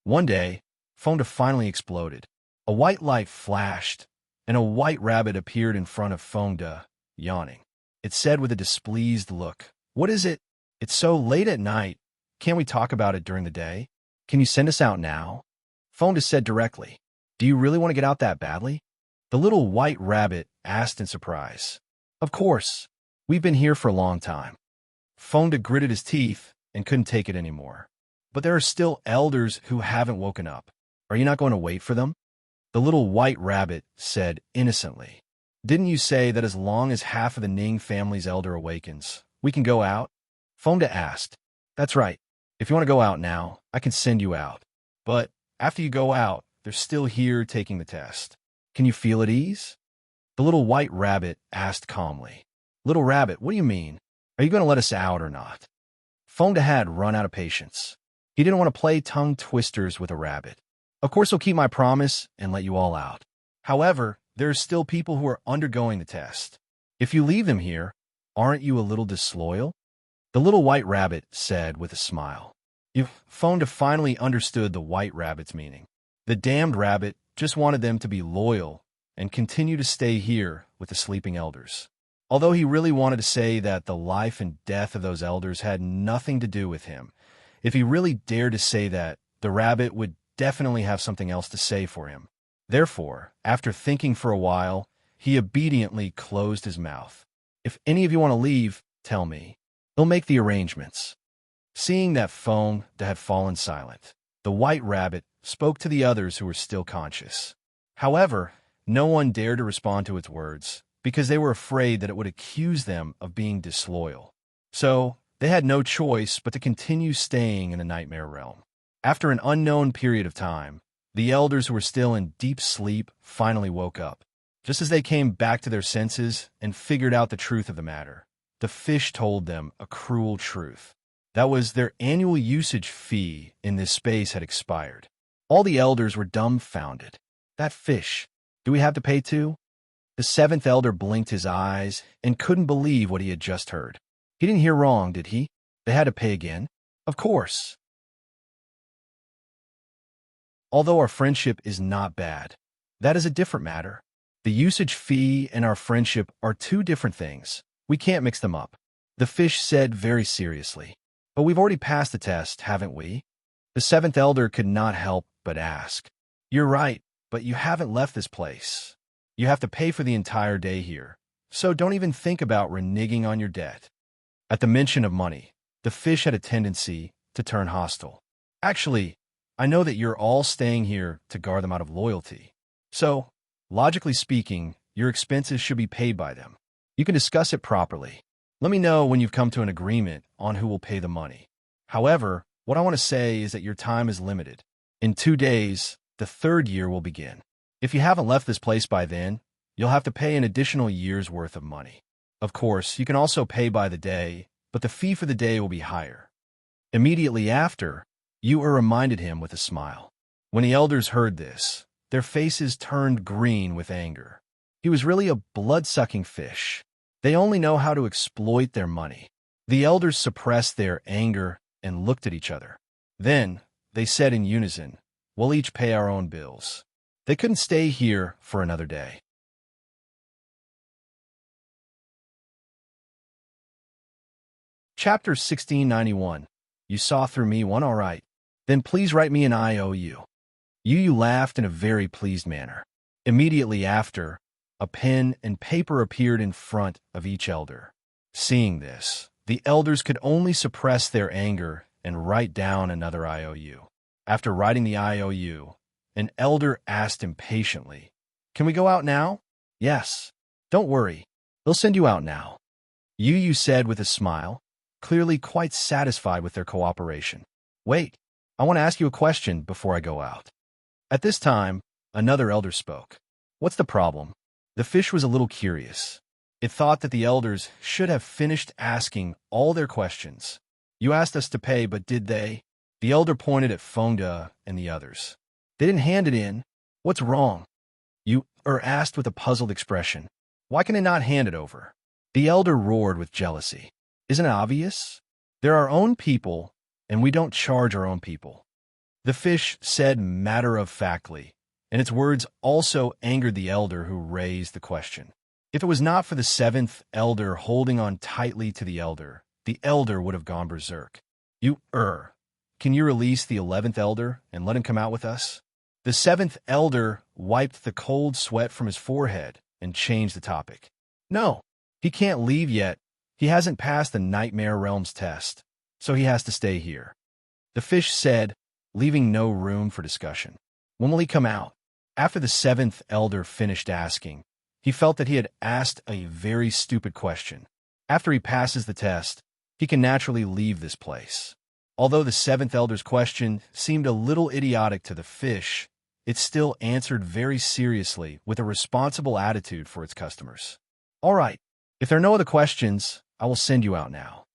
One day, Fonda finally exploded. A white light flashed, and a white rabbit appeared in front of Fonda, yawning. It said with a displeased look, "What is it? It's so late at night. Can't we talk about it during the day? Can you send us out now?" Fonda said directly, "Do you really want to get out that badly?" The little white rabbit asked in surprise. "Of course. We've been here for a long time." Fonda gritted his teeth and couldn't take it anymore. "But there are still elders who haven't woken up. Are you not going to wait for them?" The little white rabbit said innocently, "Didn't you say that as long as half of the Ning family's elder awakens, we can go out?" Fonda asked. "That's right. If you want to go out now, I can send you out. But after you go out, they're still here taking the test. Can you feel at ease?" The little white rabbit asked calmly. "Little rabbit, what do you mean? Are you going to let us out or not?" Fonda had run out of patience. He didn't want to play tongue twisters with a rabbit. "Of course I'll keep my promise and let you all out. However, there are still people who are undergoing the test. If you leave them here, aren't you a little disloyal?" The little white rabbit said with a smile. Fonda finally understood the white rabbit's meaning. The damned rabbit just wanted them to be loyal and continue to stay here with the sleeping elders. Although he really wanted to say that the life and death of those elders had nothing to do with him, if he really dared to say that, the rabbit would definitely have something else to say for him. Therefore, after thinking for a while, he obediently closed his mouth. "If any of you want to leave, tell me. They'll make the arrangements." Seeing that Fonda had fallen silent, the white rabbit spoke to the others who were still conscious. However, no one dared to respond to its words, because they were afraid that it would accuse them of being disloyal. So, they had no choice but to continue staying in the nightmare realm. After an unknown period of time, the elders who were still in deep sleep finally woke up. Just as they came back to their senses and figured out the truth of the matter, the fish told them a cruel truth. That was, their annual usage fee in this space had expired. All the elders were dumbfounded. "That fish, do we have to pay too?" The seventh elder blinked his eyes and couldn't believe what he had just heard. He didn't hear wrong, did he? They had to pay again? Of course. Although our friendship is not bad, that is a different matter. The usage fee and our friendship are two different things. We can't mix them up. The fish said very seriously. "But we've already passed the test, haven't we?" The seventh elder could not help but ask. "You're right, but you haven't left this place. You have to pay for the entire day here, so don't even think about reneging on your debt." At the mention of money, the fish had a tendency to turn hostile. "Actually, I know that you're all staying here to guard them out of loyalty. So, logically speaking, your expenses should be paid by them. You can discuss it properly. Let me know when you've come to an agreement on who will pay the money. However, what I want to say is that your time is limited. In 2 days, the third year will begin. If you haven't left this place by then, you'll have to pay an additional year's worth of money. Of course, you can also pay by the day, but the fee for the day will be higher." Immediately after, Ua reminded him with a smile. When the elders heard this, their faces turned green with anger. He was really a blood-sucking fish. They only know how to exploit their money. The elders suppressed their anger and looked at each other. Then, they said in unison, "We'll each pay our own bills." They couldn't stay here for another day. Chapter 1691. You saw through me one, all right. Then please write me an IOU. Yu laughed in a very pleased manner. Immediately after, a pen and paper appeared in front of each elder. Seeing this, the elders could only suppress their anger and write down another IOU. After writing the IOU, an elder asked impatiently, "Can we go out now?" "Yes. Don't worry. They'll send you out now," Yu said with a smile, clearly quite satisfied with their cooperation. "Wait, I want to ask you a question before I go out." At this time, another elder spoke. "What's the problem?" The fish was a little curious. It thought that the elders should have finished asking all their questions. "You asked us to pay, but did they?" The elder pointed at Fonda and the others. "They didn't hand it in. What's wrong?" You asked with a puzzled expression. Why can I not hand it over? The elder roared with jealousy. Isn't it obvious? They're our own people, and we don't charge our own people. The fish said matter-of-factly, and its words also angered the elder who raised the question. If it was not for the seventh elder holding on tightly to the elder would have gone berserk. Can you release the 11th elder and let him come out with us? The seventh elder wiped the cold sweat from his forehead and changed the topic. No, he can't leave yet. He hasn't passed the Nightmare Realms test, so he has to stay here. The fish said, leaving no room for discussion. When will he come out? After the seventh elder finished asking, he felt that he had asked a very stupid question. After he passes the test, he can naturally leave this place. Although the seventh elder's question seemed a little idiotic to the fish, it still answered very seriously with a responsible attitude for its customers. All right, if there are no other questions, I will send you out now.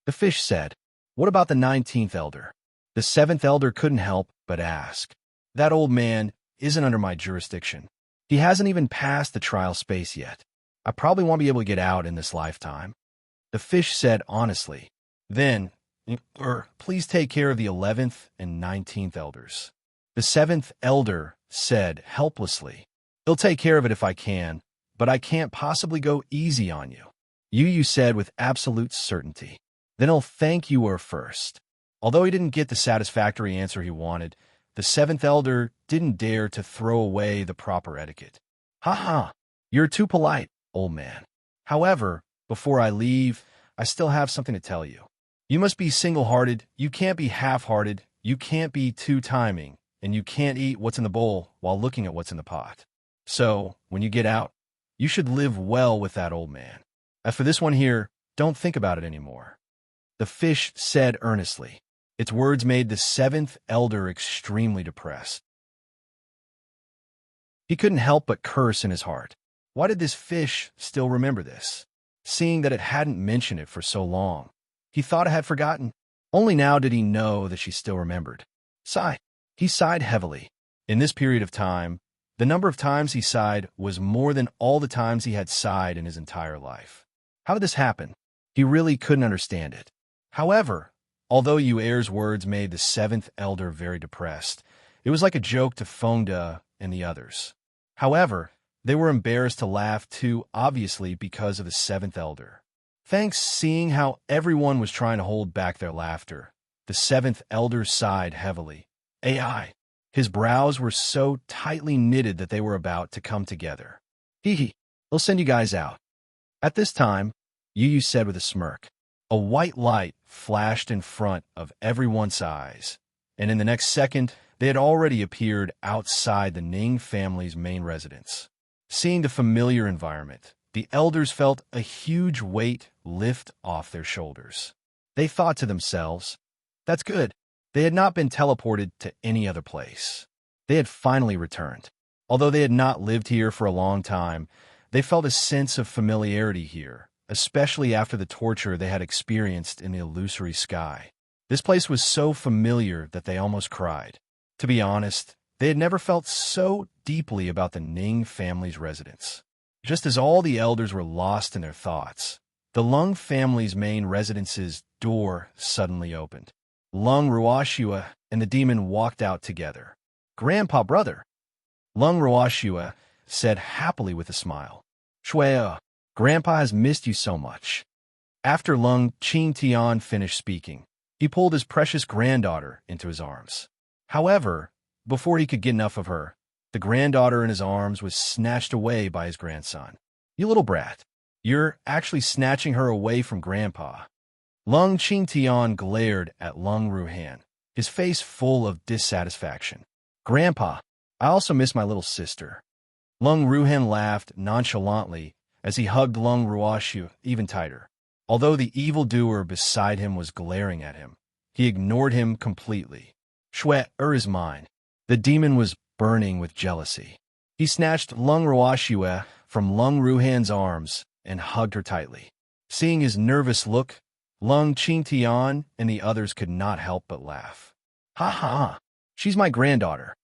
The fish said, what about the 19th elder? The seventh elder couldn't help but ask. That old man isn't under my jurisdiction. He hasn't even passed the trial space yet. I probably won't be able to get out in this lifetime. The fish said honestly. Then, please take care of the 11th and 19th elders. The seventh elder said helplessly. He'll take care of it if I can, but I can't possibly go easy on you. You said with absolute certainty. Then he'll thank you first. Although he didn't get the satisfactory answer he wanted, the seventh elder didn't dare to throw away the proper etiquette. You're too polite, old man. However, before I leave, I still have something to tell you. You must be single-hearted, you can't be half-hearted, you can't be two-timing, and you can't eat what's in the bowl while looking at what's in the pot. So, when you get out, you should live well with that old man. As for this one here, don't think about it anymore. The fish said earnestly. Its words made the seventh elder extremely depressed. He couldn't help but curse in his heart. Why did this fish still remember this? Seeing that it hadn't mentioned it for so long. He thought it had forgotten. Only now did he know that she still remembered. Sigh. He sighed heavily. In this period of time, the number of times he sighed was more than all the times he had sighed in his entire life. How did this happen? He really couldn't understand it. However, although Yuer's words made the seventh elder very depressed, it was like a joke to Fonda and the others. However, they were embarrassed to laugh too, obviously because of the seventh elder. Thanks, seeing how everyone was trying to hold back their laughter, the seventh elder sighed heavily. His brows were so tightly knitted that they were about to come together. He'll send you guys out. At this time, Yu said with a smirk. A white light flashed in front of everyone's eyes, and in the next second, they had already appeared outside the Ning family's main residence. Seeing the familiar environment, the elders felt a huge weight lift off their shoulders. They thought to themselves, that's good. They had not been teleported to any other place. They had finally returned. Although they had not lived here for a long time, they felt a sense of familiarity here, especially after the torture they had experienced in the illusory sky. This place was so familiar that they almost cried. To be honest, they had never felt so deeply about the Ning family's residence. Just as all the elders were lost in their thoughts, the Lung family's main residence's door suddenly opened. Lung Ruoshua and the demon walked out together. Grandpa, brother, Lung Ruoshua said happily with a smile. Shuea, Grandpa has missed you so much. After Lung Qingtian finished speaking, he pulled his precious granddaughter into his arms. However, before he could get enough of her, the granddaughter in his arms was snatched away by his grandson. You little brat, you're actually snatching her away from Grandpa. Lung Qingtian glared at Lung Ruhan, his face full of dissatisfaction. Grandpa, I also miss my little sister. Lung Ruhan laughed nonchalantly as he hugged Lung Ruoshu even tighter. Although the evildoer beside him was glaring at him, he ignored him completely. Shue is mine. The demon was burning with jealousy. He snatched Lung Ruoshua from Lung Ruhan's arms and hugged her tightly. Seeing his nervous look, Lung Qingtian and the others could not help but laugh. Ha ha, she's my granddaughter.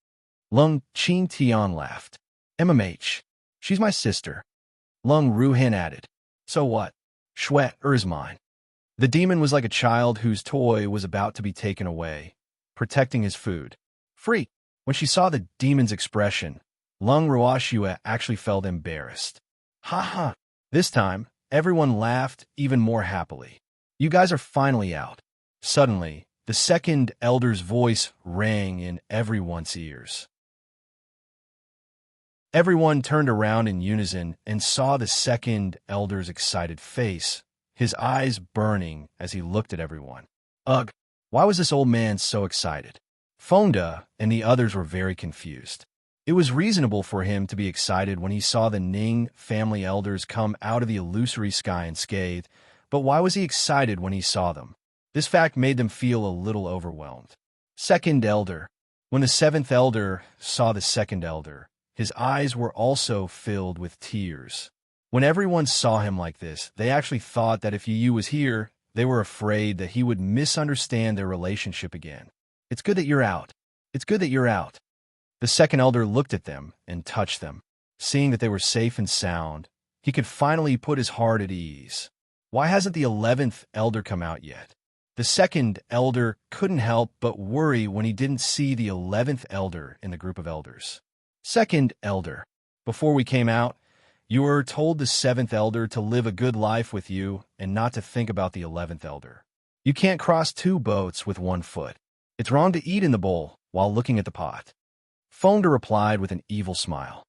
Lung Qingtian laughed. MMH. She's my sister. Lung Ruhin added. So what? Shwet is mine. The demon was like a child whose toy was about to be taken away, protecting his food. Free. When she saw the demon's expression, Lung Ruashua actually felt embarrassed. Ha ha. This time, everyone laughed even more happily. You guys are finally out. Suddenly, the second elder's voice rang in everyone's ears. Everyone turned around in unison and saw the second elder's excited face, his eyes burning as he looked at everyone. Ugh, why was this old man so excited? Fonda and the others were very confused. It was reasonable for him to be excited when he saw the Ning family elders come out of the illusory sky unscathed, but why was he excited when he saw them? This fact made them feel a little overwhelmed. Second elder. When the seventh elder saw the second elder, his eyes were also filled with tears. When everyone saw him like this, they actually thought that if Yu was here, they were afraid that he would misunderstand their relationship again. It's good that you're out. It's good that you're out. The second elder looked at them and touched them. Seeing that they were safe and sound, he could finally put his heart at ease. Why hasn't the 11th elder come out yet? The second elder couldn't help but worry when he didn't see the 11th elder in the group of elders. Second elder. Before we came out, you were told the 7th elder to live a good life with you and not to think about the 11th elder. You can't cross two boats with one foot. It's wrong to eat in the bowl while looking at the pot. Fonda replied with an evil smile.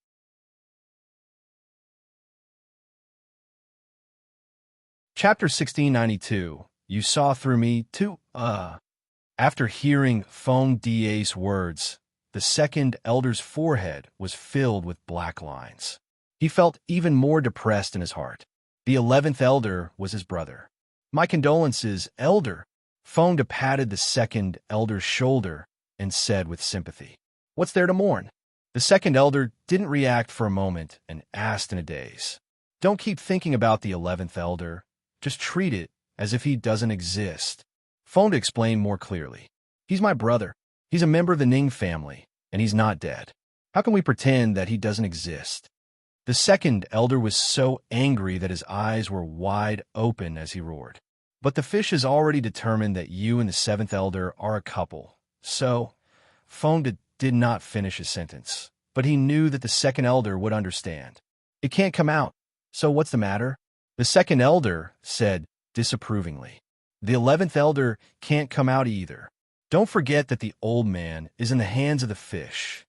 Chapter 1692. You saw through me, too, After hearing Fonda's words, the second elder's forehead was filled with black lines. He felt even more depressed in his heart. The 11th elder was his brother. My condolences, elder. Fonda patted the second elder's shoulder and said with sympathy, What's there to mourn? The second elder didn't react for a moment and asked in a daze, Don't keep thinking about the 11th elder. Just treat it as if he doesn't exist. Fonda explained more clearly. He's my brother. He's a member of the Ning family, and he's not dead. How can we pretend that he doesn't exist? The second elder was so angry that his eyes were wide open as he roared. But the fish has already determined that you and the 7th elder are a couple. So, Fonda did not finish his sentence, but he knew that the second elder would understand. It can't come out. So what's the matter? The second elder said disapprovingly. The 11th elder can't come out either. Don't forget that the old man is in the hands of the fish.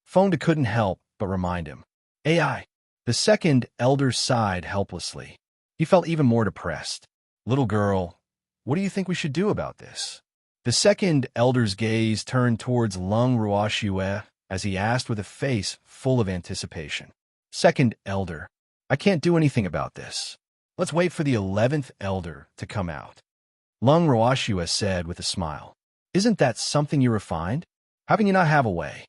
Fonda couldn't help but remind him. AI. The second elder sighed helplessly. He felt even more depressed. Little girl, what do you think we should do about this? The second elder's gaze turned towards Lung Ruashue as he asked with a face full of anticipation. Second elder, I can't do anything about this. Let's wait for the 11th elder to come out. Lung Ruashue said with a smile. Isn't that something you refined? How can you not have a way?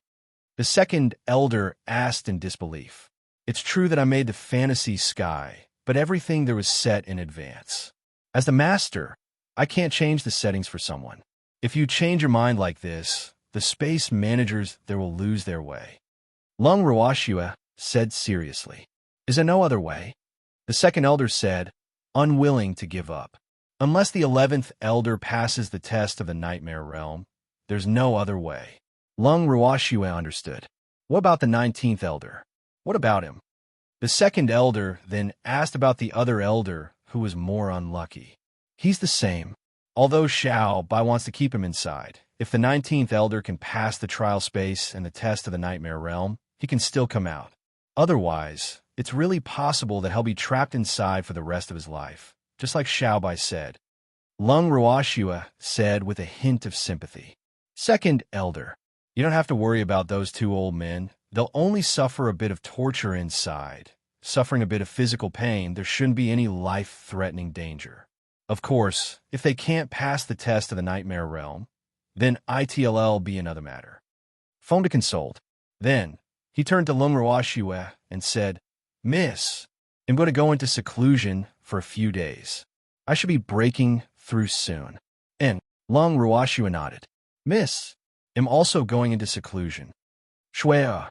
The second elder asked in disbelief. It's true that I made the fantasy sky, but everything there was set in advance. As the master, I can't change the settings for someone. If you change your mind like this, the space managers there will lose their way. Lung Ruashua said seriously. Is there no other way? The second elder said, unwilling to give up. Unless the 11th elder passes the test of the nightmare realm, there's no other way. Lung Ruashua understood. What about the 19th elder? What about him? The second elder then asked about the other elder who was more unlucky. He's the same. Although Xiao Bai wants to keep him inside, if the 19th elder can pass the trial space and the test of the nightmare realm, he can still come out. Otherwise, it's really possible that he'll be trapped inside for the rest of his life, just like Xiao Bai said. Lung Ruashua said with a hint of sympathy. Second elder, you don't have to worry about those two old men. They'll only suffer a bit of torture inside. Suffering a bit of physical pain, there shouldn't be any life-threatening danger. Of course, if they can't pass the test of the nightmare realm, then ITLL be another matter. Fonda consoled. Then, he turned to Lung Ruashue and said, Miss, I'm going to go into seclusion for a few days. I should be breaking through soon. And Lung Ruashue nodded. Miss, I'm also going into seclusion. Shwea.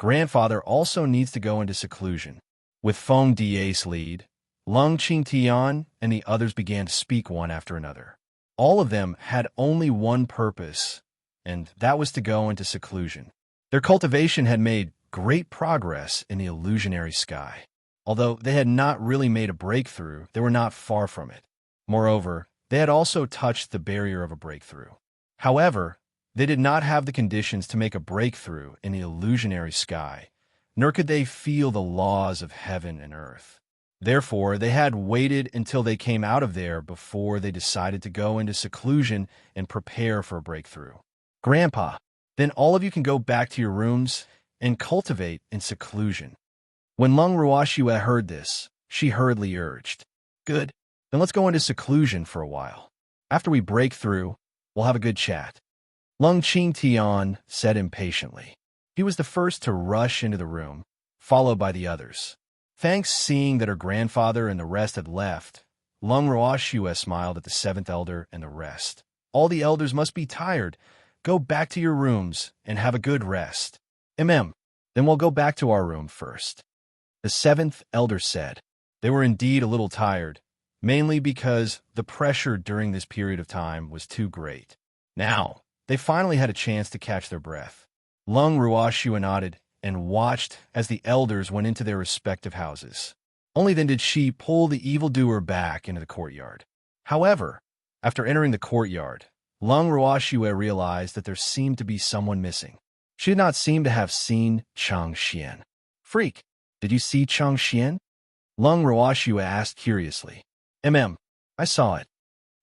grandfather also needs to go into seclusion. With Feng Da's lead, Lung Qingtian and the others began to speak one after another. All of them had only one purpose, and that was to go into seclusion. Their cultivation had made great progress in the illusionary sky. Although they had not really made a breakthrough, they were not far from it. Moreover, they had also touched the barrier of a breakthrough. However, they did not have the conditions to make a breakthrough in the illusionary sky, nor could they feel the laws of heaven and earth. Therefore, they had waited until they came out of there before they decided to go into seclusion and prepare for a breakthrough. Grandpa, then all of you can go back to your rooms and cultivate in seclusion. When Lung Ruoxue heard this, she hurriedly urged, "Good, then let's go into seclusion for a while. After we break through, we'll have a good chat." Lung Qingtian said impatiently. He was the first to rush into the room, followed by the others. Thanks seeing that her grandfather and the rest had left, Lung Ruoxue smiled at the seventh elder and the rest. "All the elders must be tired. Go back to your rooms and have a good rest." Then we'll go back to our room first," the seventh elder said. They were indeed a little tired, mainly because the pressure during this period of time was too great. Now, they finally had a chance to catch their breath. Lung Ruoxue nodded and watched as the elders went into their respective houses. Only then did she pull the evildoer back into the courtyard. However, after entering the courtyard, Lung Ruoxue realized that there seemed to be someone missing. She did not seem to have seen Chang Xian. "Freak, did you see Chang Xian?" Lung Ruoxue asked curiously. I saw it."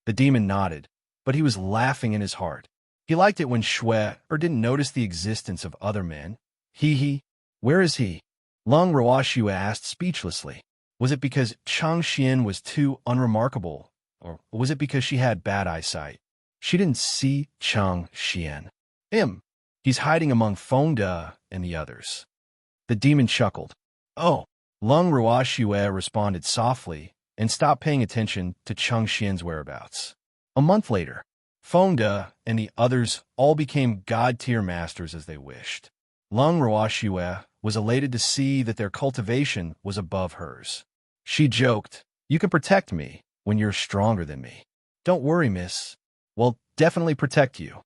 The demon nodded, but he was laughing in his heart. He liked it when Shui didn't notice the existence of other men. Where is he?" Lung Ruoxue asked speechlessly. Was it because Chang Xian was too unremarkable, or was it because she had bad eyesight? She didn't see Chang Xian. He's hiding among Feng and the others." The demon chuckled. "Oh." Lung Ruoxue responded softly and stopped paying attention to Chang Xian's whereabouts. A month later, Feng and the others all became god-tier masters as they wished. Lung Ruoxue was elated to see that their cultivation was above hers. She joked, "You can protect me when you're stronger than me." "Don't worry, miss. We'll definitely protect you."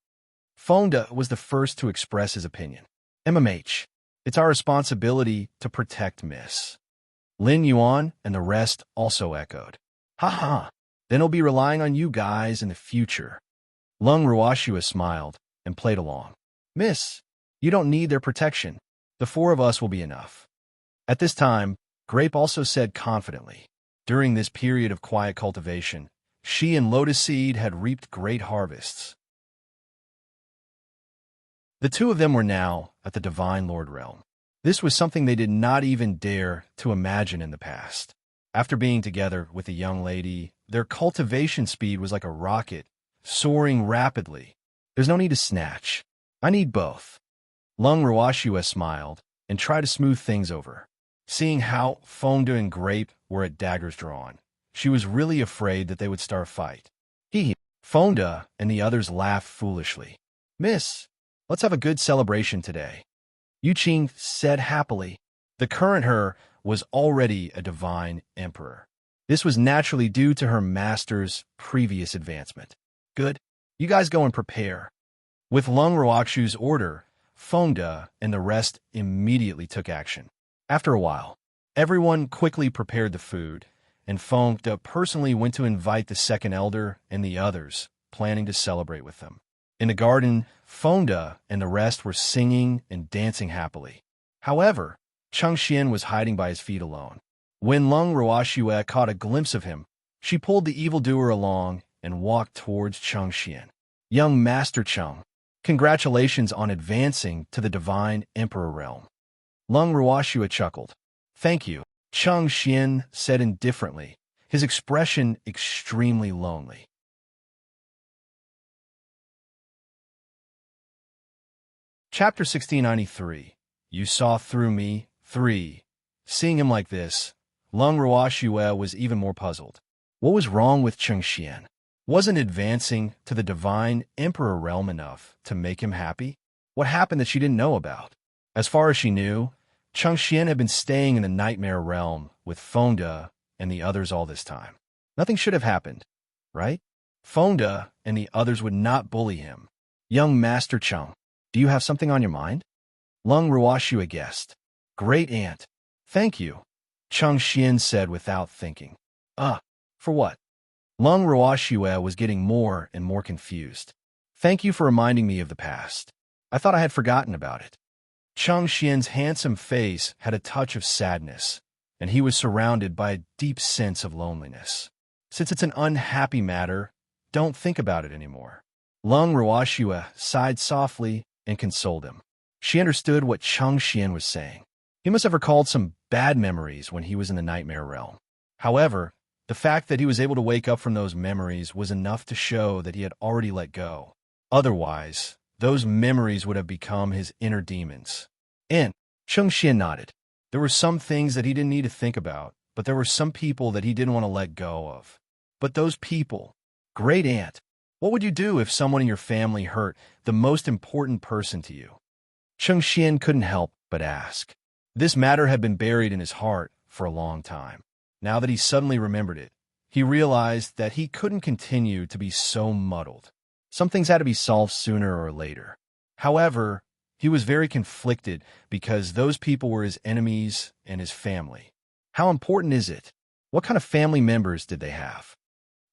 Feng was the first to express his opinion. It's our responsibility to protect miss." Lin Yuan and the rest also echoed. "Ha. Then he'll be relying on you guys in the future." Lung Ruoxue smiled and played along. "Miss, you don't need their protection. The four of us will be enough." At this time, Grape also said confidently, during this period of quiet cultivation, she and Lotus Seed had reaped great harvests. The two of them were now at the Divine Lord realm. This was something they did not even dare to imagine in the past. After being together with the young lady, their cultivation speed was like a rocket, soaring rapidly. "There's no need to snatch. I need both." Lung Ruoxue smiled and tried to smooth things over. Seeing how Feng and Grape were at daggers drawn, she was really afraid that they would start a fight. Feng and the others laughed foolishly. "Miss, let's have a good celebration today," Yuqing said happily. The current her was already a divine emperor. This was naturally due to her master's previous advancement. "Good. You guys go and prepare." With Lung Ruoxue's order, Feng and the rest immediately took action. After a while, everyone quickly prepared the food, and Feng personally went to invite the second elder and the others, planning to celebrate with them. In the garden, Feng and the rest were singing and dancing happily. However, Chang Xian was hiding by his feet alone. When Lung Ruoxue caught a glimpse of him, she pulled the evildoer along and walked towards Chang Xian. "Young Master Chang, congratulations on advancing to the Divine Emperor realm." Lung Ruoxue chuckled. "Thank you," Chang Xian said indifferently, his expression extremely lonely. Chapter 1693. You Saw Through Me, 3. Seeing him like this, Lung Ruoxue was even more puzzled. What was wrong with Chang Xian? Wasn't advancing to the Divine Emperor realm enough to make him happy? What happened that she didn't know about? As far as she knew, Changxian had been staying in the nightmare realm with Fonda and the others all this time. Nothing should have happened, right? Fonda and the others would not bully him. Young Master Cheng, do you have something on your mind? Lung Ruoxue guessed. Great aunt. Thank you, Changxian said without thinking. For what? Lung Ruoxue was getting more and more confused. Thank you for reminding me of the past. I thought I had forgotten about it. Changxian's handsome face had a touch of sadness, and he was surrounded by a deep sense of loneliness. Since it's an unhappy matter, don't think about it anymore. Lung Ruoxue sighed softly and consoled him. She understood what Changxian was saying. He must have recalled some bad memories when he was in the nightmare realm. However, the fact that he was able to wake up from those memories was enough to show that he had already let go. Otherwise, those memories would have become his inner demons. And Changxian nodded. There were some things that he didn't need to think about, but there were some people that he didn't want to let go of. But those people, great aunt, what would you do if someone in your family hurt the most important person to you? Changxian couldn't help but ask. This matter had been buried in his heart for a long time. Now that he suddenly remembered it, he realized that he couldn't continue to be so muddled. Some things had to be solved sooner or later. However, he was very conflicted because those people were his enemies and his family. How important is it? What kind of family members did they have?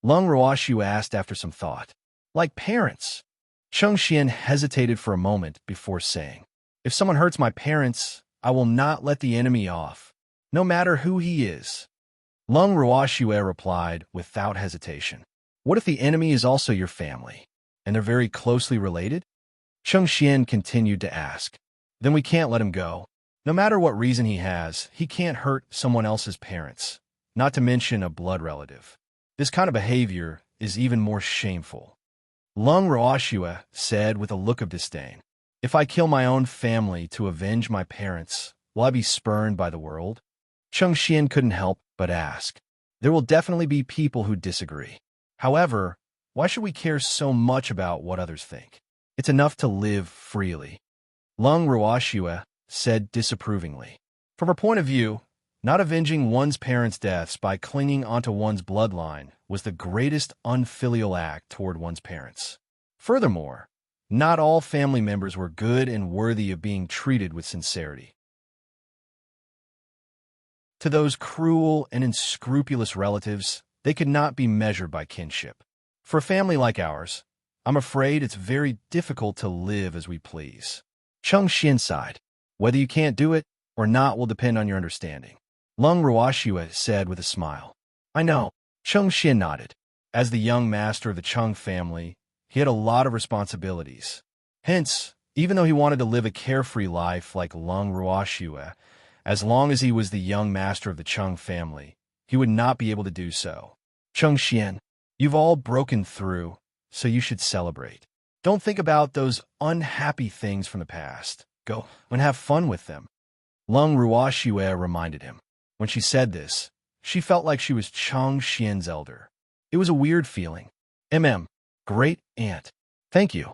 Lung Ruoxue asked after some thought. Like parents. Changxian hesitated for a moment before saying, if someone hurts my parents, I will not let the enemy off, no matter who he is. Lung Ruoxue replied without hesitation. What if the enemy is also your family, and they're very closely related? Changxian continued to ask. Then we can't let him go. No matter what reason he has, he can't hurt someone else's parents, not to mention a blood relative. This kind of behavior is even more shameful. Lung Ruoxue said with a look of disdain. If I kill my own family to avenge my parents, will I be spurned by the world? Changxian couldn't help but ask. There will definitely be people who disagree. However, why should we care so much about what others think? It's enough to live freely. Lung Ruoxue said disapprovingly. From her point of view, not avenging one's parents' deaths by clinging onto one's bloodline was the greatest unfilial act toward one's parents. Furthermore, not all family members were good and worthy of being treated with sincerity. To those cruel and unscrupulous relatives, they could not be measured by kinship. For a family like ours, I'm afraid it's very difficult to live as we please. Changxian sighed. Whether you can't do it or not will depend on your understanding. Lung Ruoxue said with a smile. I know. Changxian nodded. As the young master of the Cheng family, he had a lot of responsibilities. Hence, even though he wanted to live a carefree life like Lung Ruoxue, as long as he was the young master of the Cheng family, he would not be able to do so. Changxian, you've all broken through, so you should celebrate. Don't think about those unhappy things from the past. Go and have fun with them. Lung Ruoxue reminded him. When she said this, she felt like she was Changxian's elder. It was a weird feeling. Great aunt. Thank you.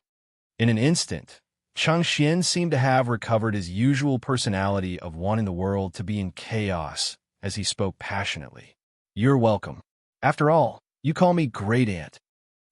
In an instant, Changxian seemed to have recovered his usual personality of wanting the world to be in chaos as he spoke passionately. You're welcome. After all, you call me great aunt.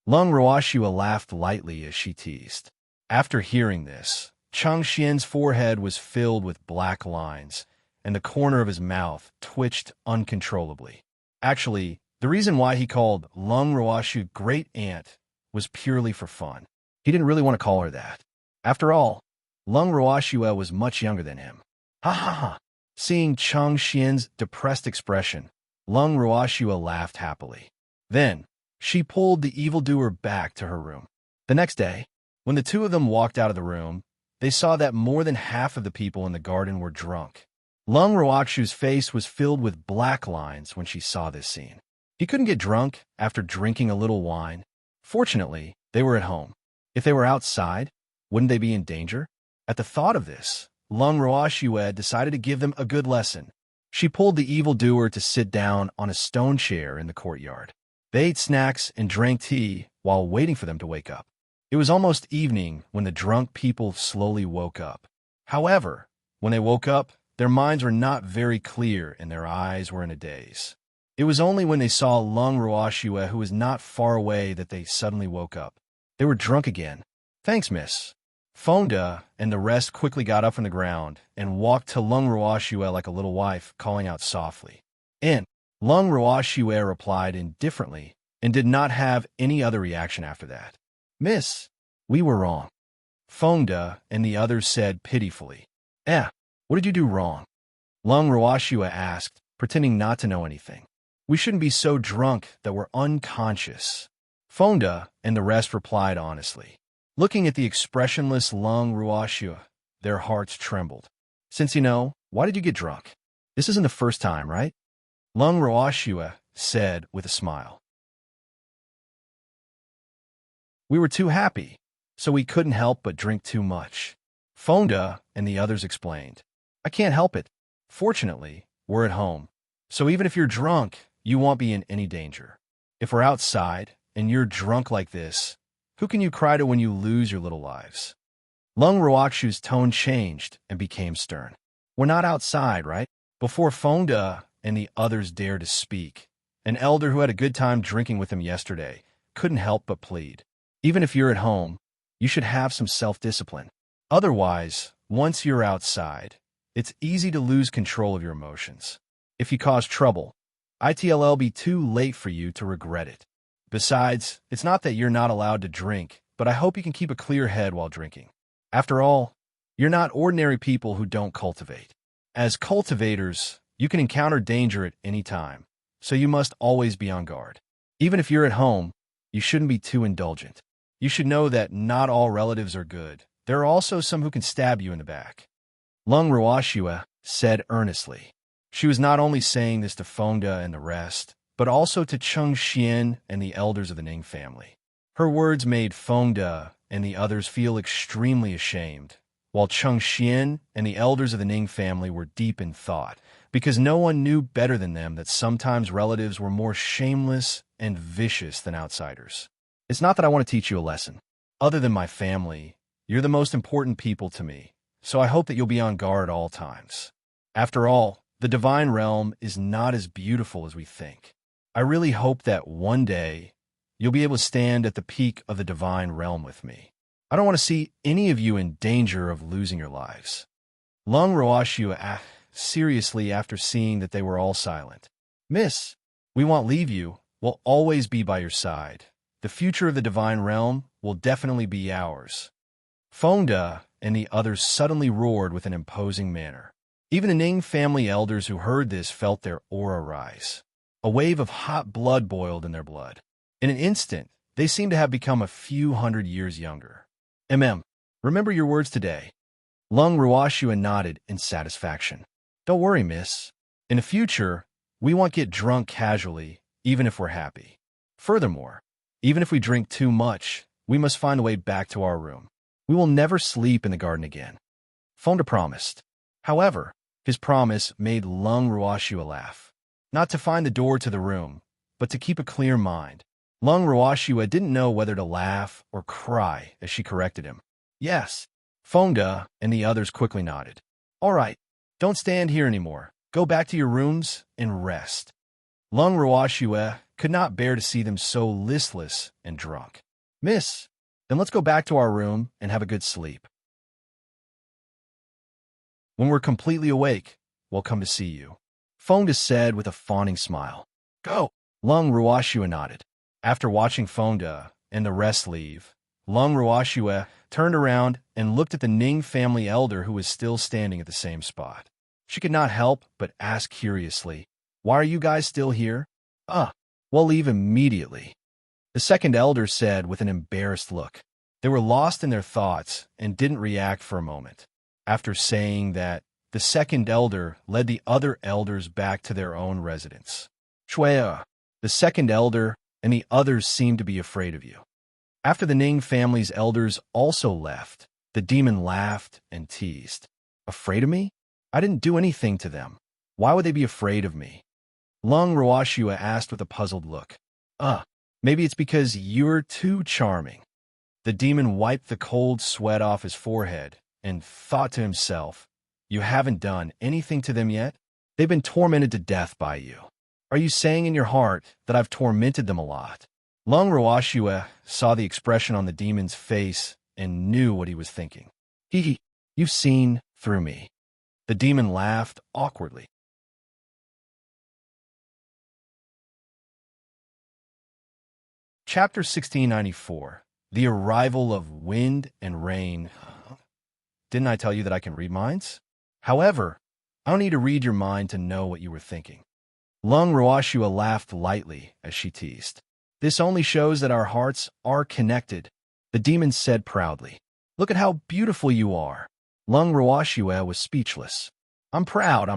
Lung Ruoxue laughed lightly as she teased. After hearing this, Changxian's forehead was filled with black lines, and the corner of his mouth twitched uncontrollably. Actually, the reason why he called Lung Ruoxue great aunt was purely for fun. He didn't really want to call her that. After all, Lung Ruoxue was much younger than him. Ha ha ha! Seeing Changxian's depressed expression, Lung Ruoxue laughed happily. Then, she pulled the evildoer back to her room. The next day, when the two of them walked out of the room, they saw that more than half of the people in the garden were drunk. Lung Ruoxue's face was filled with black lines when she saw this scene. He couldn't get drunk after drinking a little wine. Fortunately, they were at home. If they were outside, wouldn't they be in danger? At the thought of this, Lung Ruoxue decided to give them a good lesson. She pulled the evildoer to sit down on a stone chair in the courtyard. They ate snacks and drank tea while waiting for them to wake up. It was almost evening when the drunk people slowly woke up. However, When they woke up, their minds were not very clear and their eyes were in a daze. It was only when they saw Lung Ruoxue, who was not far away, that they suddenly woke up. They were drunk again. "Thanks, miss." Fonda and the rest quickly got up from the ground and walked to Lung Ruoxue like a little wife, calling out softly. And Lung Ruoxue replied indifferently and did not have any other reaction after that. "Miss, we were wrong." Fonda and the others said pitifully. What did you do wrong?" Lung Ruoxue asked, pretending not to know anything. "We shouldn't be so drunk that we're unconscious." Fonda and the rest replied honestly. Looking at the expressionless Lung Ruoxue, their hearts trembled. "Since you know, why did you get drunk? This isn't the first time, right?" Lung Ruoxue said with a smile. "We were too happy, so we couldn't help but drink too much." Fonda and the others explained. "I can't help it. Fortunately, we're at home, so even if you're drunk, you won't be in any danger. If we're outside and you're drunk like this, who can you cry to when you lose your little lives?" Lung Ruoxue's tone changed and became stern. "We're not outside, right?" Before Fonda and the others dared to speak, an elder who had a good time drinking with him yesterday couldn't help but plead. "Even if you're at home, you should have some self-discipline. Otherwise, once you're outside, it's easy to lose control of your emotions. If you cause trouble, it'll be too late for you to regret it. Besides, it's not that you're not allowed to drink, but I hope you can keep a clear head while drinking. After all, you're not ordinary people who don't cultivate. As cultivators, you can encounter danger at any time, so you must always be on guard. Even if you're at home, you shouldn't be too indulgent. You should know that not all relatives are good. There are also some who can stab you in the back." Lung Ruoxue said earnestly. She was not only saying this to Fonda and the rest, but also to Cheng Xian and the elders of the Ning family. Her words made Fonda and the others feel extremely ashamed, while Cheng Xian and the elders of the Ning family were deep in thought, because no one knew better than them that sometimes relatives were more shameless and vicious than outsiders. "It's not that I want to teach you a lesson. Other than my family, you're the most important people to me, so I hope that you'll be on guard at all times. After all, the divine realm is not as beautiful as we think. I really hope that one day you'll be able to stand at the peak of the divine realm with me. I don't want to see any of you in danger of losing your lives." Lung Ruoxue asked seriously after seeing that they were all silent. "Miss, we won't leave you. We'll always be by your side. The future of the divine realm will definitely be ours." Fonda and the others suddenly roared with an imposing manner. Even the Ning family elders who heard this felt their aura rise. A wave of hot blood boiled in their blood. In an instant, they seemed to have become a few hundred years younger. Remember your words today." Lung Ruoxue nodded in satisfaction. "Don't worry, miss. In the future, we won't get drunk casually, even if we're happy. Furthermore, even if we drink too much, we must find a way back to our room. We will never sleep in the garden again." Fonda promised. However, his promise made Lung Ruoxue laugh. Not to find the door to the room, but to keep a clear mind. Lung Ruoxue didn't know whether to laugh or cry as she corrected him. "Yes." Fonda and the others quickly nodded. "All right, don't stand here anymore. Go back to your rooms and rest." Lung Ruoxue could not bear to see them so listless and drunk. "Miss, then let's go back to our room and have a good sleep. When we're completely awake, we'll come to see you," Fonda said with a fawning smile. "Go." Lung Ruoxue nodded. After watching Fonda and the rest leave, Lung Ruoxue turned around and looked at the Ning family elder who was still standing at the same spot. She could not help but ask curiously, "Why are you guys still here?" We'll leave immediately," the second elder said with an embarrassed look. They were lost in their thoughts and didn't react for a moment. After saying that, the second elder led the other elders back to their own residence. "Shuya, the second elder and the others seem to be afraid of you." After the Ning family's elders also left, the demon laughed and teased. "Afraid of me? I didn't do anything to them. Why would they be afraid of me?" Lung Ruoxue asked with a puzzled look. Maybe it's because you're too charming." The demon wiped the cold sweat off his forehead and thought to himself, You haven't done anything to them yet? They've been tormented to death by you. Are you saying in your heart that I've tormented them a lot? Lung Roashua saw the expression on the demon's face and knew what he was thinking. Hee, you've seen through me. The demon laughed awkwardly. Chapter 1694. The Arrival of Wind and Rain. Didn't I tell you that I can read minds? However, I don't need to read your mind to know what you were thinking. Lung Roashua laughed lightly as she teased. This only shows that our hearts are connected, the demon said proudly. Look at how beautiful you are. Lung Roashua was speechless. I'm proud.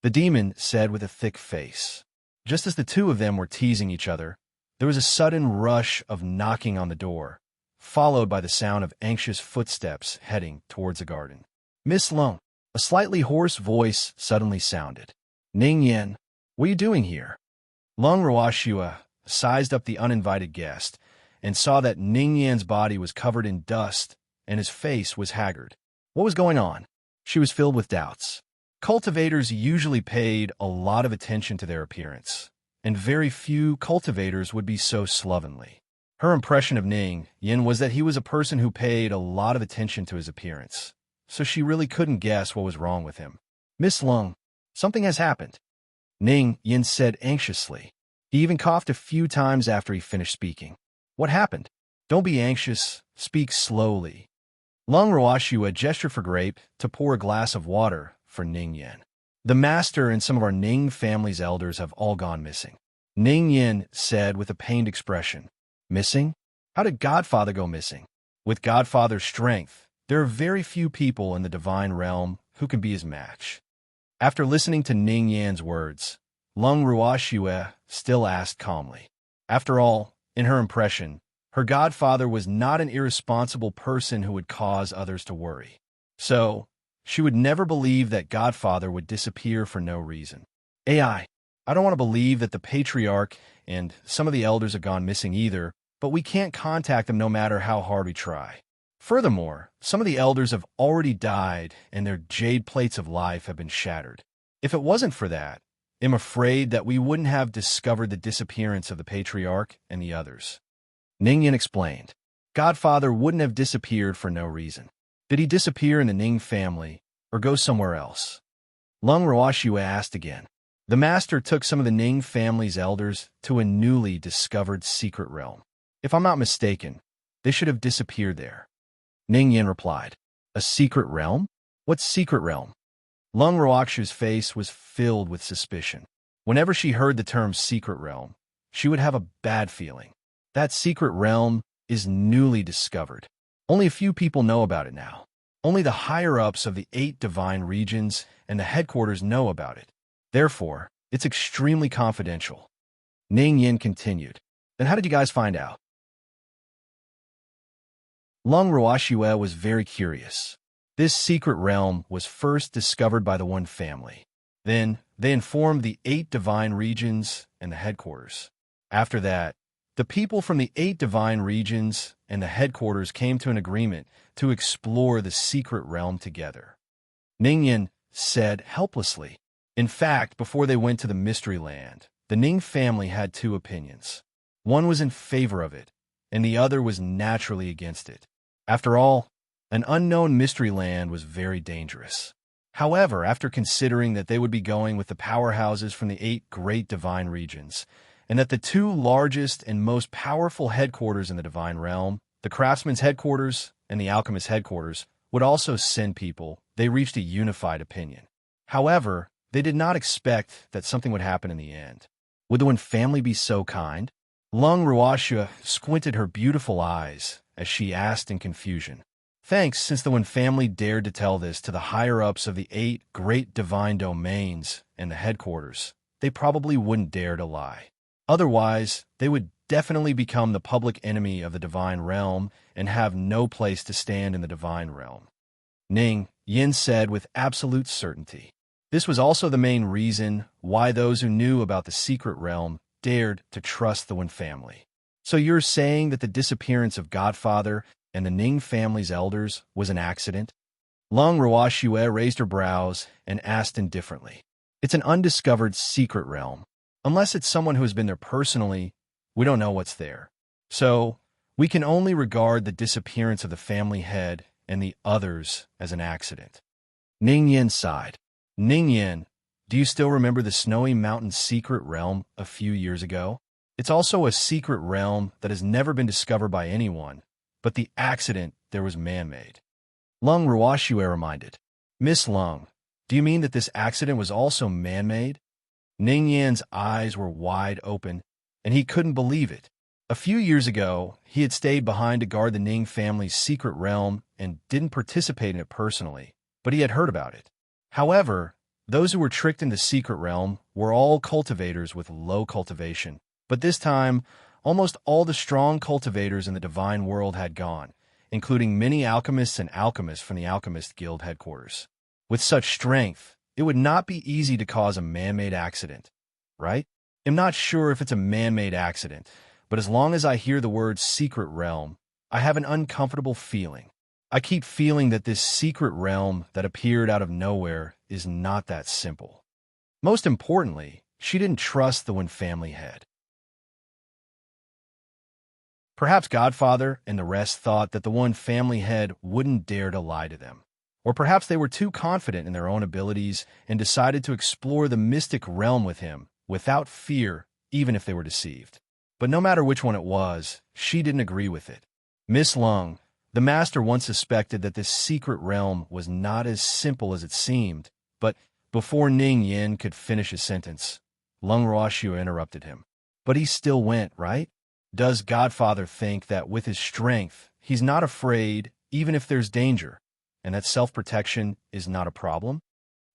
The demon said with a thick face. Just as the two of them were teasing each other, there was a sudden rush of knocking on the door, followed by the sound of anxious footsteps heading towards the garden. Miss Lung, a slightly hoarse voice suddenly sounded. Ning Yen, what are you doing here? Lung Roashua sized up the uninvited guest and saw that Ning Yan's body was covered in dust and his face was haggard. What was going on? She was filled with doubts. Cultivators usually paid a lot of attention to their appearance, and very few cultivators would be so slovenly. Her impression of Ning Yen was that he was a person who paid a lot of attention to his appearance, so she really couldn't guess what was wrong with him. Miss Lung, something has happened, Ning Yen said anxiously. He even coughed a few times after he finished speaking. What happened? Don't be anxious. Speak slowly. Lung Roashua gestured for Grape to pour a glass of water for Ning Yen. The master and some of our Ning family's elders have all gone missing, Ning Yen said with a pained expression. Missing? How did Godfather go missing? With Godfather's strength, there are very few people in the divine realm who can be his match. After listening to Ning Yan's words, Lung Roashua still asked calmly. After all, in her impression, her godfather was not an irresponsible person who would cause others to worry. So, she would never believe that Godfather would disappear for no reason. I don't want to believe that the patriarch and some of the elders have gone missing either, but we can't contact them no matter how hard we try. Furthermore, some of the elders have already died and their jade plates of life have been shattered. If it wasn't for that, I'm afraid that we wouldn't have discovered the disappearance of the patriarch and the others. Ning Yen explained. Godfather wouldn't have disappeared for no reason. Did he disappear in the Ning family or go somewhere else? Lung Roashua asked again. The master took some of the Ning family's elders to a newly discovered secret realm. If I'm not mistaken, they should have disappeared there. Ning Yen replied. A secret realm? What secret realm? Lung Roashua's face was filled with suspicion. Whenever she heard the term secret realm, she would have a bad feeling. That secret realm is newly discovered. Only a few people know about it now. Only the higher-ups of the 8 divine regions and the headquarters know about it. Therefore, it's extremely confidential. Ning Yen continued. Then how did you guys find out? Lung Roashua was very curious. This secret realm was first discovered by the one family. Then, they informed the 8 divine regions and the headquarters. After that, the people from the 8 divine regions and the headquarters came to an agreement to explore the secret realm together. Ning Yen said helplessly. In fact, before they went to the Mystery Land, the Ning family had 2 opinions. One was in favor of it, and the other was naturally against it. After all, an unknown Mystery Land was very dangerous. However, after considering that they would be going with the powerhouses from the 8 great divine regions, and that the 2 largest and most powerful headquarters in the divine realm, the craftsman's headquarters and the alchemist's headquarters, would also send people, they reached a unified opinion. However, they did not expect that something would happen in the end. Would the Wen family be so kind? Lung Roashua squinted her beautiful eyes as she asked in confusion. Thanks, since the Wen family dared to tell this to the higher-ups of the 8 great divine domains and the headquarters, they probably wouldn't dare to lie. Otherwise, they would definitely become the public enemy of the divine realm and have no place to stand in the divine realm. Ning Yen said with absolute certainty. This was also the main reason why those who knew about the secret realm dared to trust the Wen family. So you're saying that the disappearance of Godfather and the Ning family's elders was an accident? Lung Ruoxue raised her brows and asked indifferently. It's an undiscovered secret realm. Unless it's someone who has been there personally, we don't know what's there. So, we can only regard the disappearance of the family head and the others as an accident. Ning Yin sighed. Ning Yin, do you still remember the Snowy Mountain secret realm a few years ago? It's also a secret realm that has never been discovered by anyone, but the accident there was man-made. Lung Ruoxue reminded. Miss Lung, do you mean that this accident was also man-made? Ning Yan's eyes were wide open, and he couldn't believe it. A few years ago, he had stayed behind to guard the Ning family's secret realm and didn't participate in it personally, but he had heard about it. However, those who were tricked in the secret realm were all cultivators with low cultivation, but this time, almost all the strong cultivators in the divine world had gone, including many alchemists and alchemists from the Alchemist Guild headquarters. With such strength, it would not be easy to cause a man-made accident, right? I'm not sure if it's a man-made accident, but as long as I hear the word secret realm, I have an uncomfortable feeling. I keep feeling that this secret realm that appeared out of nowhere is not that simple. Most importantly, she didn't trust the one family head. Perhaps Godfather and the rest thought that the one family head wouldn't dare to lie to them. Or perhaps they were too confident in their own abilities and decided to explore the mystic realm with him without fear, even if they were deceived. But no matter which one it was, she didn't agree with it. Miss Lung, the master once suspected that this secret realm was not as simple as it seemed, but before Ning Yin could finish his sentence, Lung Ruoxue interrupted him. But he still went, right? Does Godfather think that with his strength, he's not afraid even if there's danger, and that self-protection is not a problem?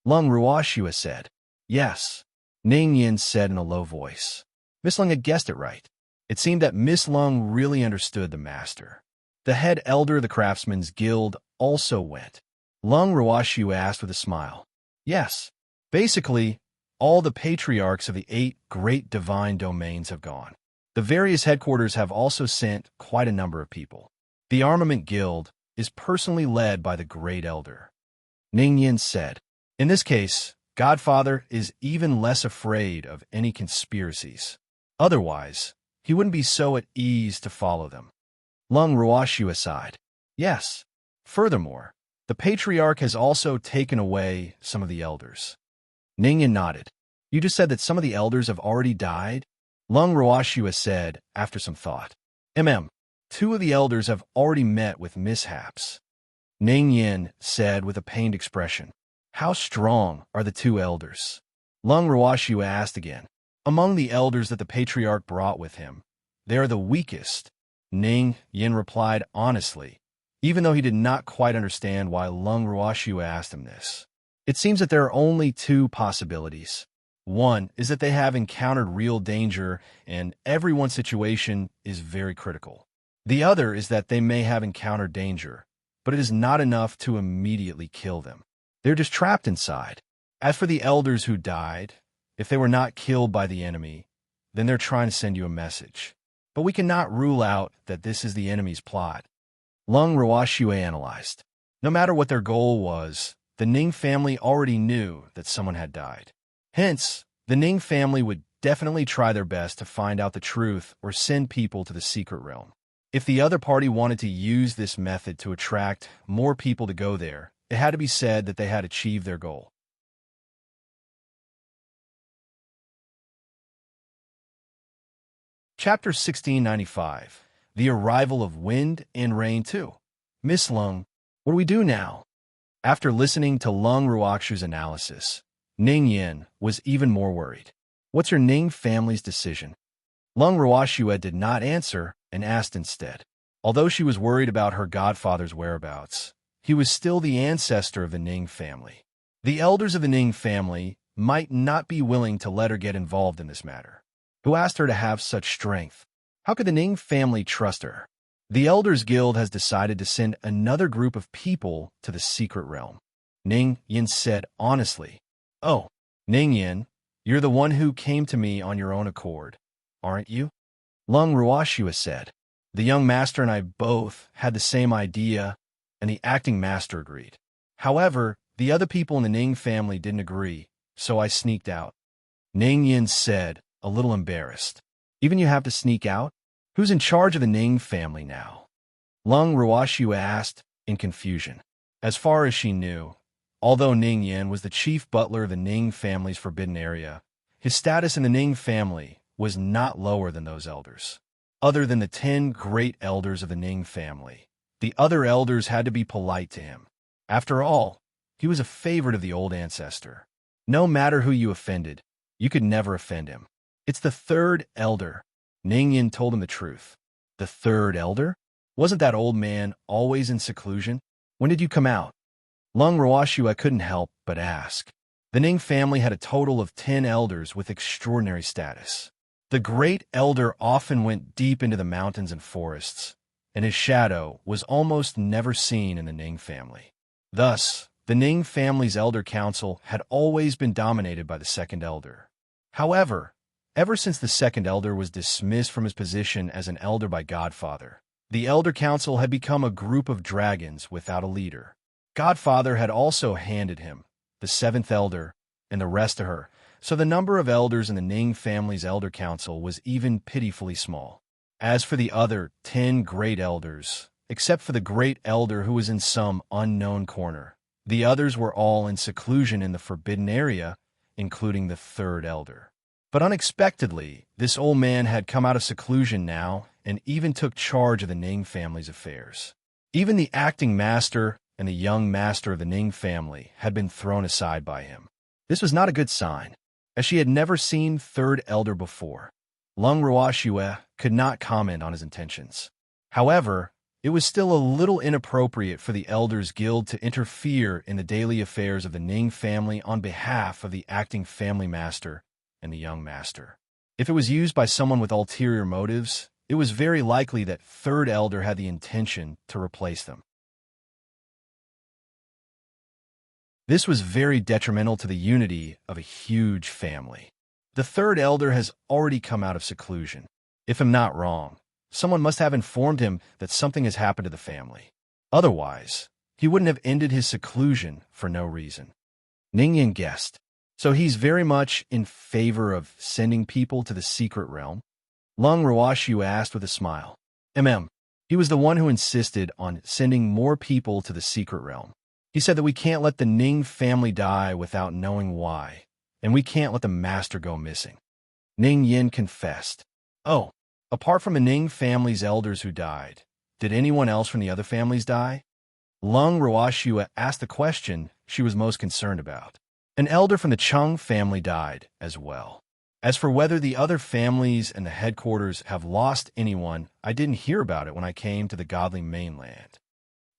Lung Ruoxue said. Yes. Ning Yin said in a low voice. Miss Lung had guessed it right. It seemed that Miss Lung really understood the master. The head elder of the Craftsmen's Guild also went. Lung Ruoxue asked with a smile. Yes. Basically, all the patriarchs of the 8 great divine domains have gone. The various headquarters have also sent quite a number of people. The Armament Guild is personally led by the Great Elder. Ning Yin said. In this case, Godfather is even less afraid of any conspiracies. Otherwise, he wouldn't be so at ease to follow them. Lung Ruoxue sighed. Yes. Furthermore, the Patriarch has also taken away some of the elders. Ning Yin nodded. You just said that some of the elders have already died? Lung Ruoxue said after some thought. 2 of the elders have already met with mishaps. Ning Yin said with a pained expression. How strong are the 2 elders? Lung Ruoxue asked again. Among the elders that the Patriarch brought with him, they are the weakest. Ning Yin replied honestly, even though he did not quite understand why Lung Ruoxue asked him this. It seems that there are only 2 possibilities. One is that they have encountered real danger and everyone's situation is very critical. The other is that they may have encountered danger, but it is not enough to immediately kill them. They're just trapped inside. As for the elders who died, if they were not killed by the enemy, then they're trying to send you a message. But we cannot rule out that this is the enemy's plot. Lung Ruoxue analyzed. No matter what their goal was, the Ning family already knew that someone had died. Hence, the Ning family would definitely try their best to find out the truth or send people to the secret realm. If the other party wanted to use this method to attract more people to go there, it had to be said that they had achieved their goal. Chapter 1695. The Arrival of Wind and Rain 2. Miss Lung, what do we do now? After listening to Lung Ruoxue's analysis, Ning Yin was even more worried. What's your Ning family's decision? Lung Ruoxue did not answer and asked instead. Although she was worried about her godfather's whereabouts, he was still the ancestor of the Ning family. The elders of the Ning family might not be willing to let her get involved in this matter. Who asked her to have such strength? How could the Ning family trust her? The Elders Guild has decided to send another group of people to the secret realm. Ning Yin said honestly. Oh, Ning Yin, you're the one who came to me on your own accord, aren't you? Lung Ruoxue said. The young master and I both had the same idea, and the acting master agreed. However, the other people in the Ning family didn't agree, so I sneaked out. Ning Yin said, a little embarrassed. Even you have to sneak out? Who's in charge of the Ning family now? Lung Ruoxiu asked, in confusion. As far as she knew, although Ning Yin was the chief butler of the Ning family's forbidden area, his status in the Ning family was not lower than those elders. Other than the 10 great elders of the Ning family, the other elders had to be polite to him. After all, he was a favorite of the old ancestor. No matter who you offended, you could never offend him. It's the third elder. Ning Yin told him the truth. The third elder? Wasn't that old man always in seclusion? When did you come out? Lung Ruoxiu couldn't help but ask. The Ning family had a total of 10 elders with extraordinary status. The great elder often went deep into the mountains and forests, and his shadow was almost never seen in the Ning family. Thus, the Ning family's elder council had always been dominated by the second elder. However, ever since the second elder was dismissed from his position as an elder by Godfather, the elder council had become a group of dragons without a leader. Godfather had also handed him the seventh elder and the rest to her, so the number of elders in the Ning family's elder council was even pitifully small. As for the other 10 great elders, except for the great elder who was in some unknown corner, the others were all in seclusion in the forbidden area, including the third elder. But unexpectedly, this old man had come out of seclusion now and even took charge of the Ning family's affairs. Even the acting master and the young master of the Ning family had been thrown aside by him. This was not a good sign, as she had never seen third elder before. Lung Ruoxiu could not comment on his intentions. However, it was still a little inappropriate for the Elders Guild to interfere in the daily affairs of the Ning family on behalf of the acting family master and the young master. If it was used by someone with ulterior motives, it was very likely that third elder had the intention to replace them. This was very detrimental to the unity of a huge family. The third elder has already come out of seclusion. If I'm not wrong, someone must have informed him that something has happened to the family. Otherwise, he wouldn't have ended his seclusion for no reason. Ning Yin guessed. So he's very much in favor of sending people to the secret realm? Lung Ruoxiu asked with a smile. He was the one who insisted on sending more people to the secret realm. He said that we can't let the Ning family die without knowing why, and we can't let the master go missing. Ning Yin confessed. Oh, apart from the Ning family's elders who died, did anyone else from the other families die? Lung Ruoxiu asked the question she was most concerned about. An elder from the Chung family died as well. As for whether the other families and the headquarters have lost anyone, I didn't hear about it when I came to the godly mainland.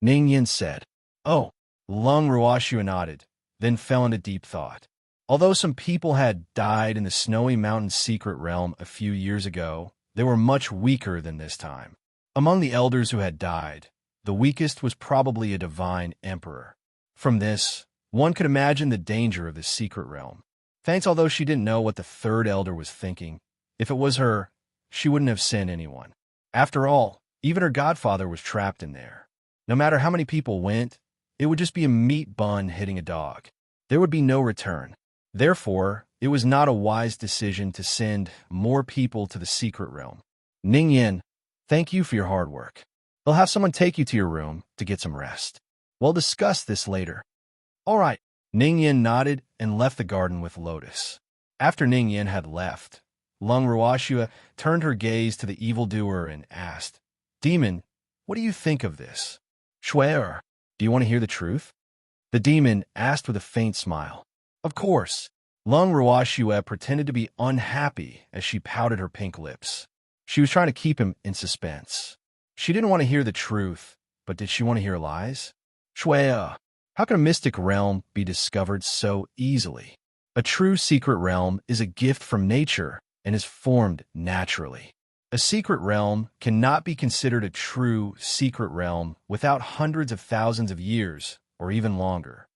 Ning Yin said. Oh, Lung Ruoxiu nodded, then fell into deep thought. Although some people had died in the Snowy Mountain secret realm a few years ago, they were much weaker than this time. Among the elders who had died, the weakest was probably a divine emperor. From this, one could imagine the danger of the secret realm. Thanks, although she didn't know what the third elder was thinking. If it was her, she wouldn't have sent anyone. After all, even her godfather was trapped in there. No matter how many people went, it would just be a meat bun hitting a dog. There would be no return. Therefore, it was not a wise decision to send more people to the secret realm. Ning Yin, thank you for your hard work. I'll have someone take you to your room to get some rest. We'll discuss this later. All right. Ning Yin nodded and left the garden with Lotus. After Ning Yin had left, Lung Ruoxiu turned her gaze to the evildoer and asked, Demon, what do you think of this? Shuer, do you want to hear the truth? The demon asked with a faint smile. Of course. Lung Ruoxiu pretended to be unhappy as she pouted her pink lips. She was trying to keep him in suspense. She didn't want to hear the truth, but did she want to hear lies? Shuer, how can a mystic realm be discovered so easily? A true secret realm is a gift from nature and is formed naturally. A secret realm cannot be considered a true secret realm without hundreds of thousands of years or even longer.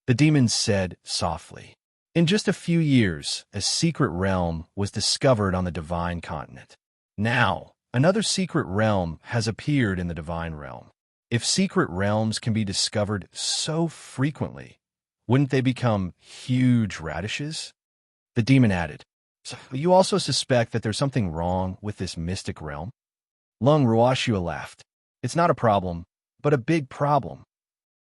The demon said softly. In just a few years, a secret realm was discovered on the divine continent. Now, another secret realm has appeared in the divine realm. If secret realms can be discovered so frequently, wouldn't they become huge radishes? The demon added, "So you also suspect that there's something wrong with this mystic realm?" Lung Ruoxua laughed. "It's not a problem, but a big problem,"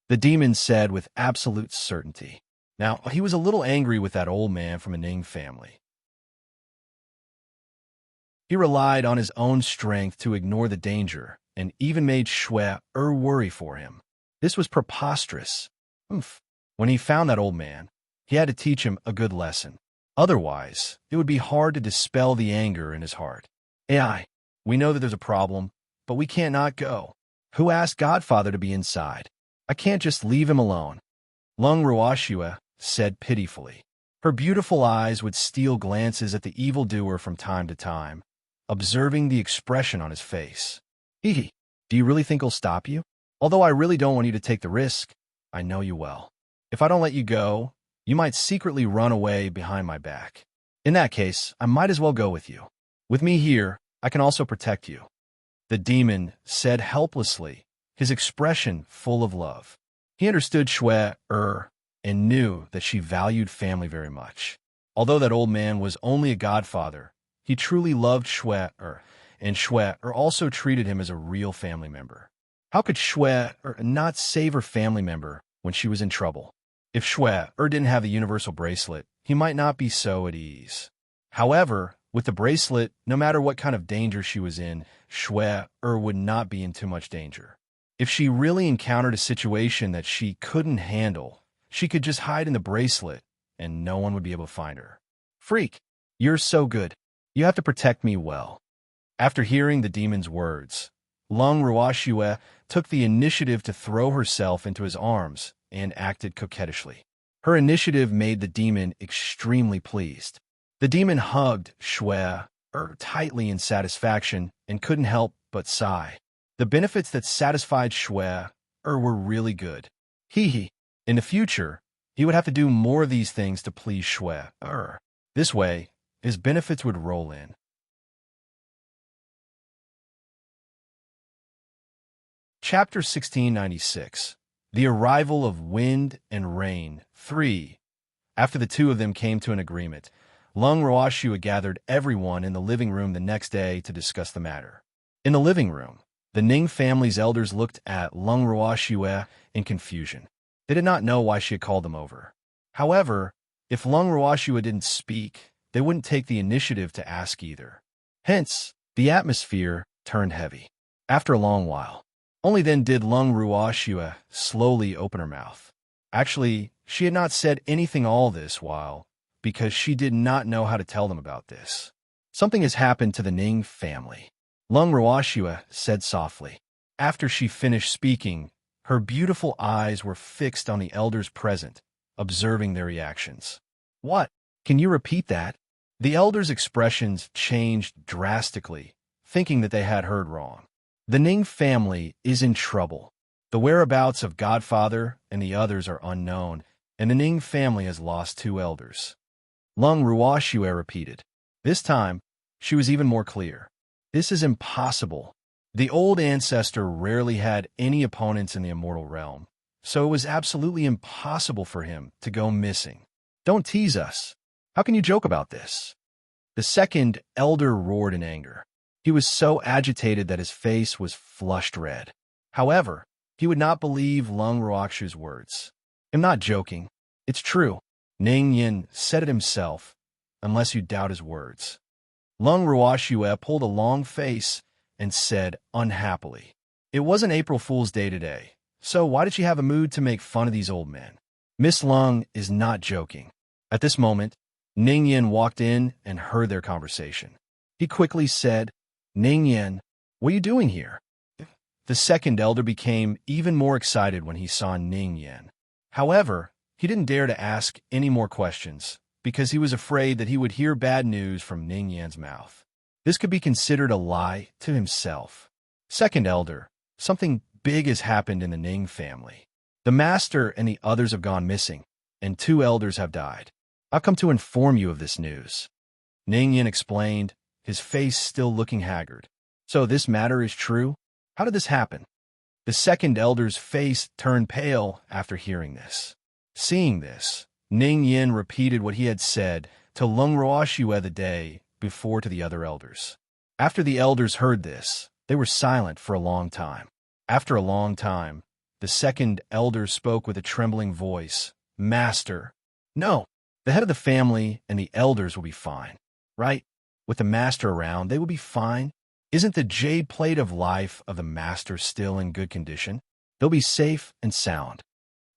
the demon said with absolute certainty. Now, he was a little angry with that old man from a Ning family. He relied on his own strength to ignore the danger, and even made Xue worry for him. This was preposterous. When he found that old man, he had to teach him a good lesson. Otherwise, it would be hard to dispel the anger in his heart. "AI, we know that there's a problem, but we can't not go. Who asked Godfather to be inside? I can't just leave him alone," Lung Ruoxua said pitifully. Her beautiful eyes would steal glances at the evildoer from time to time, observing the expression on his face. "Hee, do you really think he'll stop you? Although I really don't want you to take the risk, I know you well. If I don't let you go, you might secretly run away behind my back. In that case, I might as well go with you. With me here, I can also protect you," the demon said helplessly, his expression full of love. He understood Xue and knew that she valued family very much. Although that old man was only a godfather, he truly loved Xue and Xue also treated him as a real family member. How could Xue not save her family member when she was in trouble? If Xue didn't have the universal bracelet, he might not be so at ease. However, with the bracelet, no matter what kind of danger she was in, Xue would not be in too much danger. If she really encountered a situation that she couldn't handle, she could just hide in the bracelet, and no one would be able to find her. "Freak, you're so good. You have to protect me well." After hearing the demon's words, Lung Ruoxua took the initiative to throw herself into his arms and acted coquettishly. Her initiative made the demon extremely pleased. The demon hugged Xue tightly in satisfaction and couldn't help but sigh. The benefits that satisfied Xue were really good. In the future, he would have to do more of these things to please Xue. This way, his benefits would roll in. Chapter 1696. The Arrival of Wind and Rain 3. After the two of them came to an agreement, Lung Ruoxua gathered everyone in the living room the next day to discuss the matter. In the living room, the Ning family's elders looked at Lung Ruoxua in confusion. They did not know why she had called them over. However, if Lung Ruoxua didn't speak, they wouldn't take the initiative to ask either. Hence, the atmosphere turned heavy. After a long while, only then did Lung Ruoxua slowly open her mouth. Actually, she had not said anything all this while, because she did not know how to tell them about this. "Something has happened to the Ning family," Lung Ruoxua said softly. After she finished speaking, her beautiful eyes were fixed on the elders present, observing their reactions. "What? Can you repeat that?" The elders' expressions changed drastically, thinking that they had heard wrong. "The Ning family is in trouble. The whereabouts of Godfather and the others are unknown, and the Ning family has lost 2 elders." Lung Ruoxua repeated. This time, she was even more clear. "This is impossible. The old ancestor rarely had any opponents in the immortal realm, so it was absolutely impossible for him to go missing. Don't tease us. How can you joke about this?" The second elder roared in anger. He was so agitated that his face was flushed red. However, he would not believe Lung Ruoxua's words. "I'm not joking. It's true." Ning Yin said it himself, unless you doubt his words. Lung Ruoxua pulled a long face and said unhappily, "It wasn't April Fool's Day today, so why did she have a mood to make fun of these old men? Miss Lung is not joking." At this moment, Ning Yin walked in and heard their conversation. He quickly said, "Ning Yin, what are you doing here?" The second elder became even more excited when he saw Ning Yin. However, he didn't dare to ask any more questions, because he was afraid that he would hear bad news from Ning Yan's mouth. This could be considered a lie to himself. "Second elder, something big has happened in the Ning family. The master and the others have gone missing, and 2 elders have died. I've come to inform you of this news," Ning Yin explained, his face still looking haggard. "So this matter is true? How did this happen?" The second elder's face turned pale after hearing this. Seeing this, Ning Yin repeated what he had said to Lung Ruoxue the day before to the other elders. After the elders heard this, they were silent for a long time. After a long time, the second elder spoke with a trembling voice. Master. No, the head of the family and the elders will be fine, right? With the master around, they will be fine. Isn't the jade plate of life of the master still in good condition? They'll be safe and sound.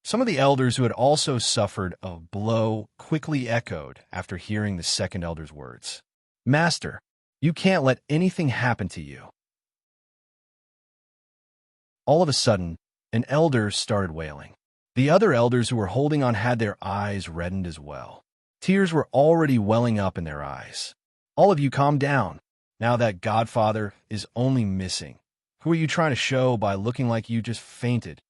Some of the elders who had also suffered a blow quickly echoed after hearing the second elder's words. Master, you can't let anything happen to you. All of a sudden, an elder started wailing. The other elders who were holding on had their eyes reddened as well. Tears were already welling up in their eyes. All of you calm down. Now that Godfather is only missing. Who are you trying to show by looking like you just fainted?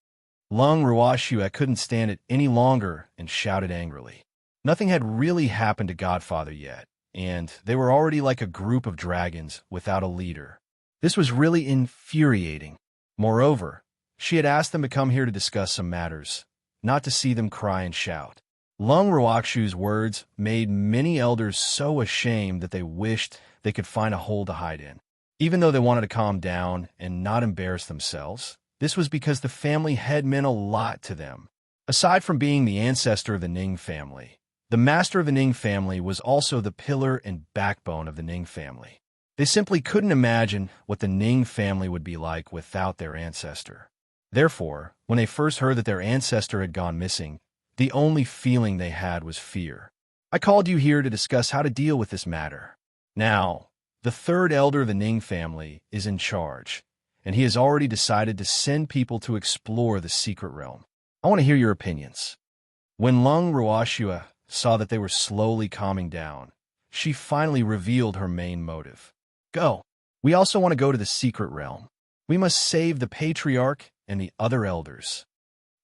Lung Ruoxue couldn't stand it any longer and shouted angrily. Nothing had really happened to Godfather yet, and they were already like a group of dragons without a leader. This was really infuriating. Moreover, she had asked them to come here to discuss some matters, not to see them cry and shout. Lung Ruoxue's words made many elders so ashamed that they wished they could find a hole to hide in. Even though they wanted to calm down and not embarrass themselves, this was because the family head meant a lot to them. Aside from being the ancestor of the Ning family, the master of the Ning family was also the pillar and backbone of the Ning family. They simply couldn't imagine what the Ning family would be like without their ancestor. Therefore, when they first heard that their ancestor had gone missing, the only feeling they had was fear. I called you here to discuss how to deal with this matter. Now, the third elder of the Ning family is in charge, and he has already decided to send people to explore the secret realm. I want to hear your opinions. When Lung Ruoxue saw that they were slowly calming down, she finally revealed her main motive. Go. We also want to go to the secret realm. We must save the patriarch and the other elders.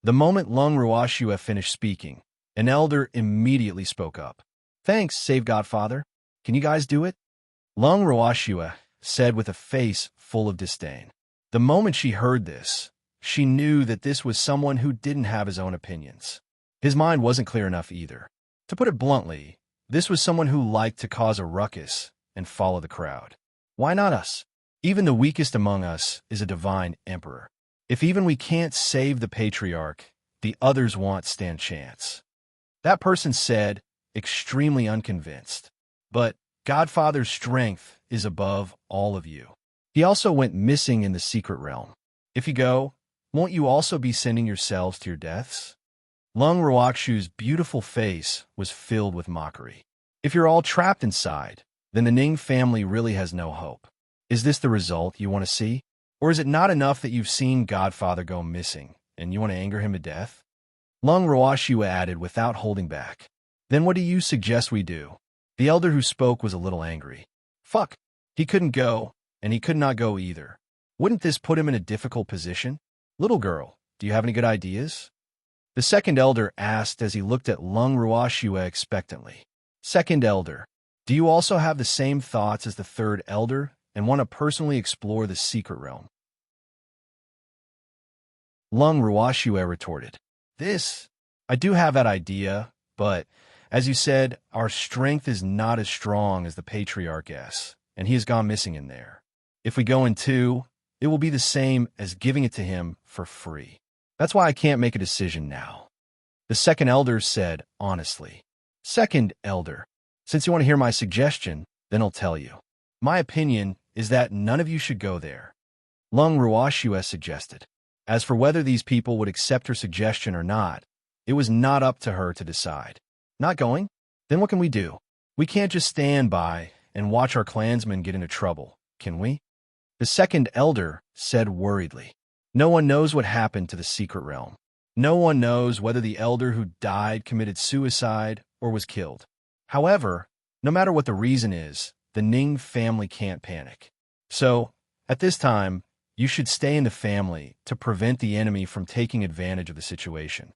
The moment Lung Ruoxue finished speaking, an elder immediately spoke up. Thanks, Save Godfather. Can you guys do it? Lung Ruoxue said with a face full of disdain. The moment she heard this, she knew that this was someone who didn't have his own opinions. His mind wasn't clear enough either. To put it bluntly, this was someone who liked to cause a ruckus and follow the crowd. Why not us? Even the weakest among us is a divine emperor. If even we can't save the patriarch, the others won't stand chance. That person said, extremely unconvinced. But Godfather's strength is above all of you. He also went missing in the secret realm. If you go, won't you also be sending yourselves to your deaths? Lung Ruoxue's beautiful face was filled with mockery. If you're all trapped inside, then the Ning family really has no hope. Is this the result you want to see? Or is it not enough that you've seen Godfather go missing, and you want to anger him to death? Lung Ruoxue added without holding back. Then what do you suggest we do? The elder who spoke was a little angry. Fuck. He couldn't go, and he could not go either. Wouldn't this put him in a difficult position? Little girl, do you have any good ideas? The second elder asked as he looked at Lung Ruoxue expectantly. Second elder, do you also have the same thoughts as the third elder and want to personally explore the secret realm? Lung Ruoxue retorted. I do have that idea, but, as you said, our strength is not as strong as the patriarch's, and he has gone missing in there. If we go in too, it will be the same as giving it to him for free. That's why I can't make a decision now. The second elder said honestly. Second elder, since you want to hear my suggestion, then I'll tell you. My opinion is that none of you should go there. Lung Ruoxue suggested. As for whether these people would accept her suggestion or not, it was not up to her to decide. Not going? Then what can we do? We can't just stand by and watch our clansmen get into trouble, can we? The second elder said worriedly. No one knows what happened to the secret realm. No one knows whether the elder who died committed suicide or was killed. However, no matter what the reason is, the Ning family can't panic. So, at this time, you should stay in the family to prevent the enemy from taking advantage of the situation.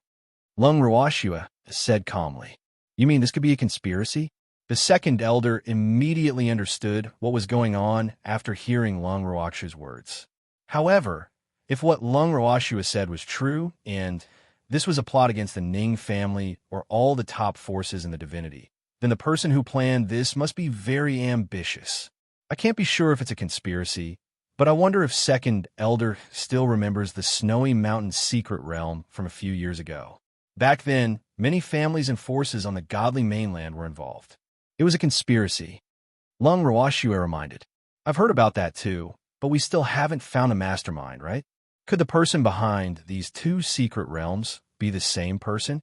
Lung Ruoxue said calmly. You mean this could be a conspiracy? The second elder immediately understood what was going on after hearing Lung Ruoxue's words. However, If what Lung Roashua said was true, and this was a plot against the Ning family or all the top forces in the divinity, then the person who planned this must be very ambitious. I can't be sure if it's a conspiracy, but I wonder if Second Elder still remembers the Snowy Mountain secret realm from a few years ago. Back then, many families and forces on the godly mainland were involved. It was a conspiracy. Lung Roashua reminded. I've heard about that too, but we still haven't found a mastermind, right? Could the person behind these two secret realms be the same person?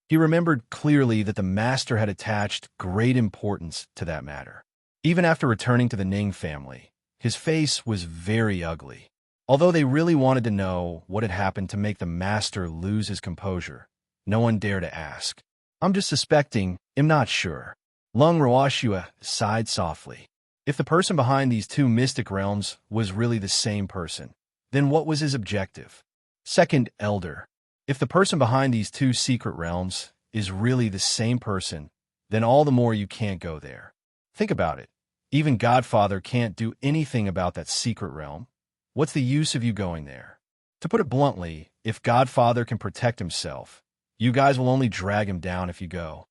He remembered clearly that the master had attached great importance to that matter. Even after returning to the Ning family, his face was very ugly. Although they really wanted to know what had happened to make the master lose his composure, no one dared to ask. I'm just suspecting, I'm not sure. Lung Roashua sighed softly. If the person behind these two mystic realms was really the same person, then what was his objective? Second Elder. If the person behind these two secret realms is really the same person, then all the more you can't go there. Think about it. Even Godfather can't do anything about that secret realm. What's the use of you going there? To put it bluntly, if Godfather can protect himself, you guys will only drag him down if you go.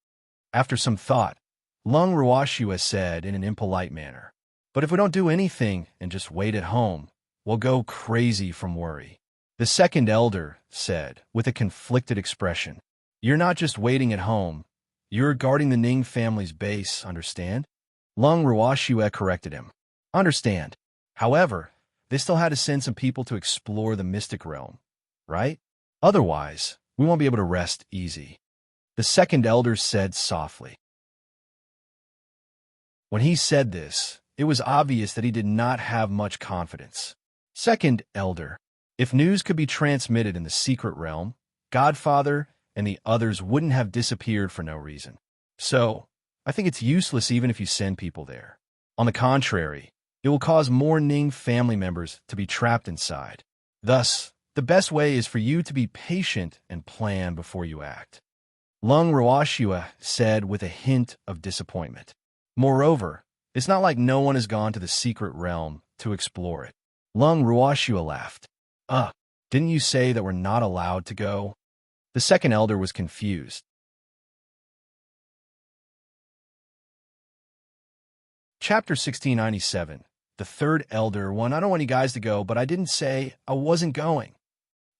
After some thought, Lung Roashua said in an impolite manner, but if we don't do anything and just wait at home, we'll go crazy from worry. The Second Elder said, with a conflicted expression, you're not just waiting at home, you're guarding the Ning family's base, understand? Lung Roashua corrected him. Understand. However, they still had to send some people to explore the mystic realm, right? Otherwise, we won't be able to rest easy. The Second Elder said softly. When he said this, it was obvious that he did not have much confidence. Second Elder. If news could be transmitted in the secret realm, Godfather and the others wouldn't have disappeared for no reason. So, I think it's useless even if you send people there. On the contrary, it will cause more Ning family members to be trapped inside. Thus, the best way is for you to be patient and plan before you act. Lung Roashua said with a hint of disappointment. Moreover, it's not like no one has gone to the secret realm to explore it. Lung Roashua laughed. Didn't you say that we're not allowed to go? The Second Elder was confused. Chapter 1697. The Third Elder. I don't want you guys to go, but I didn't say I wasn't going.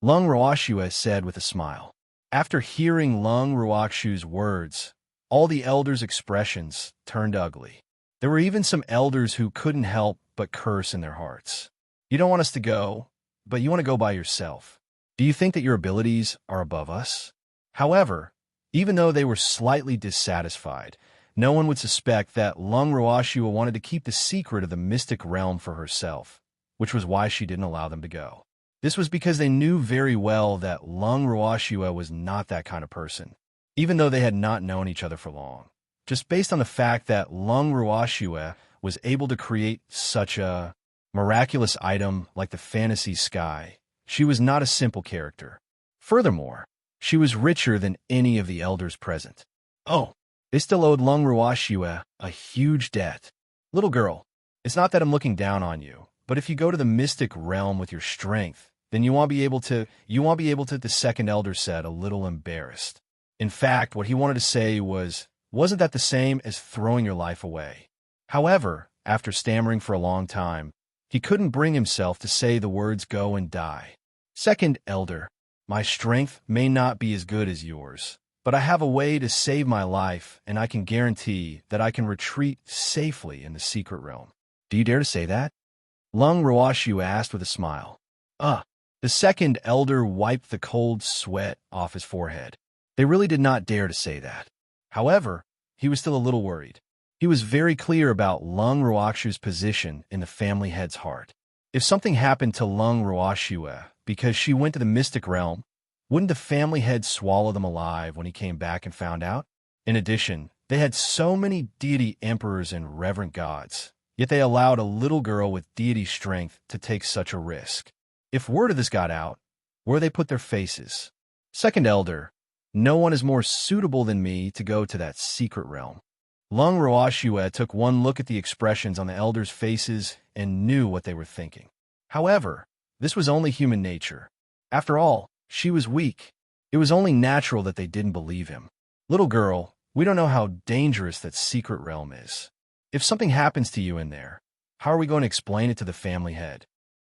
Lung Roashua said with a smile. After hearing Lung Roashua's words, all the elders' expressions turned ugly. There were even some elders who couldn't help but curse in their hearts. You don't want us to go, but you want to go by yourself. Do you think that your abilities are above us? However, even though they were slightly dissatisfied, no one would suspect that Lung Roashua wanted to keep the secret of the mystic realm for herself, which was why she didn't allow them to go. This was because they knew very well that Lung Roashua was not that kind of person, even though they had not known each other for long. Just based on the fact that Lung Roashua was able to create such a miraculous item like the fantasy sky, she was not a simple character. Furthermore, she was richer than any of the elders present. Oh, they still owed Lung Roashua a huge debt. Little girl, it's not that I'm looking down on you, but if you go to the mystic realm with your strength, then you won't be able to, the Second Elder said, a little embarrassed. In fact, what he wanted to say wasn't that the same as throwing your life away? However, after stammering for a long time, he couldn't bring himself to say the words go and die. Second Elder, my strength may not be as good as yours, but I have a way to save my life, and I can guarantee that I can retreat safely in the secret realm. Do you dare to say that? Lung Roashua asked with a smile. The Second Elder wiped the cold sweat off his forehead. They really did not dare to say that. However, he was still a little worried. He was very clear about Lung Roashua's position in the family head's heart. If something happened to Lung Roashua because she went to the mystic realm, wouldn't the family head swallow them alive when he came back and found out? In addition, they had so many deity emperors and reverent gods, yet they allowed a little girl with deity strength to take such a risk. If word of this got out, where they put their faces? Second Elder, no one is more suitable than me to go to that secret realm. Lung Roashua took one look at the expressions on the elders' faces and knew what they were thinking. However, This was only human nature. After all, she was weak. It was only natural that they didn't believe him. Little girl, we don't know how dangerous that secret realm is. If something happens to you in there, how are we going to explain it to the family head?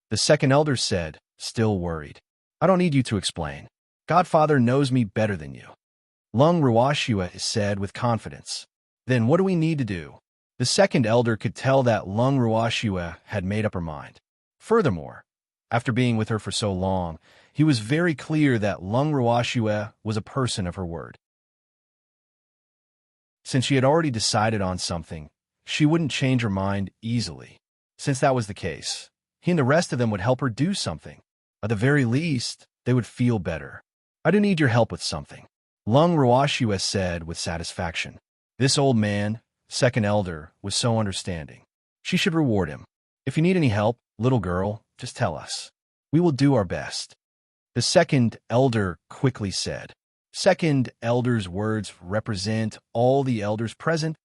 The second elder said, still worried. I don't need you to explain. Godfather knows me better than you. Lung Ruashua said with confidence. Then what do we need to do? The second elder could tell that Lung Ruashua had made up her mind. Furthermore, after being with her for so long, he was very clear that Lung Ruashua was a person of her word. Since she had already decided on something, she wouldn't change her mind easily. Since that was the case, he and the rest of them would help her do something. At the very least, they would feel better. I do need your help with something, Lung Ruashua said with satisfaction. This old man, second elder, was so understanding. She should reward him. If you need any help, little girl, just tell us. We will do our best. The second elder quickly said. Second elder's words represent all the elders present.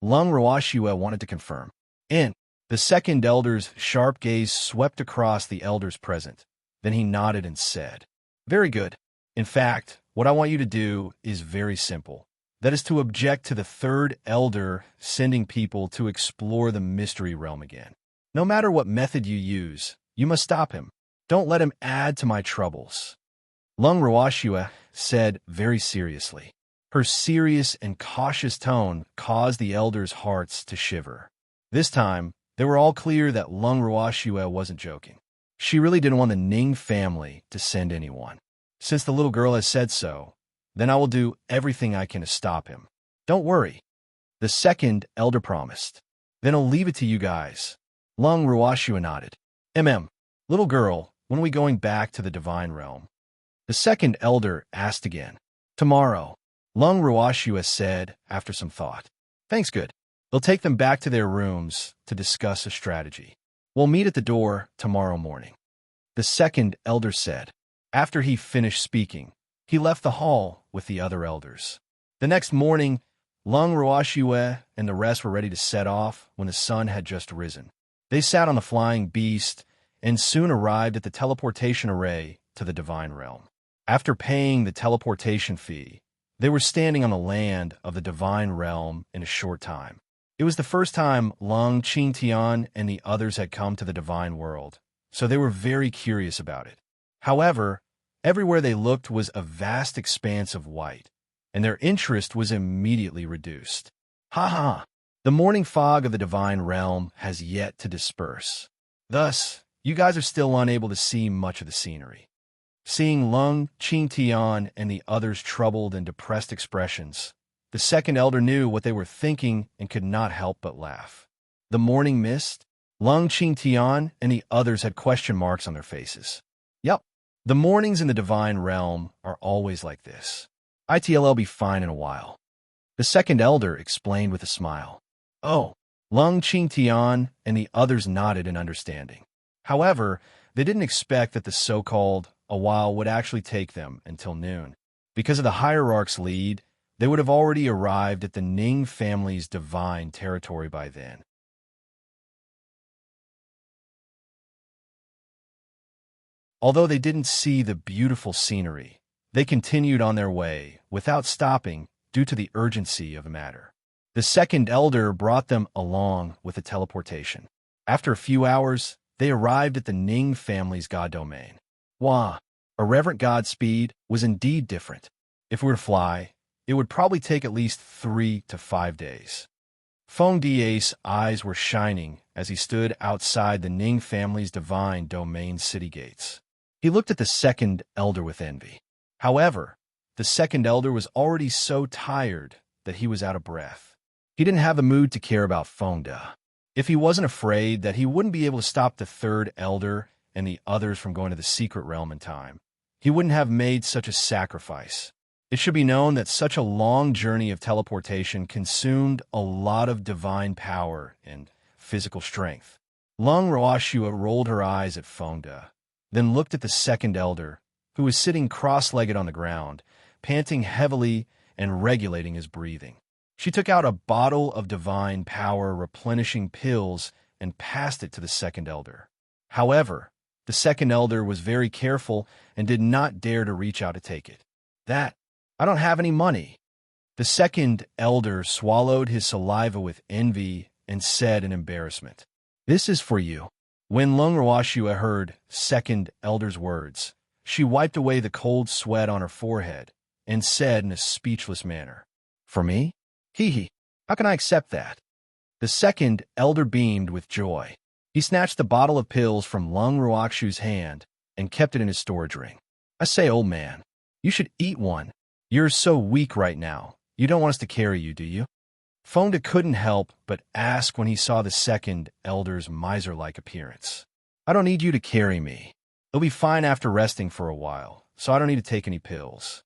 Lung Ruashua wanted to confirm. And the second elder's sharp gaze swept across the elders present. Then he nodded and said, very good. In fact, what I want you to do is very simple. That is to object to the third elder sending people to explore the mystery realm again. No matter what method you use, you must stop him. Don't let him add to my troubles. Lung Ruashua said very seriously. Her serious and cautious tone caused the elders' hearts to shiver. This time, they were all clear that Lung Ruashua wasn't joking. She really didn't want the Ning family to send anyone. Since the little girl has said so, then I will do everything I can to stop him. Don't worry. The second elder promised. Then I'll leave it to you guys. Lung Ruashua nodded. Little girl, when are we going back to the divine realm? The second elder asked again. Tomorrow, Lung Ruashua said after some thought. Thanks, good. They'll take them back to their rooms to discuss a strategy. We'll meet at the door tomorrow morning. The second elder said. After he finished speaking, he left the hall with the other elders. The next morning, Lung Ruashua and the rest were ready to set off when the sun had just risen. They sat on the flying beast and soon arrived at the teleportation array to the divine realm. After paying the teleportation fee, they were standing on the land of the divine realm in a short time. It was the first time Lung Qingtian and the others had come to the divine world, so they were very curious about it. However, everywhere they looked was a vast expanse of white, and their interest was immediately reduced. The morning fog of the divine realm has yet to disperse. Thus, you guys are still unable to see much of the scenery. Seeing Lung Qingtian and the others' troubled and depressed expressions, the second elder knew what they were thinking and could not help but laugh. The morning mist, Lung Qingtian and the others had question marks on their faces. Yup, the mornings in the divine realm are always like this. It'll be fine in a while. The second elder explained with a smile. Oh, Lung Qingtian and the others nodded in understanding. However, they didn't expect that the so-called a while would actually take them until noon. Because of the hierarch's lead, they would have already arrived at the Ning family's divine territory by then. Although they didn't see the beautiful scenery, they continued on their way without stopping due to the urgency of the matter. The second elder brought them along with the teleportation. After a few hours, they arrived at the Ning family's god domain. Wah! A reverent Godspeed was indeed different. If we were to fly, it would probably take at least 3 to 5 days. Feng Dia's eyes were shining as he stood outside the Ning family's divine domain city gates. He looked at the second elder with envy. However, the second elder was already so tired that he was out of breath. He didn't have the mood to care about Feng Dia. If he wasn't afraid that he wouldn't be able to stop the third elder and the others from going to the secret realm in time, he wouldn't have made such a sacrifice. It should be known that such a long journey of teleportation consumed a lot of divine power and physical strength. Lung Ruashua rolled her eyes at Feng Dia, then looked at the second elder, who was sitting cross-legged on the ground, panting heavily and regulating his breathing. She took out a bottle of divine power replenishing pills and passed it to the second elder. However, the The second elder was very careful and did not dare to reach out to take it. I don't have any money. The second elder swallowed his saliva with envy and said in embarrassment, "This is for you." When Lung Rawashua heard second elder's words, she wiped away the cold sweat on her forehead and said in a speechless manner, "For me? Hee. How can I accept that?" The second elder beamed with joy. He snatched the bottle of pills from Lung Rawashu's hand and kept it in his storage ring. "I say, old man, you should eat one. You're so weak right now. You don't want us to carry you, do you?" Fonda couldn't help but ask when he saw the second elder's miser-like appearance. "I don't need you to carry me. It'll be fine after resting for a while, so I don't need to take any pills."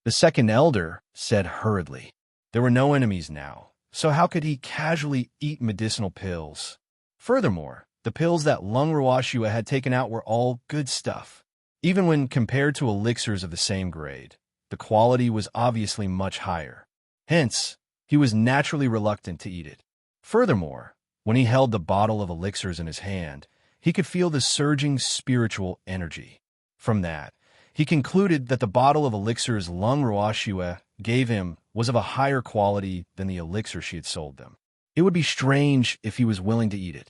The second elder said hurriedly. There were no enemies now, so how could he casually eat medicinal pills? Furthermore, the pills that Lung Rawashua had taken out were all good stuff. Even when compared to elixirs of the same grade, the quality was obviously much higher. Hence, he was naturally reluctant to eat it. Furthermore, when he held the bottle of elixirs in his hand, he could feel the surging spiritual energy. From that, he concluded that the bottle of elixirs Lung Rawashua gave him was of a higher quality than the elixir she had sold them. It would be strange if he was willing to eat it.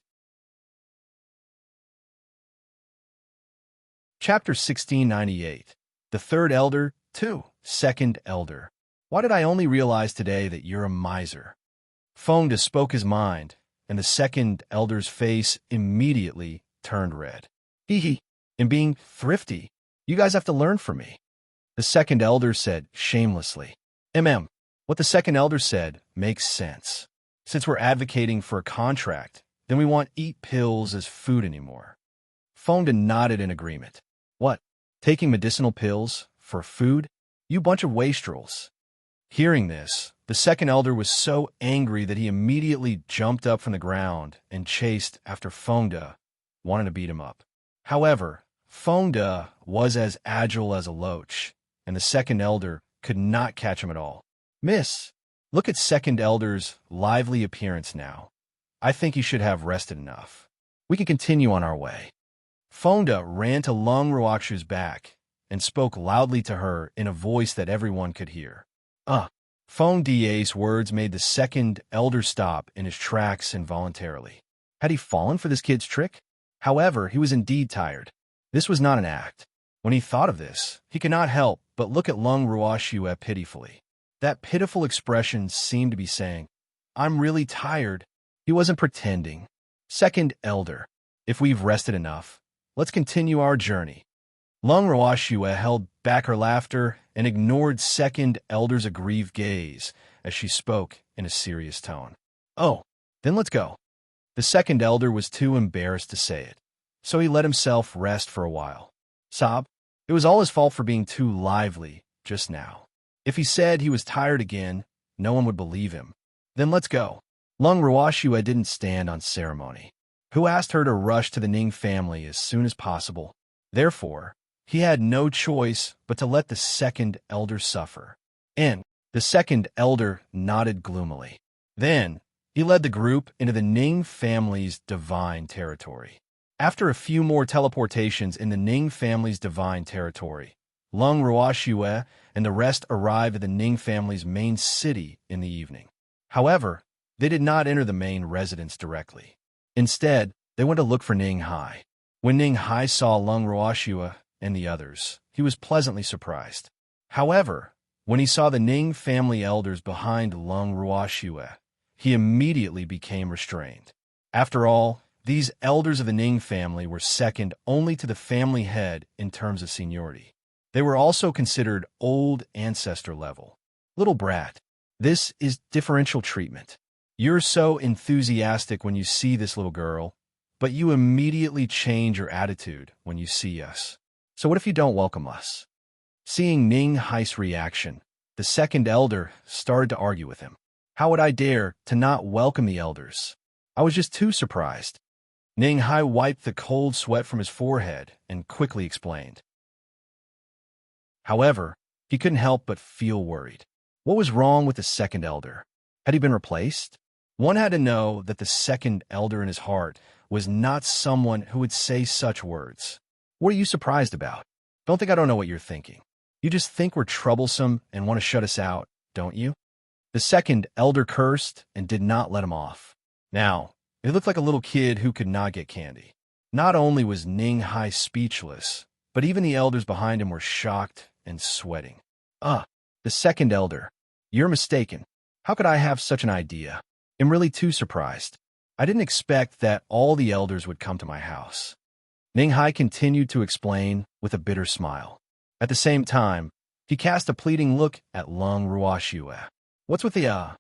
Chapter 1698. The Third Elder, 2. Second Elder. Why did I only realize today that you're a miser? Fonda spoke his mind, and the second elder's face immediately turned red. Hee. In being thrifty, you guys have to learn from me. The second elder said shamelessly. What the second elder said makes sense. Since we're advocating for a contract, then we won't eat pills as food anymore. Fonda nodded in agreement. What? Taking medicinal pills for food? You bunch of wastrels. Hearing this, the second elder was so angry that he immediately jumped up from the ground and chased after Fonda, wanting to beat him up. However, Fonda was as agile as a loach, and the second elder could not catch him at all. Miss, look at second elder's lively appearance now. I think he should have rested enough. We can continue on our way. Fonda ran to Lung Rawashu's back and spoke loudly to her in a voice that everyone could hear. Fonda's words made the second elder stop in his tracks involuntarily. Had he fallen for this kid's trick? However, he was indeed tired. This was not an act. When he thought of this, he could not help but look at Lung Rawashua pitifully. That pitiful expression seemed to be saying, I'm really tired. He wasn't pretending. Second elder, if we've rested enough, let's continue our journey. Lung Rawashua held back her laughter and ignored second elder's aggrieved gaze as she spoke in a serious tone. Oh, then let's go. The second elder was too embarrassed to say it, so he let himself rest for a while. Sob, it was all his fault for being too lively just now. If he said he was tired again, no one would believe him. Then let's go. Lung Rawashua didn't stand on ceremony. Who asked her to rush to the Ning family as soon as possible? Therefore, he had no choice but to let the second elder suffer. And the second elder nodded gloomily. Then, he led the group into the Ning family's divine territory. After a few more teleportations in the Ning family's divine territory, Lung Rawashua and the rest arrived at the Ning family's main city in the evening. However, they did not enter the main residence directly. Instead, they went to look for Ning Hai. When Ning Hai saw Lung Rawashua and the others, he was pleasantly surprised. However, when he saw the Ning family elders behind Lung Rawashua, he immediately became restrained. After all, these elders of the Ning family were second only to the family head in terms of seniority. They were also considered old ancestor level. Little brat, this is differential treatment. You're so enthusiastic when you see this little girl, but you immediately change your attitude when you see us. So what if you don't welcome us? Seeing Ning Hai's reaction, the second elder started to argue with him. How would I dare to not welcome the elders? I was just too surprised. Ning Hai wiped the cold sweat from his forehead and quickly explained. However, he couldn't help but feel worried. What was wrong with the second elder? Had he been replaced? One had to know that the second elder in his heart was not someone who would say such words. What are you surprised about? Don't think I don't know what you're thinking. You just think we're troublesome and want to shut us out, don't you? The second elder cursed and did not let him off. Now, it looked like a little kid who could not get candy. Not only was Ning Hai speechless, but even the elders behind him were shocked and sweating. The second elder. You're mistaken. How could I have such an idea? I'm really too surprised. I didn't expect that all the elders would come to my house. Ning Hai continued to explain with a bitter smile. At the same time, he cast a pleading look at Lung Ruoxue. What's with the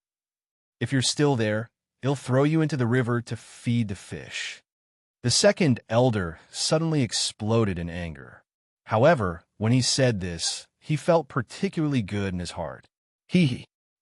If you're still there, he'll throw you into the river to feed the fish. The second elder suddenly exploded in anger. However, when he said this, he felt particularly good in his heart.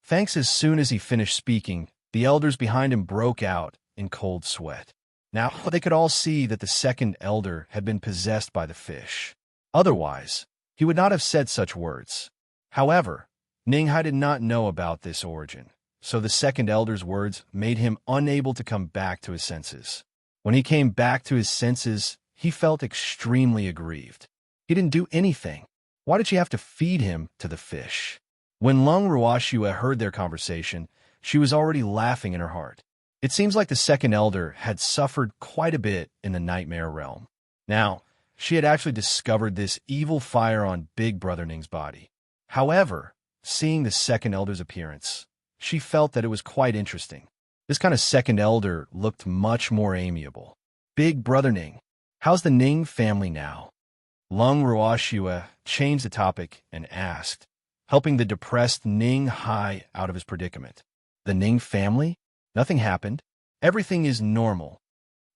Thanks. As soon as he finished speaking, the elders behind him broke out in cold sweat. Now they could all see that the second elder had been possessed by the fish. Otherwise, he would not have said such words. However, Ning Hai did not know about this origin, so the second elder's words made him unable to come back to his senses. When he came back to his senses, he felt extremely aggrieved. He didn't do anything. Why did she have to feed him to the fish? When Lung Ruoxue heard their conversation, she was already laughing in her heart. It seems like the second elder had suffered quite a bit in the nightmare realm. Now, she had actually discovered this evil fire on Big Brother Ning's body. However, seeing the second elder's appearance, she felt that it was quite interesting. This kind of second elder looked much more amiable. Big Brother Ning, how's the Ning family now? Lung Ruoxue changed the topic and asked, helping the depressed Ning Hai out of his predicament. The Ning family? Nothing happened. Everything is normal.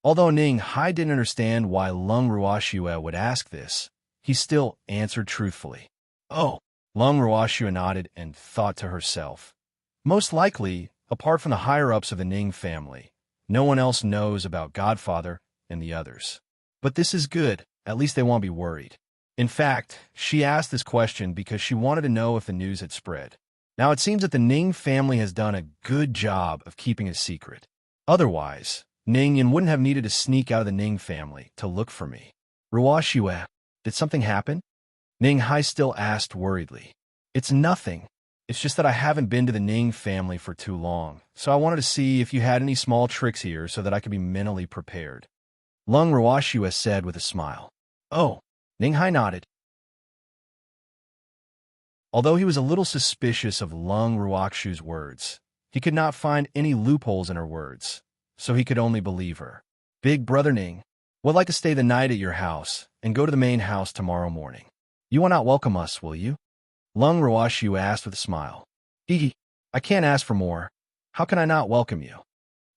Although Ning Hai didn't understand why Lung Ruoxue would ask this, he still answered truthfully. Oh, Lung Ruoxue nodded and thought to herself. Most likely, apart from the higher-ups of the Ning family, no one else knows about Godfather and the others. But this is good. At least they won't be worried. In fact, she asked this question because she wanted to know if the news had spread. Now it seems that the Ning family has done a good job of keeping a secret. Otherwise, Ning Yin wouldn't have needed to sneak out of the Ning family to look for me. Ruoxue, did something happen? Ning Hai still asked worriedly. It's nothing. It's just that I haven't been to the Ning family for too long, so I wanted to see if you had any small tricks here so that I could be mentally prepared. Lung Ruoxue said with a smile. Oh, Ning Hai nodded. Although he was a little suspicious of Lung Ruoxue's words, he could not find any loopholes in her words, so he could only believe her. Big Brother Ning would like to stay the night at your house and go to the main house tomorrow morning. You will not welcome us, will you? Lung Ruoxue asked with a smile. I can't ask for more. How can I not welcome you?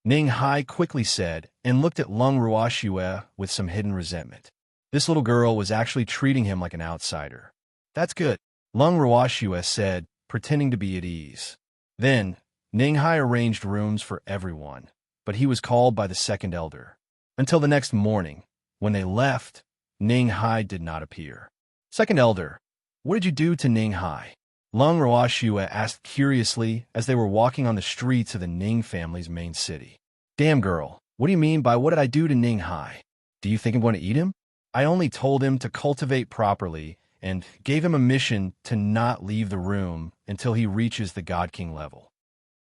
Ning Hai quickly said and looked at Lung Ruoxue with some hidden resentment. This little girl was actually treating him like an outsider. That's good, Lung Ruoxue said, pretending to be at ease. Then, Ning Hai arranged rooms for everyone, but he was called by the second elder. Until the next morning, when they left, Ning Hai did not appear. Second elder, what did you do to Ning Hai? Lung Ruoxue asked curiously as they were walking on the streets of the Ning family's main city. Damn girl, what do you mean by what did I do to Ning Hai? Do you think I'm going to eat him? I only told him to cultivate properly and gave him a mission to not leave the room until he reaches the God King level.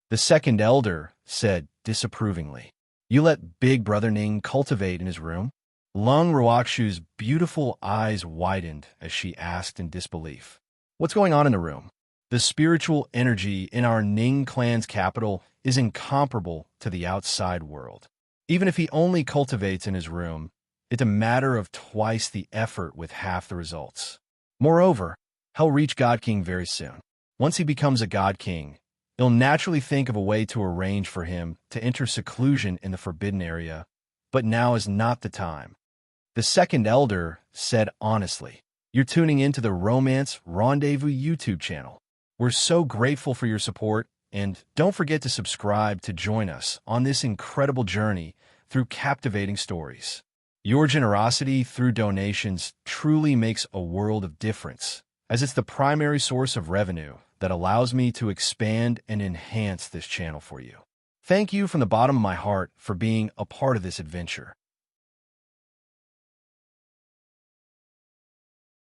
The second elder said disapprovingly, You let Big Brother Ning cultivate in his room? Lung Ruoxue's beautiful eyes widened as she asked in disbelief. What's going on in the room? The spiritual energy in our Ning clan's capital is incomparable to the outside world. Even if he only cultivates in his room, it's a matter of twice the effort with half the results. Moreover, he'll reach God King very soon. Once he becomes a God King, he'll naturally think of a way to arrange for him to enter seclusion in the forbidden area, but now is not the time. The second elder said honestly, You're tuning into the Romance Rendezvous YouTube channel. We're so grateful for your support, and don't forget to subscribe to join us on this incredible journey through captivating stories. Your generosity through donations truly makes a world of difference, as it's the primary source of revenue that allows me to expand and enhance this channel for you. Thank you from the bottom of my heart for being a part of this adventure.